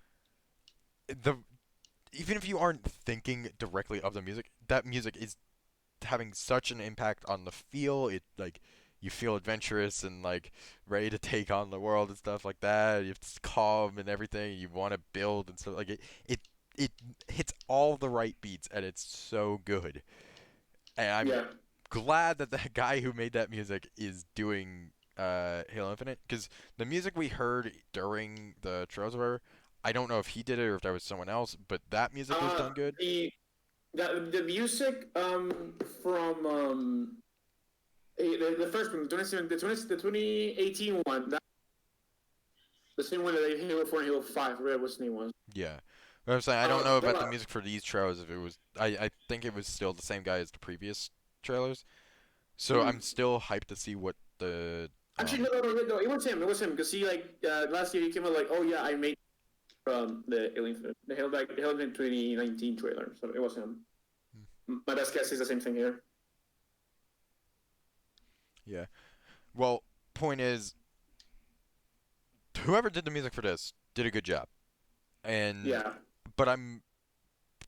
Speaker 1: the even if you aren't thinking directly of the music, that music is having such an impact on the feel. It like you feel adventurous and like ready to take on the world and stuff like that. It's calm and everything. You want to build and stuff like it hits all the right beats and it's so good. And I'm
Speaker 2: Yeah.
Speaker 1: glad that the guy who made that music is doing Halo Infinite because the music we heard during the trails were I don't know if he did it or if that was someone else, but that music is
Speaker 2: Uh,
Speaker 1: done good.
Speaker 2: the the music from the first one, the 2018 one, that the same one that they Halo 4 and Halo 5, I forget what the name was.
Speaker 1: Yeah. But I'm saying I don't know about the
Speaker 2: But
Speaker 1: music for these trailers if it was I think it was still the same guy as the previous trailers. So I'm
Speaker 2: mm,
Speaker 1: still hyped to see what the
Speaker 2: actually no, it was him. It was him because he like last year he came out like, oh yeah, I made the Alien, the Halo like the Halo 2019 trailer, so it was him. My best guess is the same thing here.
Speaker 1: yeah. Well, point is whoever did the music for this did a good job. And
Speaker 2: Yeah.
Speaker 1: but I'm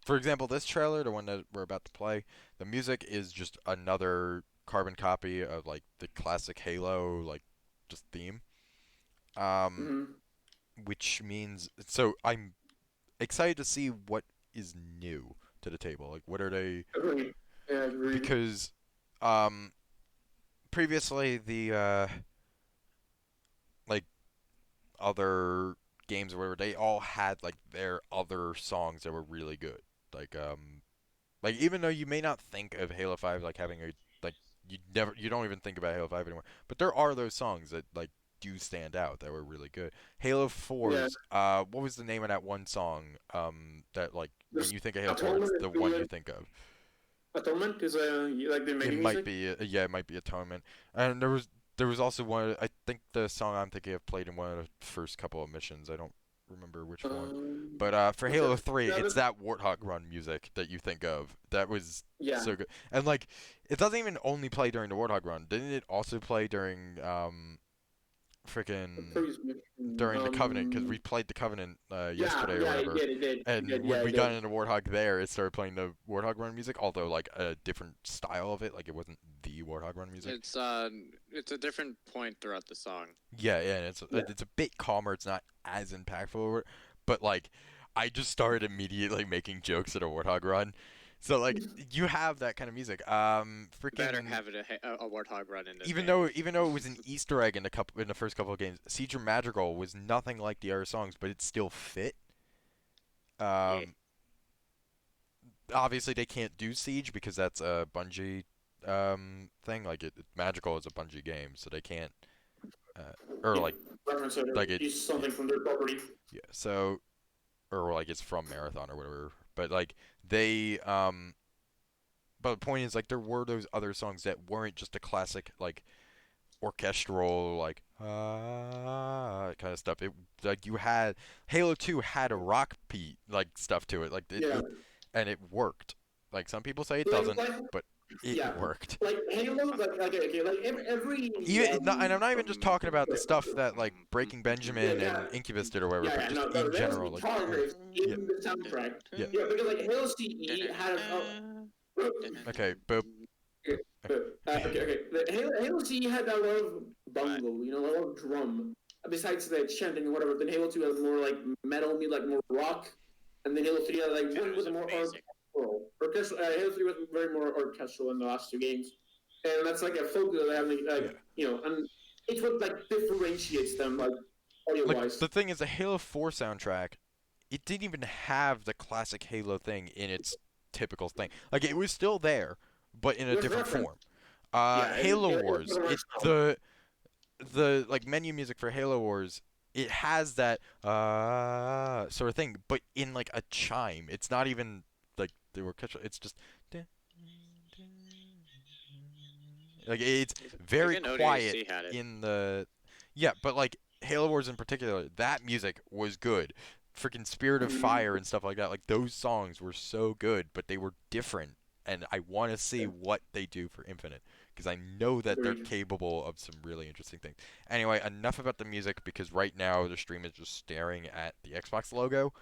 Speaker 1: for example, this trailer, the one that we're about to play, the music is just another carbon copy of like the classic Halo like just theme. Um,
Speaker 2: Mm-hmm.
Speaker 1: which means so I'm excited to see what is new to the table. Like what are they
Speaker 2: Agreed. Yeah, agreed.
Speaker 1: because um previously the like other games or whatever, they all had like their other songs that were really good. Like even though you may not think of Halo 5 like having a like you don't even think about Halo 5 anymore. But there are those songs that like do stand out that were really good. Halo
Speaker 2: Yeah.
Speaker 1: 4's what was the name of that one song that like when
Speaker 2: This
Speaker 1: you think of Halo 4
Speaker 2: Atonement
Speaker 1: it's
Speaker 2: is
Speaker 1: the one you
Speaker 2: the
Speaker 1: think of.
Speaker 2: Atonement is like the
Speaker 1: It
Speaker 2: main
Speaker 1: might
Speaker 2: music.
Speaker 1: be yeah, it might be Atonement. And there was also one I think the song I'm thinking of played in one of the first couple of missions. I don't remember which one. But for
Speaker 2: Okay.
Speaker 1: Halo 3,
Speaker 2: Yeah,
Speaker 1: it's that Warthog Run music that you think of. That was
Speaker 2: yeah.
Speaker 1: so good. And like it doesn't even only play during the Warthog Run. Didn't it also play during
Speaker 2: The
Speaker 1: freaking
Speaker 2: previous mission.
Speaker 1: during the Covenant because we played the Covenant
Speaker 2: Yeah,
Speaker 1: yesterday or
Speaker 2: yeah,
Speaker 1: whatever.
Speaker 2: it
Speaker 1: And
Speaker 2: did,
Speaker 1: when
Speaker 2: yeah,
Speaker 1: we
Speaker 2: it
Speaker 1: got
Speaker 2: did.
Speaker 1: into Warthog there, it started playing the Warthog Run music, although like a different style of it, like it wasn't the Warthog Run music.
Speaker 3: It's a different point throughout the song.
Speaker 1: Yeah, yeah, and it's
Speaker 2: Yeah.
Speaker 1: it's a bit calmer. It's not as impactful, but like I just started immediately making jokes at a Warthog Run. So like you have that kind of music.
Speaker 3: Better
Speaker 1: Freaking
Speaker 3: have it a warthog run in this
Speaker 1: even
Speaker 3: game.
Speaker 1: though even though it was an Easter egg in the first couple of games, Siege of Madrigal was nothing like the other songs, but it still fit.
Speaker 3: Yeah.
Speaker 1: Um, Obviously they can't do Siege because that's a Bungie thing. Like Magical is a Bungie game, so they can't or
Speaker 2: Yeah, reference it or
Speaker 1: like it
Speaker 2: use
Speaker 1: yeah
Speaker 2: something from their property.
Speaker 1: yeah so or like it's from Marathon or whatever. But like they but the point is like there were those other songs that weren't just a classic like orchestral like kind of stuff. It like you had Halo 2 had a rock beat like stuff to it. Like
Speaker 2: Yeah,
Speaker 1: and it worked. Like some people say it
Speaker 2: like
Speaker 1: doesn't,
Speaker 2: like
Speaker 1: but it
Speaker 2: yeah,
Speaker 1: worked.
Speaker 2: like Halo, like okay, like every
Speaker 1: And I'm not even just talking about the
Speaker 2: like,
Speaker 1: stuff that like Breaking
Speaker 2: yeah,
Speaker 1: Benjamin
Speaker 2: yeah,
Speaker 1: and Incubus did or whatever,
Speaker 2: yeah,
Speaker 1: but
Speaker 2: yeah,
Speaker 1: just
Speaker 2: no,
Speaker 1: in
Speaker 2: there was
Speaker 1: general, like
Speaker 2: guitar riffs
Speaker 1: yeah,
Speaker 2: in the soundtrack.
Speaker 1: yeah.
Speaker 2: Yeah, because like Halo CE had a
Speaker 1: Okay, but
Speaker 2: okay,
Speaker 1: okay,
Speaker 2: okay, okay. Halo CE had a lot of bungle, a lot of drum. Besides the chanting and whatever, then Halo 2 had more like metal, like more rock, and then Halo 3 had like
Speaker 3: It
Speaker 2: one
Speaker 3: was
Speaker 2: was more
Speaker 3: amazing.
Speaker 2: orchestral. Halo 3 was very more orchestral in the last two games, and that's like a focus that I have,
Speaker 1: yeah.
Speaker 2: and it's what like differentiates them, like audio
Speaker 1: Like
Speaker 2: wise.
Speaker 1: the thing is, the Halo 4 soundtrack, it didn't even have the classic Halo thing in its typical thing. Like it was still there, but in a
Speaker 2: It was
Speaker 1: different
Speaker 2: reference.
Speaker 1: form.
Speaker 2: Yeah,
Speaker 1: Halo
Speaker 2: it was
Speaker 1: Wars,
Speaker 2: more
Speaker 1: it
Speaker 2: strong.
Speaker 1: the like menu music for Halo Wars, it has that sort of thing, but in like a chime. It's not even like the orchestra. It's just like it's very
Speaker 3: Even
Speaker 1: quiet
Speaker 3: ODST had it.
Speaker 1: in the yeah, but like Halo Wars in particular, that music was good. Freaking Spirit of
Speaker 2: Mhm.
Speaker 1: Fire and stuff like that. Like those songs were so good, but they were different, and I want to see what they do for Infinite because I know that they're
Speaker 2: Agreed.
Speaker 1: capable of some really interesting things. Anyway, enough about the music because right now the stream is just staring at the Xbox logo.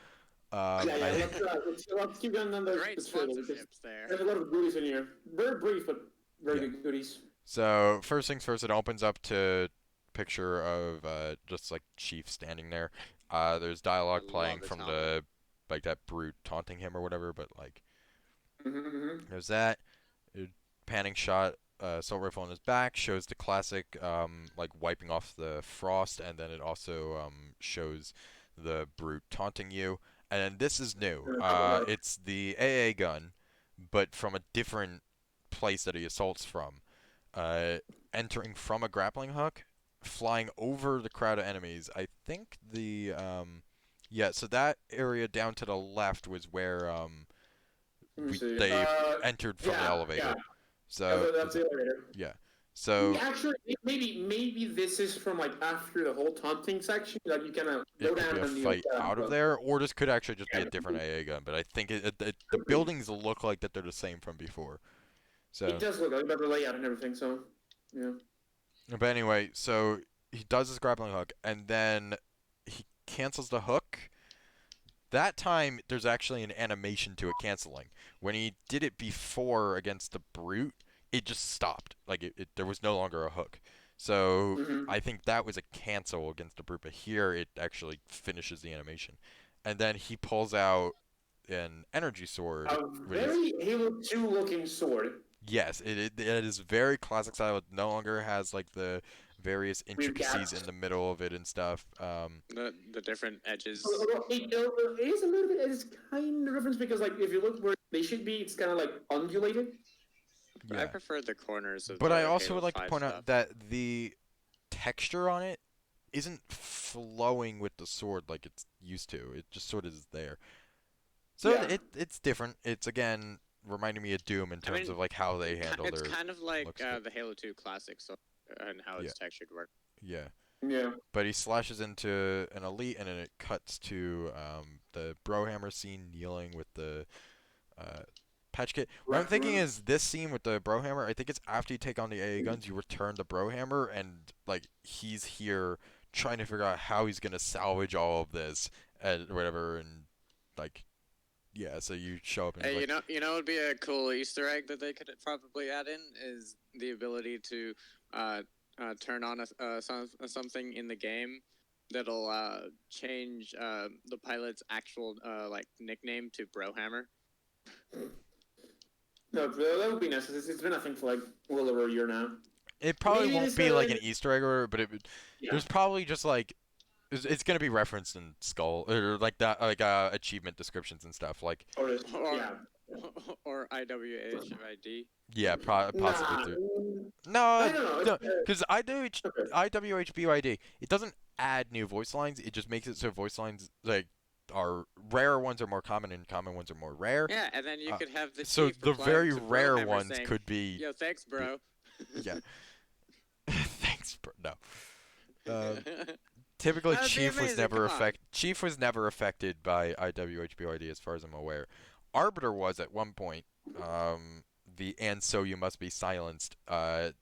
Speaker 2: Yeah, yeah.
Speaker 1: I
Speaker 2: Let's keep going on
Speaker 3: Great
Speaker 2: the trailer because
Speaker 3: sponsorships there.
Speaker 2: there's a lot of goodies in here. Very brief, but very
Speaker 1: yeah.
Speaker 2: good goodies.
Speaker 1: So first things first, it opens up to picture of just like Chief standing there. There's
Speaker 3: I
Speaker 1: dialogue
Speaker 3: love
Speaker 1: playing
Speaker 3: his
Speaker 1: from
Speaker 3: helmet.
Speaker 1: the like that brute taunting him or whatever, but like
Speaker 2: Mm-hmm.
Speaker 1: there's that. Panning shot, assault rifle on his back shows the classic like wiping off the frost, and then it also shows the brute taunting you. And then this is new. It's the AA gun, but from a different place that he assaults from. Uh, Entering from a grappling hook, flying over the crowd of enemies. I think yeah, so that area down to the left was where
Speaker 2: Let me
Speaker 1: we
Speaker 2: see.
Speaker 1: they entered from the
Speaker 2: Yeah, yeah.
Speaker 1: elevator. So
Speaker 2: That's
Speaker 1: there's
Speaker 2: the
Speaker 1: that.
Speaker 2: elevator.
Speaker 1: Yeah.
Speaker 2: Maybe
Speaker 1: So
Speaker 2: actually, maybe this is from like after the whole taunting section. Like you kind of go
Speaker 1: it could
Speaker 2: down
Speaker 1: be a
Speaker 2: and
Speaker 1: fight out of there, or this could actually just be
Speaker 2: yeah,
Speaker 1: a different AA gun. But I think the
Speaker 2: could be.
Speaker 1: buildings look like that they're the same from before.
Speaker 2: It
Speaker 1: So,
Speaker 2: does look like better layout and everything. So yeah.
Speaker 1: but anyway, so he does his grappling hook, and then he cancels the hook. That time, there's actually an animation to it canceling. When he did it before against the brute, it just stopped. Like there was no longer a hook. So
Speaker 2: Mm-hmm.
Speaker 1: I think that was a cancel against the brute, but here it actually finishes the animation. And then he pulls out an energy sword
Speaker 2: A
Speaker 1: with his
Speaker 2: very Halo 2 looking sword.
Speaker 1: yes, it is very classic style. It no longer has like the various
Speaker 2: Weird
Speaker 1: intricacies in
Speaker 2: gaps.
Speaker 1: the middle of it and stuff.
Speaker 3: The different edges.
Speaker 2: Well, it is a little bit. It's kind of different because, like, if you look where they should be, it's kind of like undulated.
Speaker 3: I
Speaker 1: Yeah.
Speaker 3: prefer the corners of
Speaker 1: But I
Speaker 3: the
Speaker 1: also
Speaker 3: Halo
Speaker 1: would like to
Speaker 3: 5
Speaker 1: point
Speaker 3: stuff.
Speaker 1: out that the texture on it isn't flowing with the sword like it's used to. It just sort of is there. So
Speaker 2: Yeah,
Speaker 1: it's different. It's again reminding me of Doom in
Speaker 3: I
Speaker 1: terms
Speaker 3: mean,
Speaker 1: of like how they handle
Speaker 3: it's
Speaker 1: their
Speaker 3: kind of like
Speaker 1: looks, but
Speaker 3: the Halo 2 classic, so and how
Speaker 1: yeah,
Speaker 3: it's textured work.
Speaker 1: yeah.
Speaker 2: yeah.
Speaker 1: But he slashes into an elite, and then it cuts to the Brohammer scene kneeling with the uh, patch kit. What I'm
Speaker 2: Right,
Speaker 1: thinking
Speaker 2: right.
Speaker 1: is this scene with the Brohammer. I think it's after you take on the AA guns, you return the Brohammer, and like he's here trying to figure out how he's gonna salvage all of this and whatever, and like yeah. So you show up and he's
Speaker 3: Hey,
Speaker 1: like,
Speaker 3: it'd be a cool Easter egg that they could probably add in is the ability to uh, turn on something in the game that'll change the pilot's actual like nickname to Brohammer.
Speaker 2: No, that would be nice. It's been, I think, for like well over a year now.
Speaker 1: It probably
Speaker 2: Maybe
Speaker 1: won't
Speaker 2: this.
Speaker 1: be like an Easter egg, but
Speaker 2: Yeah.
Speaker 1: there's probably just like it's gonna be referenced in Skull or like that, like achievement descriptions and stuff. Like,
Speaker 3: Or
Speaker 2: Yeah.
Speaker 3: or IWHID.
Speaker 1: yeah, possibly
Speaker 2: Nah.
Speaker 1: through.
Speaker 2: I
Speaker 1: No,
Speaker 2: don't know.
Speaker 1: no, because
Speaker 2: Okay.
Speaker 1: IWHBYD, it doesn't add new voice lines. It just makes it so voice lines like are rare ones are more common and common ones are more rare.
Speaker 3: Yeah, and then you
Speaker 1: Uh,
Speaker 3: could have the
Speaker 1: so
Speaker 3: chief
Speaker 1: the
Speaker 3: reply
Speaker 1: very
Speaker 3: to
Speaker 1: rare
Speaker 3: Brohammer
Speaker 1: ones
Speaker 3: saying,
Speaker 1: could be,
Speaker 3: "Yo, thanks, bro."
Speaker 1: yeah. Thanks, bro. No. Um, Typically,
Speaker 3: That'd be amazing. Come on.
Speaker 1: Chief was never affected by IWHBYD as far as I'm aware. Arbiter was at one point. The and so you must be silenced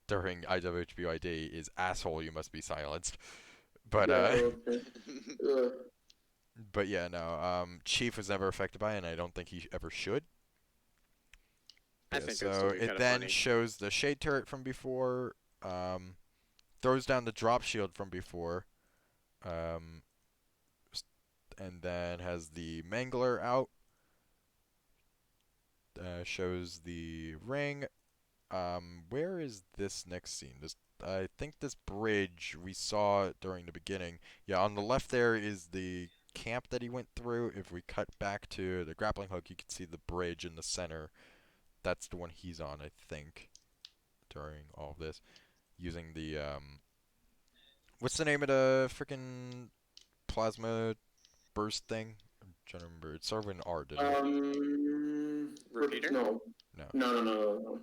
Speaker 1: during IWHBYD is asshole you must be silenced. But
Speaker 2: Yeah. Okay. Uh,
Speaker 1: but yeah, no. Chief was never affected by it, and I don't think he ever should.
Speaker 3: I
Speaker 1: Yeah,
Speaker 3: think it'd still
Speaker 1: so
Speaker 3: be
Speaker 1: it
Speaker 3: kind of
Speaker 1: then
Speaker 3: funny.
Speaker 1: shows the shade turret from before, throws down the drop shield from before, um, and then has the mangler out. Shows the ring. Where is this next scene? I think this bridge we saw during the beginning. Yeah, on the left there is the camp that he went through. If we cut back to the grappling hook, you can see the bridge in the center. That's the one he's on, I think, during all of this. Using the, what's the name of the freaking plasma burst thing? I'm trying to remember. It started with an R, didn't it?
Speaker 3: Repeater?
Speaker 2: No.
Speaker 1: No.
Speaker 2: No.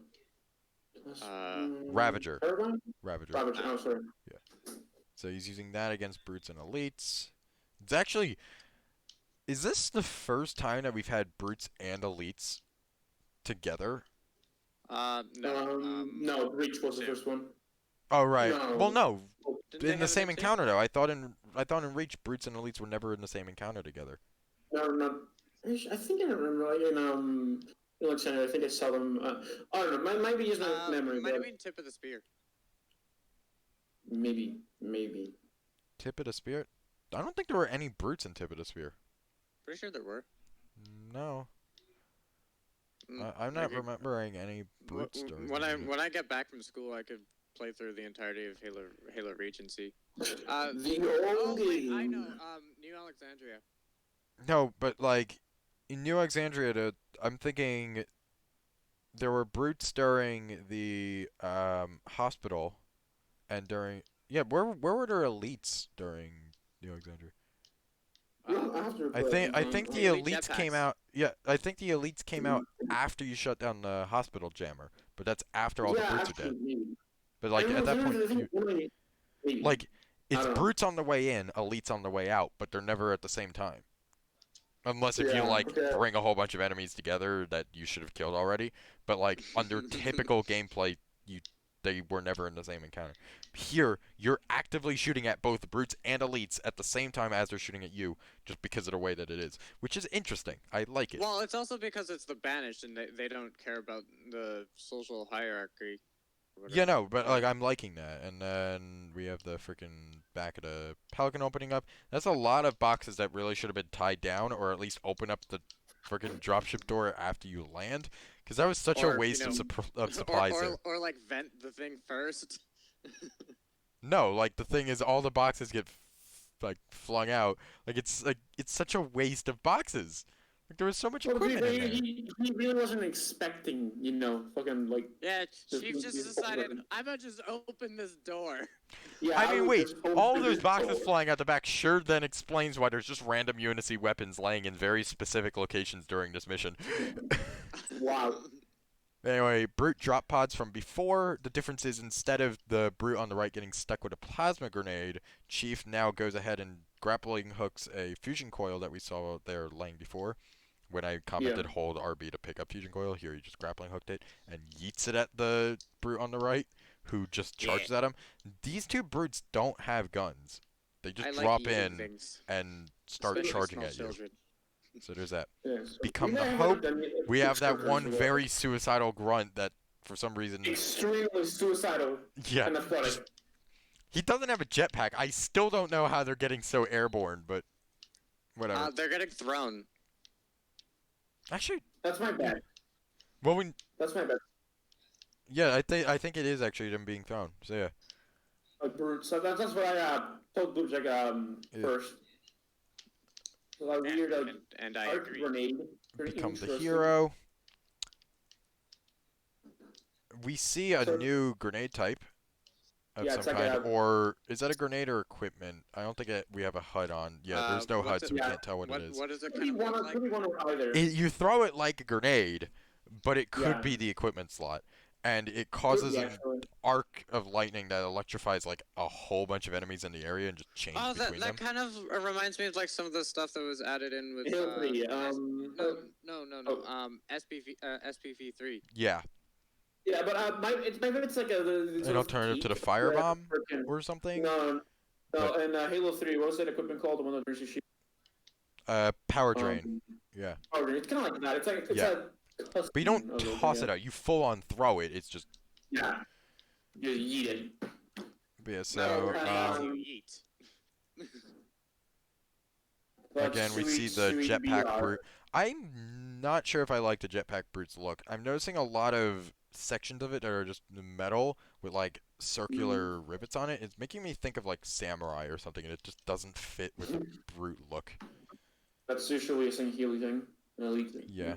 Speaker 1: Ravager.
Speaker 2: Tavern?
Speaker 1: Ravager.
Speaker 2: Ravager. Oh, sorry.
Speaker 1: Yeah. So he's using that against brutes and elites. It's actually, is this the first time that we've had brutes and elites together?
Speaker 3: No.
Speaker 2: No. Reach was the
Speaker 3: two.
Speaker 2: first one.
Speaker 1: Oh right. Well,
Speaker 2: No.
Speaker 1: no.
Speaker 3: Didn't they
Speaker 1: In the
Speaker 3: have it
Speaker 1: same
Speaker 3: in two?
Speaker 1: encounter though. I thought in Reach brutes and elites were never in the same encounter together.
Speaker 2: No, not. I think I remember, like in Alexander. I think I saw them. I don't know. Might be just my memory,
Speaker 3: Might
Speaker 2: but
Speaker 3: have been tip of the spear.
Speaker 2: maybe.
Speaker 1: Tip of the Spear? I don't think there were any brutes in Tip of the Spear.
Speaker 3: Pretty sure there were.
Speaker 1: No. I'm not
Speaker 3: Okay.
Speaker 1: remembering any brutes during the-
Speaker 3: When I get back from school, I could play through the entirety of Halo Reach and see.
Speaker 2: The
Speaker 3: Oh
Speaker 2: old
Speaker 3: wait, I know.
Speaker 2: game.
Speaker 3: New Alexandria.
Speaker 1: No, but like in New Alexandria, I'm thinking there were brutes during the hospital and during where were there elites during New Alexandria?
Speaker 2: After.
Speaker 1: I think the
Speaker 3: Elite
Speaker 1: elites came
Speaker 3: jetpacks.
Speaker 1: out. Yeah, I think the elites came out after you shut down the hospital jammer, but that's after all the
Speaker 2: Yeah,
Speaker 1: brutes are
Speaker 2: actually,
Speaker 1: dead.
Speaker 2: maybe.
Speaker 1: But like at that point,
Speaker 2: I think maybe.
Speaker 1: like
Speaker 2: I
Speaker 1: it's
Speaker 2: don't know.
Speaker 1: brutes on the way in, elites on the way out, but they're never at the same time. Unless if you
Speaker 2: Yeah.
Speaker 1: like
Speaker 2: Okay.
Speaker 1: bring a whole bunch of enemies together that you should have killed already. But like under typical gameplay, they were never in the same encounter. Here, you're actively shooting at both brutes and elites at the same time as they're shooting at you, just because of the way that it is, which is interesting. I like it.
Speaker 3: Well, it's also because it's the banished, and they don't care about the social hierarchy. or
Speaker 1: Yeah,
Speaker 3: whatever.
Speaker 1: no, but like I'm liking that. And then we have the freaking back of the Pelican opening up. That's a lot of boxes that really should have been tied down, or at least open up the freaking dropship door after you land, because that was such a
Speaker 3: Or,
Speaker 1: waste
Speaker 3: you know,
Speaker 1: of supplies there.
Speaker 3: or like vent the thing first.
Speaker 1: No, like the thing is, all the boxes get like flung out. Like it's such a waste of boxes. Like there was so much
Speaker 2: Well,
Speaker 1: equipment in there.
Speaker 2: he really wasn't expecting, fucking like.
Speaker 3: Yeah,
Speaker 2: Just-
Speaker 3: Chief just
Speaker 2: just
Speaker 3: decided
Speaker 2: open.
Speaker 3: I'm gonna just open this door.
Speaker 2: Yeah.
Speaker 1: I mean,
Speaker 2: would
Speaker 1: wait,
Speaker 2: just open
Speaker 1: all of
Speaker 2: this
Speaker 1: those boxes
Speaker 2: door.
Speaker 1: flying out the back sure then explains why there's just random UNSC weapons laying in very specific locations during this mission.
Speaker 2: Wow.
Speaker 1: Anyway, brute drop pods from before. The difference is instead of the brute on the right getting stuck with a plasma grenade, Chief now goes ahead and grappling hooks a fusion coil that we saw there laying before. When I commented hold RB to pick up fusion coil, here he just grappling hooked it and yeets it at the brute on the right, who just charges at him. These two brutes don't have guns. They just
Speaker 3: I like
Speaker 1: drop
Speaker 3: eating
Speaker 1: in
Speaker 3: things,
Speaker 1: and start
Speaker 3: especially
Speaker 1: charging
Speaker 3: small
Speaker 1: at you.
Speaker 3: children.
Speaker 1: So there's that.
Speaker 2: Yes.
Speaker 1: Become
Speaker 2: We
Speaker 1: the
Speaker 2: may
Speaker 1: hope.
Speaker 2: done
Speaker 1: We have that
Speaker 2: Kickstarters
Speaker 1: one
Speaker 2: as well.
Speaker 1: very suicidal grunt that for some reason,
Speaker 2: extremely suicidal
Speaker 1: yeah,
Speaker 2: and athletic.
Speaker 1: he doesn't have a jetpack. I still don't know how they're getting so airborne, but whatever.
Speaker 3: They're getting thrown.
Speaker 1: Actually,
Speaker 2: That's my bad.
Speaker 1: well, when
Speaker 2: That's my bet.
Speaker 1: Yeah, I think it is actually them being thrown. So yeah,
Speaker 2: Like brute. So that's what I told Booch like
Speaker 1: yeah.
Speaker 2: first. So that weird like
Speaker 3: and I
Speaker 2: arc
Speaker 3: agree.
Speaker 2: grenade. Pretty
Speaker 1: Become the
Speaker 2: interesting.
Speaker 1: hero. We see a
Speaker 2: So
Speaker 1: new grenade type of
Speaker 2: yeah,
Speaker 1: some
Speaker 2: it's like
Speaker 1: kind,
Speaker 2: a
Speaker 1: or is that a grenade or equipment? I don't think we have a HUD on. Yeah, there's no
Speaker 3: What's
Speaker 1: HUD,
Speaker 3: it?
Speaker 1: so we
Speaker 2: yeah.
Speaker 1: can't tell what it is.
Speaker 3: What does it
Speaker 2: Could
Speaker 3: kind
Speaker 2: be
Speaker 3: of look
Speaker 2: one.
Speaker 3: like?
Speaker 2: Could be one or either.
Speaker 1: You throw it like a grenade, but it could
Speaker 2: Yeah.
Speaker 1: be the equipment slot, and it
Speaker 2: Could
Speaker 1: causes
Speaker 2: be
Speaker 1: an
Speaker 2: actually.
Speaker 1: arc of lightning that electrifies like a whole bunch of enemies in the area and just change
Speaker 3: Oh,
Speaker 1: between
Speaker 3: that
Speaker 1: them.
Speaker 3: kind of reminds me of like some of the stuff that was added in with
Speaker 2: Halo 3.
Speaker 3: no
Speaker 2: Oh,
Speaker 3: SPV 3.
Speaker 1: Yeah,
Speaker 2: yeah, but maybe it's like the
Speaker 1: an
Speaker 2: sort of
Speaker 1: alternative to
Speaker 2: peak.
Speaker 1: the
Speaker 2: The
Speaker 1: firebomb
Speaker 2: freaking
Speaker 1: or something.
Speaker 2: no,
Speaker 1: But
Speaker 2: no, and Halo 3. What was that equipment called? The one that brings you shield.
Speaker 1: power drain.
Speaker 2: Um,
Speaker 1: Yeah,
Speaker 2: oh, it's kind of like that. It's like it's
Speaker 1: yeah.
Speaker 2: a
Speaker 1: But you don't
Speaker 2: custom of it, I
Speaker 1: toss
Speaker 2: guess.
Speaker 1: it out. You full on throw it. It's just
Speaker 2: Yeah, you eat it.
Speaker 1: but yeah.
Speaker 3: No,
Speaker 1: So
Speaker 3: grenades you eat.
Speaker 2: But
Speaker 1: again, we see the
Speaker 2: sweet
Speaker 1: jetpack
Speaker 2: BR.
Speaker 1: brute. I'm not sure if I like the jetpack brute's look. I'm noticing a lot of sections of it that are just metal with like circular rivets on it. It's making me think of like samurai or something, and it just doesn't fit with the brute look.
Speaker 2: That's usually a Healy thing, an elite thing.
Speaker 1: Yeah.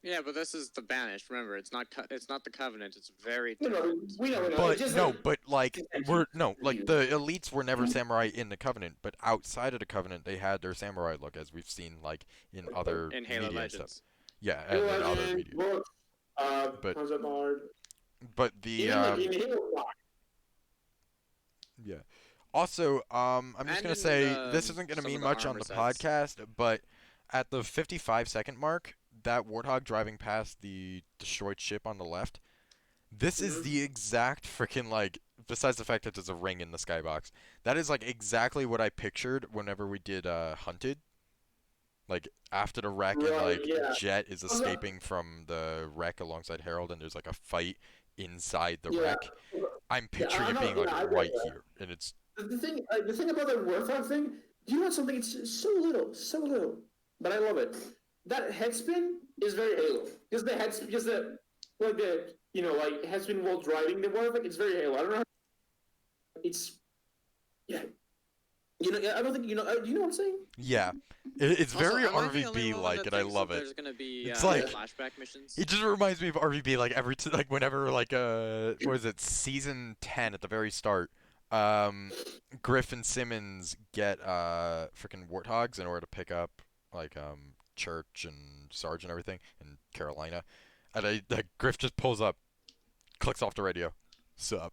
Speaker 3: Yeah, but this is the banished. Remember, it's not the covenant. It's very
Speaker 2: No,
Speaker 3: different.
Speaker 2: we know. It's
Speaker 1: But
Speaker 2: just
Speaker 1: no,
Speaker 2: like
Speaker 1: but like we're no, like
Speaker 2: you.
Speaker 1: the elites were never samurai in the Covenant, but outside of the Covenant they had their samurai look as we've seen like in other
Speaker 3: In Halo
Speaker 1: media and stuff.
Speaker 3: Legends.
Speaker 1: Yeah,
Speaker 2: Halo
Speaker 1: and in other
Speaker 2: Legend,
Speaker 1: media.
Speaker 2: books,
Speaker 1: But
Speaker 2: concept art.
Speaker 1: the
Speaker 2: Even like in Halo 5.
Speaker 1: yeah. Also, I'm just
Speaker 3: And
Speaker 1: gonna
Speaker 3: in
Speaker 1: say this isn't gonna
Speaker 3: some
Speaker 1: mean
Speaker 3: of the
Speaker 1: much on
Speaker 3: armor
Speaker 1: the
Speaker 3: sets.
Speaker 1: podcast, but at the 55-second mark, that Warthog driving past the destroyed ship on the left, this is
Speaker 2: Mm-hmm.
Speaker 1: the exact freaking like. Besides the fact that there's a ring in the skybox, that is like exactly what I pictured whenever we did Hunted. Like after the wreck and
Speaker 2: Right,
Speaker 1: like
Speaker 2: yeah.
Speaker 1: Jet is
Speaker 2: Also,
Speaker 1: escaping from the wreck alongside Harold, and there's like a fight inside the
Speaker 2: yeah.
Speaker 1: wreck. I'm
Speaker 2: Yeah,
Speaker 1: picturing
Speaker 2: I'm
Speaker 1: it being
Speaker 2: not,
Speaker 1: like
Speaker 2: yeah, I get
Speaker 1: right
Speaker 2: that.
Speaker 1: here, and it's
Speaker 2: The thing about the Warthog thing, do you want something? It's so little, but I love it. That headspin is very Halo. Because the like the like headspin while driving the Warthog, it's very Halo. I don't know. It's yeah. I don't think do you know what I'm saying?
Speaker 1: yeah, it's
Speaker 3: Also,
Speaker 1: very
Speaker 3: am I the only
Speaker 1: RVB
Speaker 3: one
Speaker 1: like,
Speaker 3: that
Speaker 1: and I
Speaker 3: thinks
Speaker 1: love
Speaker 3: that
Speaker 1: it.
Speaker 3: there's gonna be
Speaker 1: It's
Speaker 2: Yeah.
Speaker 1: like
Speaker 3: flashback missions?
Speaker 1: it just reminds me of RVB like like whenever like what is it, season 10 at the very start. Griff and Simmons get freaking warthogs in order to pick up like Church and Sarge and everything in Carolina, and Griff just pulls up, clicks off the radio, sup.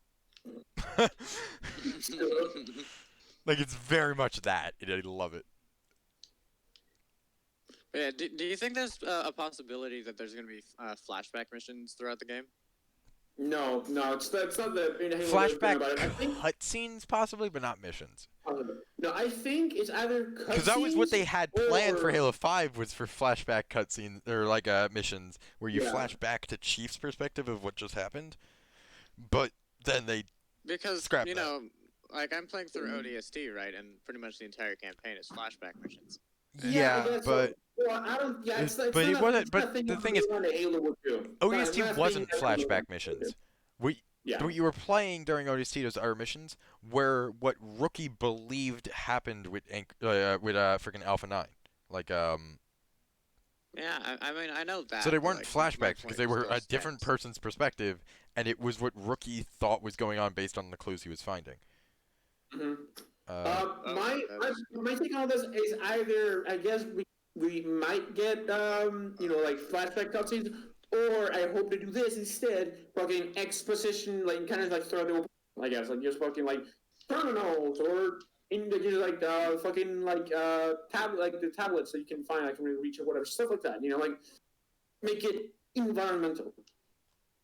Speaker 1: Like it's very much that, and I love it.
Speaker 3: Yeah, do you think there's a possibility that there's going to be flashback missions throughout the game?
Speaker 2: No, it's not the in Halo way of going
Speaker 1: Flashback
Speaker 2: about it. I think
Speaker 1: cutscenes possibly, but not missions.
Speaker 2: no, I think it's either
Speaker 1: Because that was what
Speaker 2: cutscenes
Speaker 1: they had planned for
Speaker 2: or
Speaker 1: Halo 5 was for flashback cutscenes or like missions where you
Speaker 2: yeah.
Speaker 1: flash back to Chief's perspective of what just happened. But then they
Speaker 3: Because,
Speaker 1: scrapped that.
Speaker 3: like I'm playing through ODST, right? And pretty much the entire campaign is flashback missions.
Speaker 2: Yeah, I
Speaker 1: Yeah,
Speaker 2: guess so.
Speaker 1: but
Speaker 2: Well, I don't. Yeah,
Speaker 1: but it wasn't.
Speaker 2: it's
Speaker 1: But
Speaker 2: not a thing
Speaker 1: the
Speaker 2: that
Speaker 1: thing is,
Speaker 2: everyone in Halo would do.
Speaker 1: ODST
Speaker 2: Not a thing
Speaker 1: wasn't
Speaker 2: everyone
Speaker 1: flashback
Speaker 2: would do.
Speaker 1: missions. We
Speaker 2: Yeah.
Speaker 1: what you were playing during ODST those are missions where what Rookie believed happened with freaking Alpha 9. Like
Speaker 3: Yeah, I mean I know that.
Speaker 1: So they
Speaker 3: but,
Speaker 1: weren't
Speaker 3: like, my
Speaker 1: flashbacks because
Speaker 3: point
Speaker 1: they were
Speaker 3: still
Speaker 1: a different
Speaker 3: stands.
Speaker 1: person's perspective, and it was what Rookie thought was going on based on the clues he was finding.
Speaker 2: Mm-hmm.
Speaker 1: Uh,
Speaker 2: My take on this is either I guess we might get like flashback cutscenes, or I hope to do this instead, fucking exposition like kind of like throw the open, I guess like just fucking like terminals or in the just like fucking like tab like the tablets that you can find like reach or whatever stuff like that. Like make it environmental.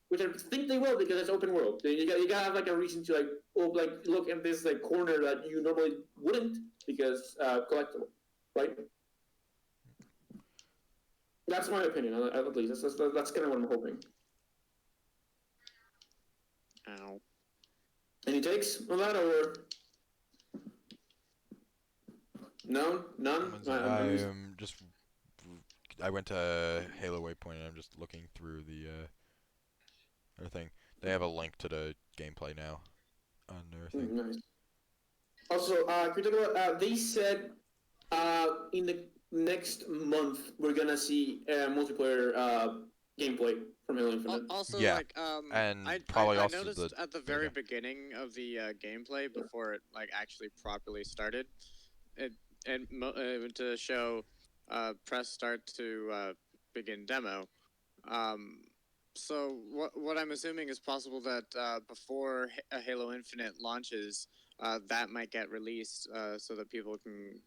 Speaker 2: Which I think they will because it's open world. You gotta have like a reason to look at this like corner that you normally wouldn't because collectible, right? That's my opinion, at least. That's kind of what I'm hoping.
Speaker 3: Ow.
Speaker 2: Any takes on that or no, none?
Speaker 1: I am just. I went to Halo Waypoint and I'm just looking through the their thing. They have a link to the gameplay now on their thing.
Speaker 2: Nice. Also, could you talk about, they said in the next month we're gonna see multiplayer gameplay from Halo Infinite.
Speaker 3: Also,
Speaker 1: Yeah,
Speaker 3: like,
Speaker 1: and
Speaker 3: I,
Speaker 1: probably
Speaker 3: I
Speaker 1: also
Speaker 3: noticed
Speaker 1: the
Speaker 3: at the very beginning of the gameplay before it like actually properly started, it to show press start to begin demo. Um, so what I'm assuming is possible that before Halo Infinite launches, that might get released so that people can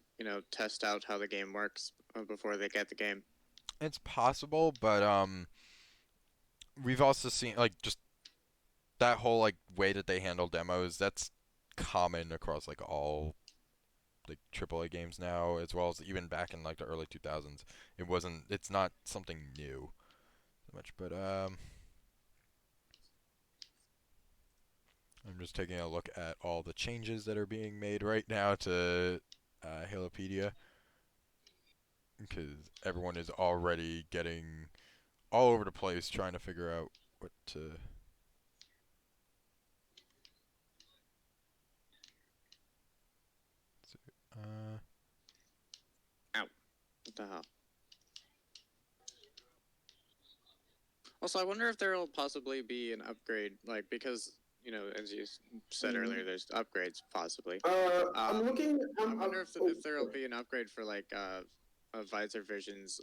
Speaker 3: test out how the game works before they get the game.
Speaker 1: It's possible, but we've also seen like just that whole like way that they handle demos. That's common across like all like AAA games now, as well as even back in like the early 2000s. It wasn't. It's not something new so much, but I'm just taking a look at all the changes that are being made right now to Halopedia because everyone is already getting all over the place trying to figure out what to. Uh,
Speaker 3: Ow! What the hell? Also, I wonder if there will possibly be an upgrade, like because as you said earlier, there's upgrades possibly.
Speaker 2: I'm looking.
Speaker 3: I wonder if there will be an upgrade for like visor visions,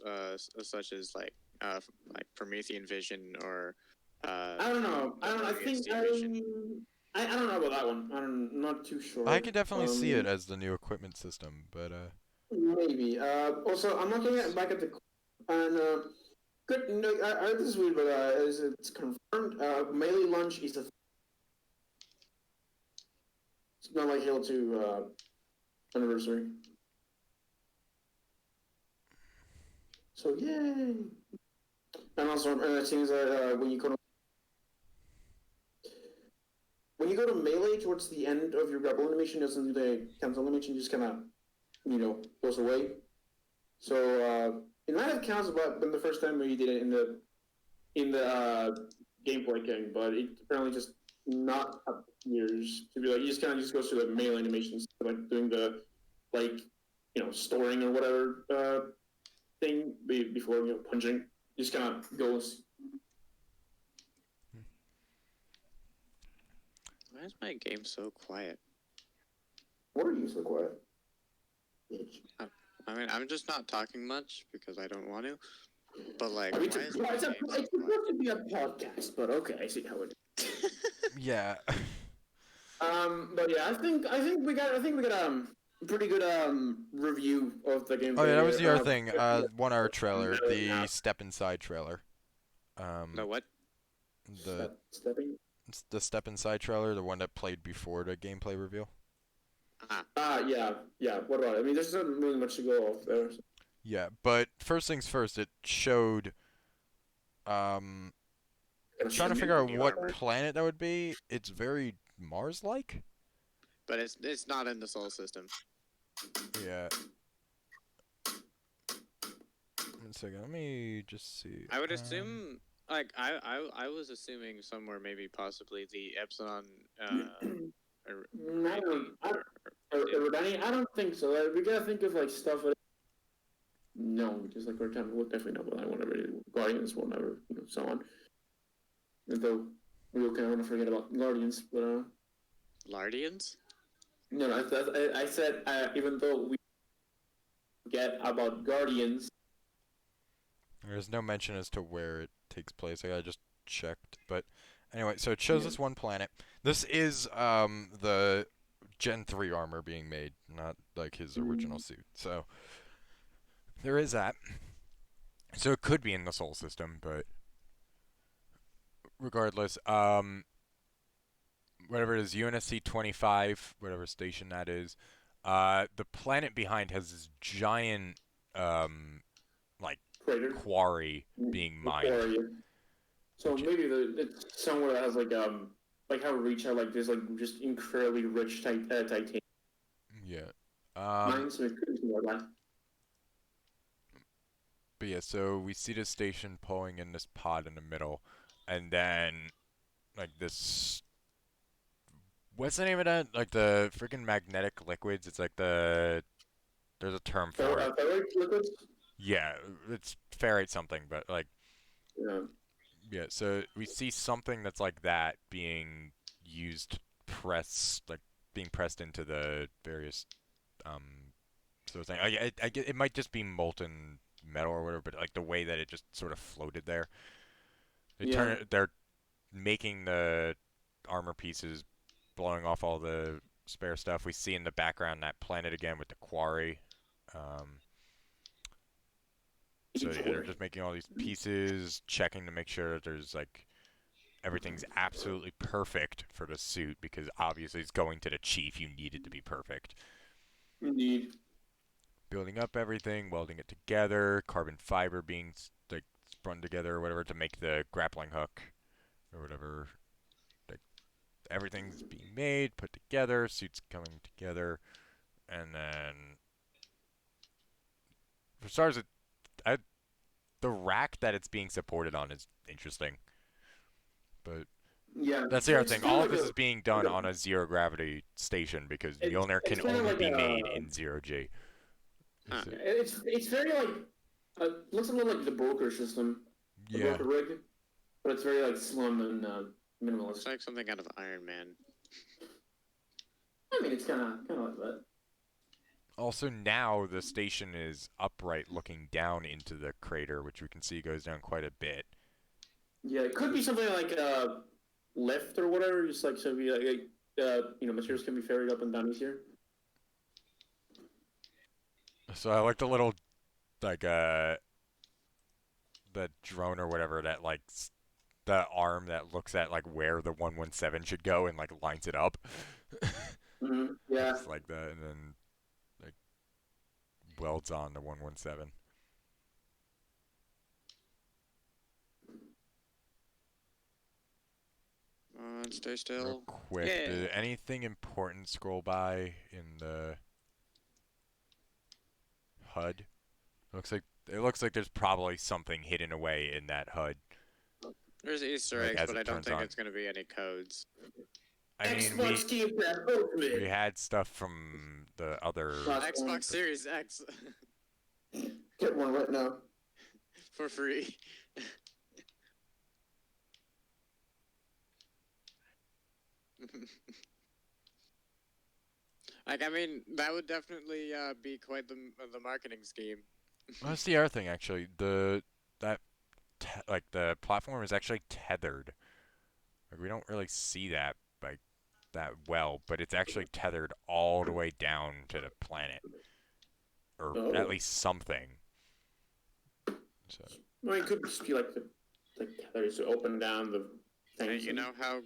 Speaker 3: such as like Promethean vision or
Speaker 2: I don't know. I don't. I think
Speaker 3: vision.
Speaker 2: I don't know about that one. I'm not too
Speaker 1: I
Speaker 2: sure.
Speaker 1: could definitely see it as the new equipment system, but
Speaker 2: Maybe. Also, I'm looking back at the and good. No, this is weird, but it's confirmed. Melee launch is a. It's not like Halo 2 anniversary. So yay! And also, it seems that when you go to melee towards the end of your grapple animation, doesn't do the cancel animation, just kind of goes away. So it might have canceled, but been the first time where you did it in the gameplay game, but it apparently just not appears to be like, you just kind of just goes to the melee animations, like doing the like storing or whatever thing before punching. Just kind of goes.
Speaker 3: Why is my game so quiet?
Speaker 2: What are you so quiet? Bitch.
Speaker 3: I mean, I'm just not talking much because I don't want to. But like,
Speaker 2: I mean,
Speaker 3: why is my game so
Speaker 2: it's
Speaker 3: quiet?
Speaker 2: supposed to be a podcast, but okay, I see how it is.
Speaker 1: yeah.
Speaker 2: But yeah, I think we got a pretty good review of the
Speaker 1: Oh yeah,
Speaker 2: gameplay
Speaker 1: that was
Speaker 2: here.
Speaker 1: the other thing.
Speaker 2: Yeah,
Speaker 1: 1 hour trailer,
Speaker 2: now.
Speaker 1: the Step Inside trailer.
Speaker 3: The what?
Speaker 1: The
Speaker 2: Stepping.
Speaker 1: the Step Inside trailer, the one that played before the gameplay reveal.
Speaker 2: Yeah. What about it? I mean, there's not really much to go off there. So.
Speaker 1: Yeah, but first things first, it showed um trying to figure out what planet that would be. It's very Mars-like.
Speaker 3: But it's not in the Sol system.
Speaker 1: Yeah. 1 second, let me just see.
Speaker 3: I would assume, like, I was assuming somewhere maybe possibly the Epsilon.
Speaker 2: I don't think so. We gotta think of like stuff. No, just like we're time we'll definitely know about that one already. Guardians will never, so on. And though we kind of want to forget about Guardians, but
Speaker 3: Lardians?
Speaker 2: no, I said even though we forget about Guardians.
Speaker 1: There's no mention as to where it takes place. I just checked, but anyway, so it shows us one planet. This is the Gen 3 armor being made, not like his original suit. So there is that. So it could be in the Sol system, but regardless, whatever it is, UNSC 25, whatever station that is, the planet behind has this giant like
Speaker 2: Crater.
Speaker 1: quarry being mined.
Speaker 2: Quarry. So maybe it's somewhere that has like how Reach had like this like just incredibly rich titanium.
Speaker 1: Yeah.
Speaker 2: Mines, so it could be somewhere like that.
Speaker 1: But yeah, so we see the station pulling in this pod in the middle, and then like this. What's the name of that? Like the freaking magnetic liquids. It's like there's a term for it.
Speaker 2: Ferrite liquids.
Speaker 1: Yeah, it's ferrite something, but like
Speaker 2: Yeah.
Speaker 1: yeah. So we see something that's like that being used, like being pressed into the various um sort of thing. It might just be molten metal or whatever, but like the way that it just sort of floated there.
Speaker 2: Yeah.
Speaker 1: They're making the armor pieces, blowing off all the spare stuff. We see in the background that planet again with the quarry. Um, so yeah, they're just making all these pieces, checking to make sure that there's like everything's absolutely perfect for the suit because obviously it's going to the chief. You need it to be perfect.
Speaker 2: Indeed.
Speaker 1: Building up everything, welding it together, carbon fiber being like spun together or whatever to make the grappling hook or whatever. Like everything's being made, put together, suits coming together, and then for starters, I, the rack that it's being supported on is interesting. But
Speaker 2: Yeah.
Speaker 1: that's the other
Speaker 2: It's
Speaker 1: thing.
Speaker 2: kind
Speaker 1: All
Speaker 2: of
Speaker 1: of
Speaker 2: like
Speaker 1: this
Speaker 2: a
Speaker 1: is being done on a zero gravity station because Mjolnir
Speaker 2: it's
Speaker 1: can
Speaker 2: kind of
Speaker 1: only
Speaker 2: like
Speaker 1: be
Speaker 2: a
Speaker 1: made in zero G.
Speaker 2: huh,
Speaker 1: Is it?
Speaker 2: it's very like looks a little like the broker system, the
Speaker 1: Yeah.
Speaker 2: broker rig, but it's very like slim and
Speaker 3: It's
Speaker 2: minimalist.
Speaker 3: like something out of Iron Man.
Speaker 2: I mean, it's kind of like that.
Speaker 1: Also, now the station is upright, looking down into the crater, which we can see goes down quite a bit.
Speaker 2: Yeah, it could be something like a lift or whatever. Just like so, be like materials can be ferried up and down easier.
Speaker 1: So I like the little like the drone or whatever that like the arm that looks at like where the 117 should go and like lines it up.
Speaker 2: Yeah.
Speaker 1: Looks like that, and then like welds on the 117.
Speaker 3: Stay
Speaker 1: Real
Speaker 3: still.
Speaker 1: quick,
Speaker 3: Yeah.
Speaker 1: did anything important scroll by in the HUD? It looks like there's probably something hidden away in that HUD,
Speaker 3: There's Easter
Speaker 1: like
Speaker 3: eggs,
Speaker 1: as
Speaker 3: but I
Speaker 1: it
Speaker 3: don't
Speaker 1: turns
Speaker 3: think
Speaker 1: on.
Speaker 3: it's going to be any codes.
Speaker 1: I mean,
Speaker 2: Xbox Game Pass
Speaker 1: we
Speaker 2: Ultimate.
Speaker 1: had stuff from the other.
Speaker 2: Last one.
Speaker 3: Xbox Series X
Speaker 2: Get one right now.
Speaker 3: for free. Like, I mean, that would definitely be quite the marketing scheme.
Speaker 1: Well, that's the other thing, actually. That like the platform is actually tethered. Like we don't really see that like that well, but it's actually tethered all the way down to the planet, or at
Speaker 2: Oh,
Speaker 1: least something. So
Speaker 2: well, it could just be like there's to open down the
Speaker 3: Hey,
Speaker 2: things.
Speaker 3: you know how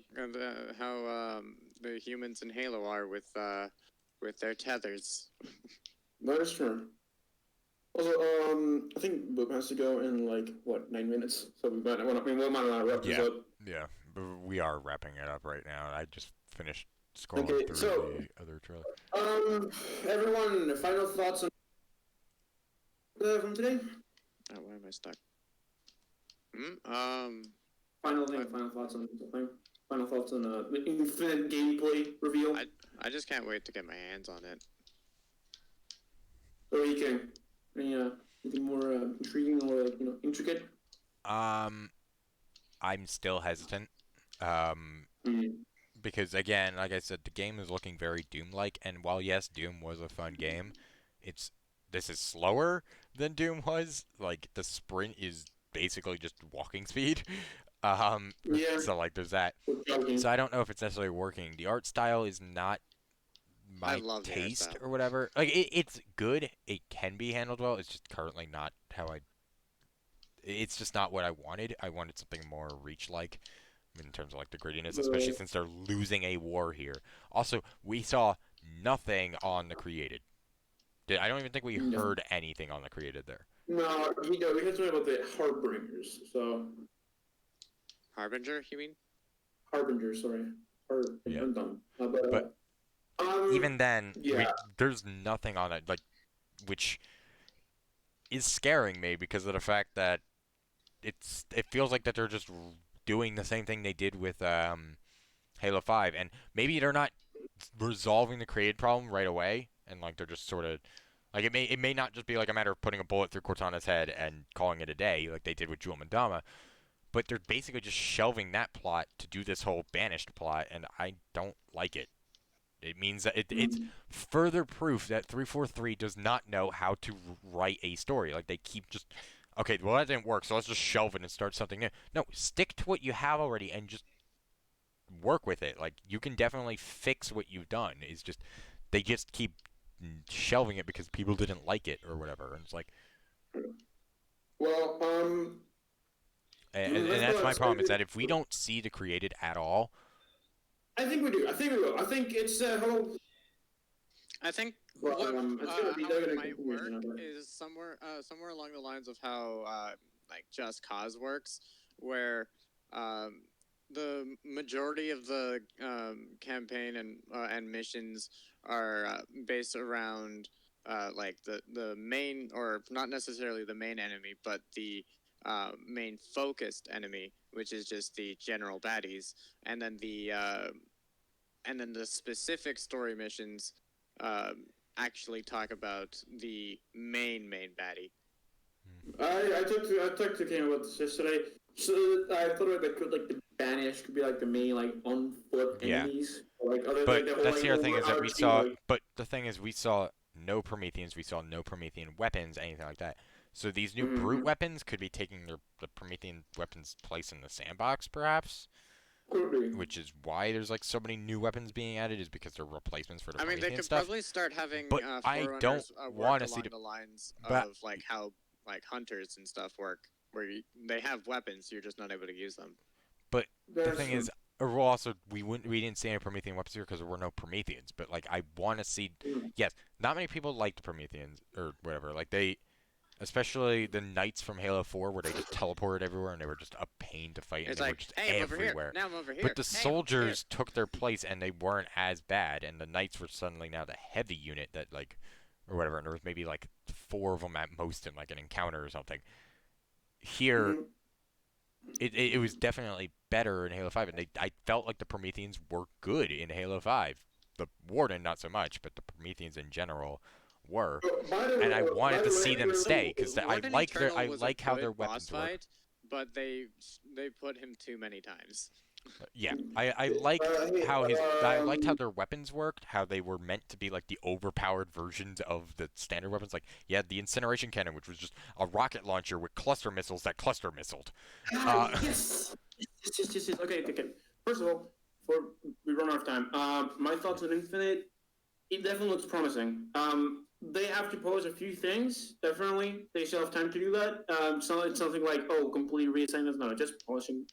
Speaker 3: the humans in Halo are with their tethers.
Speaker 2: That is true. Also, I think Boop has to go in like what 9 minutes, so we might want to wrap this
Speaker 1: yeah,
Speaker 2: up.
Speaker 1: yeah, but we are wrapping it up right now. I just finished scrolling
Speaker 2: Okay,
Speaker 1: through
Speaker 2: so
Speaker 1: the other trailer.
Speaker 2: everyone, final thoughts on from today?
Speaker 3: Oh, where am I stuck?
Speaker 2: Final thoughts on something. Final thoughts on the infinite gameplay reveal.
Speaker 3: I just can't wait to get my hands on it.
Speaker 2: So you can anything more intriguing or intricate?
Speaker 1: I'm still hesitant.
Speaker 2: Mm.
Speaker 1: Because again, like I said, the game is looking very Doom-like, and while yes, Doom was a fun game, it's this is slower than Doom was. Like the sprint is basically just walking speed. Um,
Speaker 2: Yeah,
Speaker 1: so like there's that.
Speaker 2: we're joking.
Speaker 1: So I don't know if it's necessarily working. The art style is not
Speaker 3: I
Speaker 1: my
Speaker 3: love the
Speaker 1: taste
Speaker 3: hairstyle.
Speaker 1: or whatever. Like it's good. It can be handled well. It's just currently not how I. It's just not what I wanted. I wanted something more Reach-like in terms of like the grittiness, especially since they're losing a war here. Also, we saw nothing on the created. I don't even think we
Speaker 2: No,
Speaker 1: heard anything on the created there.
Speaker 2: no, we had something about the Harbingers. So
Speaker 3: Harbinger, you mean?
Speaker 2: Harbinger, sorry,
Speaker 1: Yeah.
Speaker 2: I'm dumb.
Speaker 1: But even then,
Speaker 2: yeah,
Speaker 1: there's nothing on it, like, which is scaring me because of the fact that it feels like that they're just doing the same thing they did with Halo 5, and maybe they're not resolving the created problem right away, and like they're just sort of like it may not just be like a matter of putting a bullet through Cortana's head and calling it a day, like they did with Jewel Madama, but they're basically just shelving that plot to do this whole banished plot, and I don't like it. It means that it's further proof that 343 does not know how to write a story. Like, they keep just, okay, well, that didn't work, so let's just shelve it and start something new. No, stick to what you have already and just work with it. Like, you can definitely fix what you've done. It's just, they just keep shelving it because people didn't like it or whatever. And it's like,
Speaker 2: Well,
Speaker 1: and that's my problem, is that if we don't see the created at all,
Speaker 2: I think we do. I think we will. I think it's whole.
Speaker 3: I think
Speaker 2: Well, it's gonna be
Speaker 3: how
Speaker 2: they're
Speaker 3: it
Speaker 2: gonna
Speaker 3: might
Speaker 2: continue,
Speaker 3: work
Speaker 2: you know, but-
Speaker 3: is somewhere along the lines of how like Just Cause works, where the majority of the campaign and missions are based around like the main, or not necessarily the main enemy, but the main focused enemy, which is just the general baddies, and then the specific story missions actually talk about the main baddie.
Speaker 2: I talked to Ken about this yesterday. So I thought about like the banish could be like the main like on foot
Speaker 1: Yeah.
Speaker 2: enemies. Like other
Speaker 1: but
Speaker 2: like, the
Speaker 1: that's
Speaker 2: whole,
Speaker 1: the other thing, is that we
Speaker 2: overarching,
Speaker 1: saw,
Speaker 2: like,
Speaker 1: but the thing is, we saw no Prometheans, we saw no Promethean weapons, anything like that. So these new brute weapons could be taking the Promethean weapons' place in the sandbox, perhaps.
Speaker 2: could be.
Speaker 1: Which is why there's like so many new weapons being added, is because they're replacements for the
Speaker 3: I mean, they
Speaker 1: Promethean
Speaker 3: could
Speaker 1: stuff.
Speaker 3: probably start having
Speaker 1: But I
Speaker 3: Forerunners
Speaker 1: don't
Speaker 3: work
Speaker 1: wanna see
Speaker 3: along
Speaker 1: the-
Speaker 3: the lines
Speaker 1: but-
Speaker 3: of like how like hunters and stuff work, where they have weapons, you're just not able to use them.
Speaker 1: The thing is, or also, we didn't see any Promethean weapons here because there were no Prometheans. But like, I want to see. Yes, not many people liked Prometheans or whatever. Like, especially the knights from Halo 4, where they just teleported everywhere and they were just a pain to fight, and
Speaker 3: It's
Speaker 1: they were
Speaker 3: like,
Speaker 1: just
Speaker 3: hey, I'm over
Speaker 1: everywhere.
Speaker 3: here. Now I'm over here.
Speaker 1: But the
Speaker 3: Hey, I'm over
Speaker 1: soldiers took their place, and they weren't as bad, and the knights were suddenly now the heavy unit that, like, or whatever, and there was maybe like 4 of them at most in like an encounter or something. Here, it was definitely better in Halo 5, and I felt like the Prometheans were good in Halo 5. The Warden, not so much, but the Prometheans in general were. And I wanted to see them stay, because I
Speaker 3: Warden
Speaker 1: like
Speaker 3: Eternal was a
Speaker 1: how
Speaker 3: good
Speaker 1: their
Speaker 3: boss
Speaker 1: weapons work.
Speaker 3: fight, but they put him too many times.
Speaker 1: Yeah, I liked how their weapons worked, how they were meant to be like the overpowered versions of the standard weapons. Like, you had the incineration cannon, which was just a rocket launcher with cluster missiles that cluster missiled.
Speaker 2: Yes. Okay. First of all, before we run out of time, my thoughts on Infinite. It definitely looks promising. They have to pose a few things. Definitely, they still have time to do that. So it's something like, oh, completely reassign this. No, just polishing.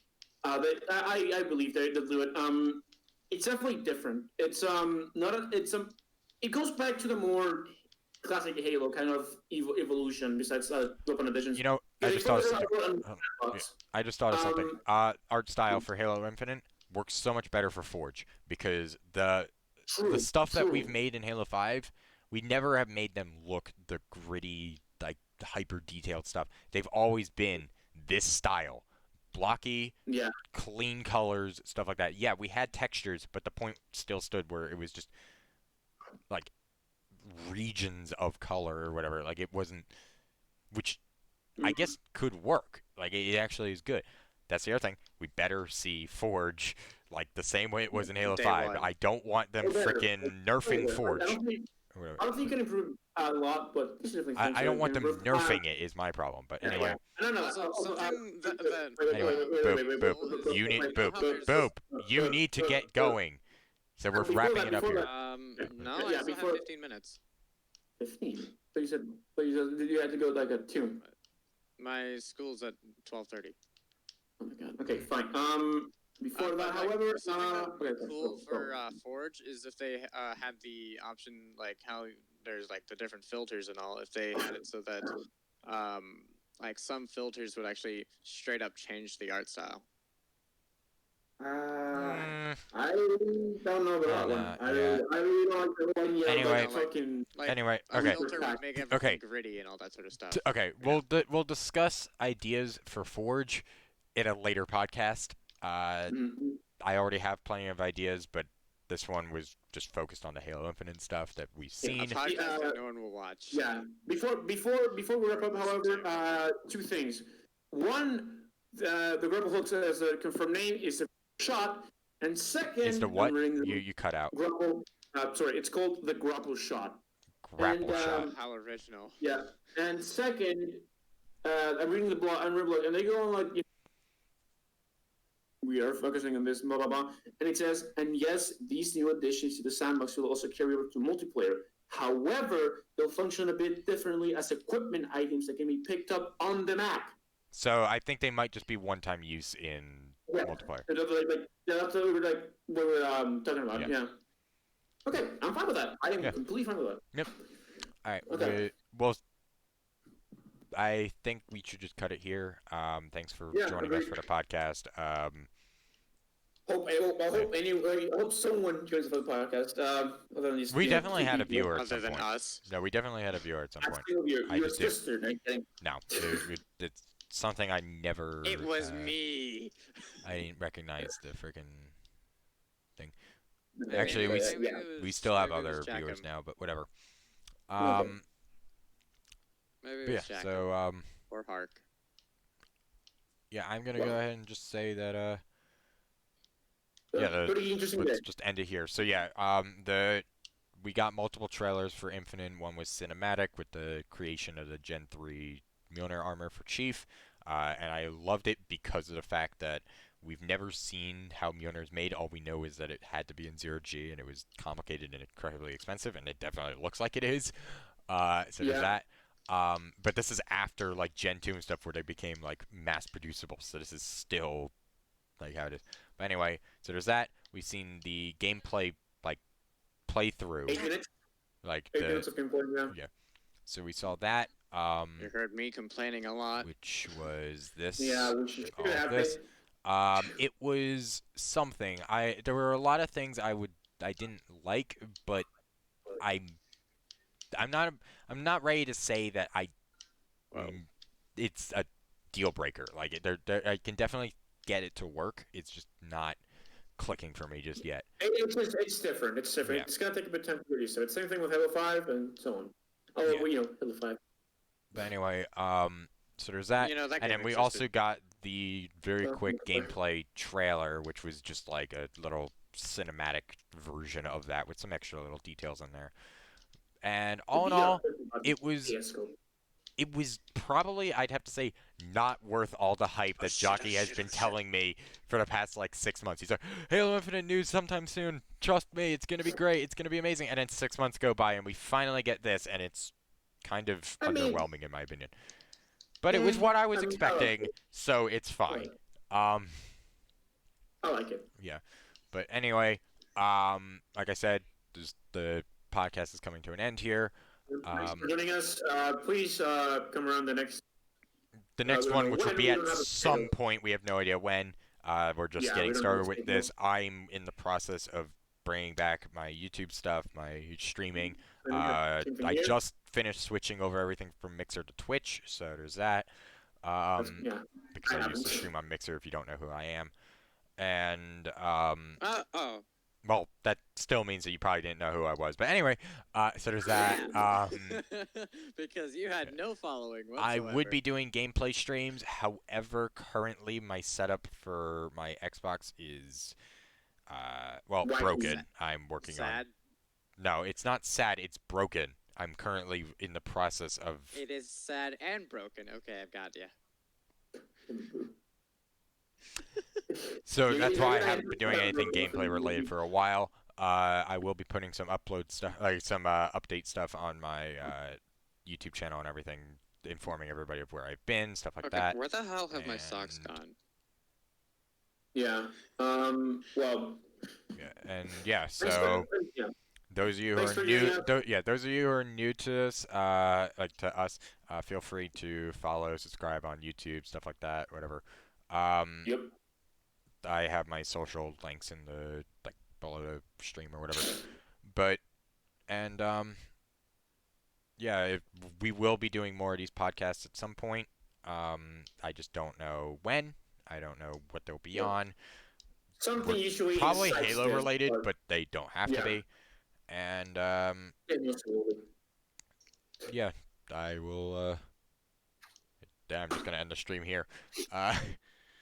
Speaker 2: I believe they'll do it. It's definitely different. It's not a, it's it goes back to the more classic Halo kind of evolution. Besides weapon additions,
Speaker 1: You know, I
Speaker 2: They
Speaker 1: just thought of
Speaker 2: focus
Speaker 1: something.
Speaker 2: on
Speaker 1: I just thought of something. Art style for Halo Infinite works so much better for Forge, because the stuff that we've made in Halo 5, we never have made them look the gritty, like hyper detailed stuff. They've always been this style. Blocky,
Speaker 2: Yeah.
Speaker 1: clean colors, stuff like that. Yeah, we had textures, but the point still stood where it was just like regions of color or whatever. Like, it wasn't, which I guess could work. Like, it actually is good. That's the other thing. We better see Forge like the same way it was in Halo
Speaker 3: Day
Speaker 1: 5.
Speaker 3: one.
Speaker 1: I don't want them freaking nerfing Forge.
Speaker 2: I don't think it can improve a lot, but this is definitely things
Speaker 1: I don't
Speaker 2: that
Speaker 1: want
Speaker 2: can
Speaker 1: them
Speaker 2: improve.
Speaker 1: nerfing it, is my problem. But anyway,
Speaker 2: No.
Speaker 3: Something that
Speaker 1: anyway, boop. You need boop. You need to get going. So we're
Speaker 2: Before
Speaker 1: wrapping
Speaker 2: that-
Speaker 1: it up
Speaker 2: before
Speaker 1: here.
Speaker 3: No,
Speaker 2: Yeah,
Speaker 3: I still
Speaker 2: before-
Speaker 3: have 15 minutes.
Speaker 2: 15. So you said you had to go like a 2.
Speaker 3: My school's at 12:30.
Speaker 2: Oh my god. Okay, fine. Before that,
Speaker 3: But, like,
Speaker 2: however,
Speaker 3: something that'd
Speaker 2: okay,
Speaker 3: be cool for Forge is if they had the option, like how there's like the different filters and all. If they had it so that like some filters would actually straight up change the art style.
Speaker 2: I don't know about that one.
Speaker 1: yeah.
Speaker 2: I really don't like the one. Yeah,
Speaker 1: Anyway.
Speaker 2: like, fucking.
Speaker 3: Like,
Speaker 1: Anyway,
Speaker 3: a
Speaker 1: okay.
Speaker 3: filter would make everything
Speaker 1: Okay.
Speaker 3: gritty and all that sort of stuff.
Speaker 1: Okay, we'll discuss ideas for Forge in a later podcast.
Speaker 2: Mhm.
Speaker 1: I already have plenty of ideas, but this one was just focused on the Halo Infinite stuff that we've
Speaker 2: Yeah.
Speaker 3: A
Speaker 1: seen.
Speaker 3: podcast that no one will watch.
Speaker 2: Yeah. Before we wrap up, however, two things. One, the Grapple Hooks as a confirmed name is a shot, and
Speaker 1: Is the
Speaker 2: second, I'm
Speaker 1: what?
Speaker 2: reading
Speaker 1: You
Speaker 2: the
Speaker 1: you cut out.
Speaker 2: Grapple. Sorry, it's called the Grapple Shot. And
Speaker 1: Grapple shot.
Speaker 3: How original.
Speaker 2: yeah, and second, I'm reading the blog, and they go on like, we are focusing on this, blah blah blah, and it says, and yes, these new additions to the sandbox will also carry over to multiplayer. However, they'll function a bit differently as equipment items that can be picked up on the map.
Speaker 1: So I think they might just be one-time use in
Speaker 2: Yeah,
Speaker 1: multiplayer.
Speaker 2: that's what we're talking about.
Speaker 1: Yeah.
Speaker 2: Yeah. Okay, I'm fine with that. I am
Speaker 1: Yeah.
Speaker 2: completely fine with that.
Speaker 1: Yep. All right.
Speaker 2: Okay.
Speaker 1: Well, I think we should just cut it here. Thanks for
Speaker 2: Yeah,
Speaker 1: joining us for the podcast.
Speaker 2: I hope someone joins the podcast. Other than these,
Speaker 1: We
Speaker 2: you know,
Speaker 1: definitely
Speaker 2: two
Speaker 1: had a
Speaker 2: people.
Speaker 1: viewer at
Speaker 3: Other
Speaker 1: some
Speaker 3: than
Speaker 1: point.
Speaker 3: us.
Speaker 1: No, we definitely had a viewer at some point.
Speaker 2: Actually,
Speaker 1: I
Speaker 2: your
Speaker 1: just did.
Speaker 2: sister.
Speaker 1: No, it's something I never.
Speaker 3: It was me.
Speaker 1: I didn't recognize the freaking thing.
Speaker 3: Maybe-
Speaker 1: Actually, we
Speaker 3: maybe
Speaker 2: yeah.
Speaker 3: it
Speaker 1: we
Speaker 3: was-
Speaker 1: still have
Speaker 3: maybe it
Speaker 1: other
Speaker 3: was
Speaker 1: viewers
Speaker 3: Jackham.
Speaker 1: now, but whatever.
Speaker 2: Okay.
Speaker 3: Maybe it
Speaker 1: But yeah.
Speaker 3: was Jackham
Speaker 1: So
Speaker 3: or Hark.
Speaker 1: yeah, I'm gonna go ahead and just say that yeah,
Speaker 2: Pretty interesting day.
Speaker 1: let's just end it here. So yeah, we got multiple trailers for Infinite. One was cinematic with the creation of the Gen 3 Mjolnir armor for Chief, and I loved it because of the fact that we've never seen how Mjolnir is made. All we know is that it had to be in 0G, and it was complicated and incredibly expensive, and it definitely looks like it is. So there's
Speaker 2: Yeah.
Speaker 1: that. But this is after like Gen 2 and stuff where they became like mass producible. So this is still like how it is. But anyway, so there's that. We've seen the gameplay like playthrough,
Speaker 2: 8 minutes.
Speaker 1: like
Speaker 2: 8 minutes of gameplay. Yeah.
Speaker 1: so we saw that,
Speaker 3: You heard me complaining a lot.
Speaker 1: which was this,
Speaker 2: Yeah, which should
Speaker 1: all of
Speaker 2: happen.
Speaker 1: this. It was something. There were a lot of things I didn't like, but I'm I'm not ready to say that
Speaker 3: Whoa.
Speaker 1: it's a deal breaker. Like I can definitely get it to work. It's just not clicking for me just yet.
Speaker 2: It's different. It's different.
Speaker 1: Yeah.
Speaker 2: It's gonna take a bit of time to get used to it. Same thing with Halo 5 and so on. Oh,
Speaker 1: Yeah.
Speaker 2: well, Halo 5.
Speaker 1: But anyway, so there's that.
Speaker 3: You know, that
Speaker 1: And
Speaker 3: game
Speaker 1: then we
Speaker 3: existed.
Speaker 1: also got the very
Speaker 2: Oh,
Speaker 1: quick
Speaker 2: yeah.
Speaker 1: gameplay trailer, which was just like a little cinematic version of that with some extra little details in there. And all in all, it was probably, I'd have to say, not worth all the hype that Jockey has been telling me for the past like 6 months. He's like, Halo Infinite news sometime soon. Trust me, it's gonna be great. It's gonna be amazing. And then 6 months go by, and we finally get this, and it's kind of
Speaker 2: I mean-
Speaker 1: underwhelming in my opinion. But it was what I was expecting, so it's fine.
Speaker 2: I like it.
Speaker 1: But anyway, like I said, the podcast is coming to an end here.
Speaker 2: Thanks for joining us. Please come around the next.
Speaker 1: The next
Speaker 2: we don't
Speaker 1: one,
Speaker 2: know
Speaker 1: which will
Speaker 2: when,
Speaker 1: be
Speaker 2: we
Speaker 1: at
Speaker 2: don't have a
Speaker 1: some
Speaker 2: schedule.
Speaker 1: point, we have no idea when. We're just
Speaker 2: Yeah,
Speaker 1: getting
Speaker 2: we don't have a
Speaker 1: started with
Speaker 2: schedule.
Speaker 1: this. I'm in the process of bringing back my YouTube stuff, my streaming.
Speaker 2: Same thing
Speaker 1: I
Speaker 2: here.
Speaker 1: just finished switching over everything from Mixer to Twitch, so there's that.
Speaker 2: Yeah.
Speaker 1: Because I used to
Speaker 2: happens.
Speaker 1: stream on Mixer if you don't know who I am. And
Speaker 3: Oh.
Speaker 1: well, that still means that you probably didn't know who I was. But anyway, so there's that.
Speaker 3: Because you had no following
Speaker 1: I
Speaker 3: whatsoever.
Speaker 1: would be doing gameplay streams. However, currently my setup for my Xbox is, well,
Speaker 2: Why is
Speaker 1: broken.
Speaker 3: that
Speaker 1: I'm working
Speaker 3: sad.
Speaker 1: on. No, it's not sad. It's broken. I'm currently in the process of.
Speaker 3: It is sad and broken. Okay, I've got you.
Speaker 1: So
Speaker 2: Yeah,
Speaker 1: that's
Speaker 2: yeah,
Speaker 1: why I
Speaker 2: yeah,
Speaker 1: haven't been doing
Speaker 2: yeah,
Speaker 1: anything
Speaker 2: yeah,
Speaker 1: gameplay related for a while. I will be putting some upload stuff, like some update stuff on my YouTube channel and everything, informing everybody of where I've been, stuff like
Speaker 3: Okay,
Speaker 1: that.
Speaker 3: where the hell have my socks
Speaker 1: And-
Speaker 3: gone?
Speaker 2: Yeah. Well.
Speaker 1: Yeah, and yeah,
Speaker 2: thanks
Speaker 1: so.
Speaker 2: for- yeah.
Speaker 1: Those of you who
Speaker 2: Thanks
Speaker 1: are
Speaker 2: for
Speaker 1: new,
Speaker 2: joining us.
Speaker 1: those of you who are new to this, like to us, feel free to follow, subscribe on YouTube, stuff like that, whatever.
Speaker 2: Yep.
Speaker 1: I have my social links in the like below the stream or whatever. But and yeah, we will be doing more of these podcasts at some point. I just don't know when. I don't know what they'll be
Speaker 2: Yeah.
Speaker 1: on.
Speaker 2: Something usually
Speaker 1: Probably
Speaker 2: incites
Speaker 1: Halo
Speaker 2: this,
Speaker 1: related,
Speaker 2: but
Speaker 1: but they don't have to
Speaker 2: yeah,
Speaker 1: be. And
Speaker 2: it must be.
Speaker 1: yeah, I will. I'm just gonna end the stream here. Uh,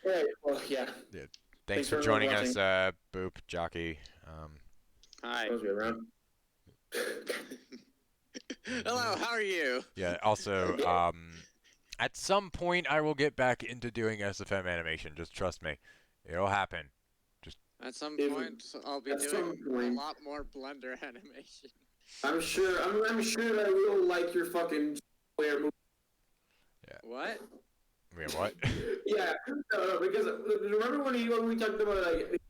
Speaker 2: All right. Well, yeah.
Speaker 1: yeah, thanks
Speaker 2: Thanks
Speaker 1: for
Speaker 2: for
Speaker 1: joining
Speaker 2: watching.
Speaker 1: us, Boop, Jockey.
Speaker 3: Hi.
Speaker 2: Supposed to be around.
Speaker 3: Hello, how are you?
Speaker 1: Yeah. Also, at some point I will get back into doing SFM animation. Just trust me, it'll happen.
Speaker 3: At some
Speaker 2: If-
Speaker 3: point, I'll be
Speaker 2: at some
Speaker 3: doing a
Speaker 2: point.
Speaker 3: lot more Blender animation.
Speaker 2: I'm sure that we'll like your fucking square movie.
Speaker 3: What?
Speaker 1: Wait, what?
Speaker 2: Yeah, no, because remember when we talked about like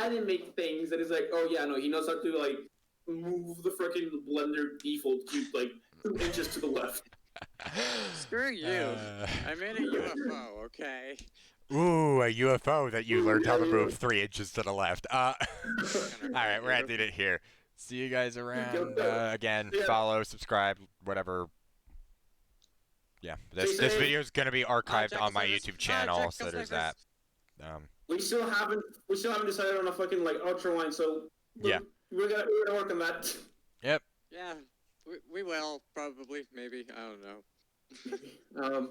Speaker 2: animate things that is like, oh yeah, no, he knows how to like move the freaking blender default cube like 2 inches to the left.
Speaker 3: Screw you. I made a UFO, okay?
Speaker 1: Ooh, a UFO that you learned how to
Speaker 2: Yeah,
Speaker 1: move 3 inches to the left. All
Speaker 3: Gonna
Speaker 1: right,
Speaker 3: hurt
Speaker 1: we're
Speaker 3: you.
Speaker 1: ending it here. See you guys around. Again,
Speaker 2: Yeah.
Speaker 1: follow, subscribe, whatever. Yeah, this
Speaker 2: safe.
Speaker 1: video is gonna be archived
Speaker 3: Check
Speaker 1: on
Speaker 3: us
Speaker 1: my
Speaker 3: out this-
Speaker 1: YouTube channel,
Speaker 3: check
Speaker 1: so
Speaker 3: us
Speaker 1: there's
Speaker 3: out
Speaker 1: that.
Speaker 2: we still haven't decided on a fucking like outro line, so
Speaker 1: Yeah.
Speaker 2: we're gonna work on that.
Speaker 1: Yep.
Speaker 3: Yeah, we will, probably, maybe, I don't know.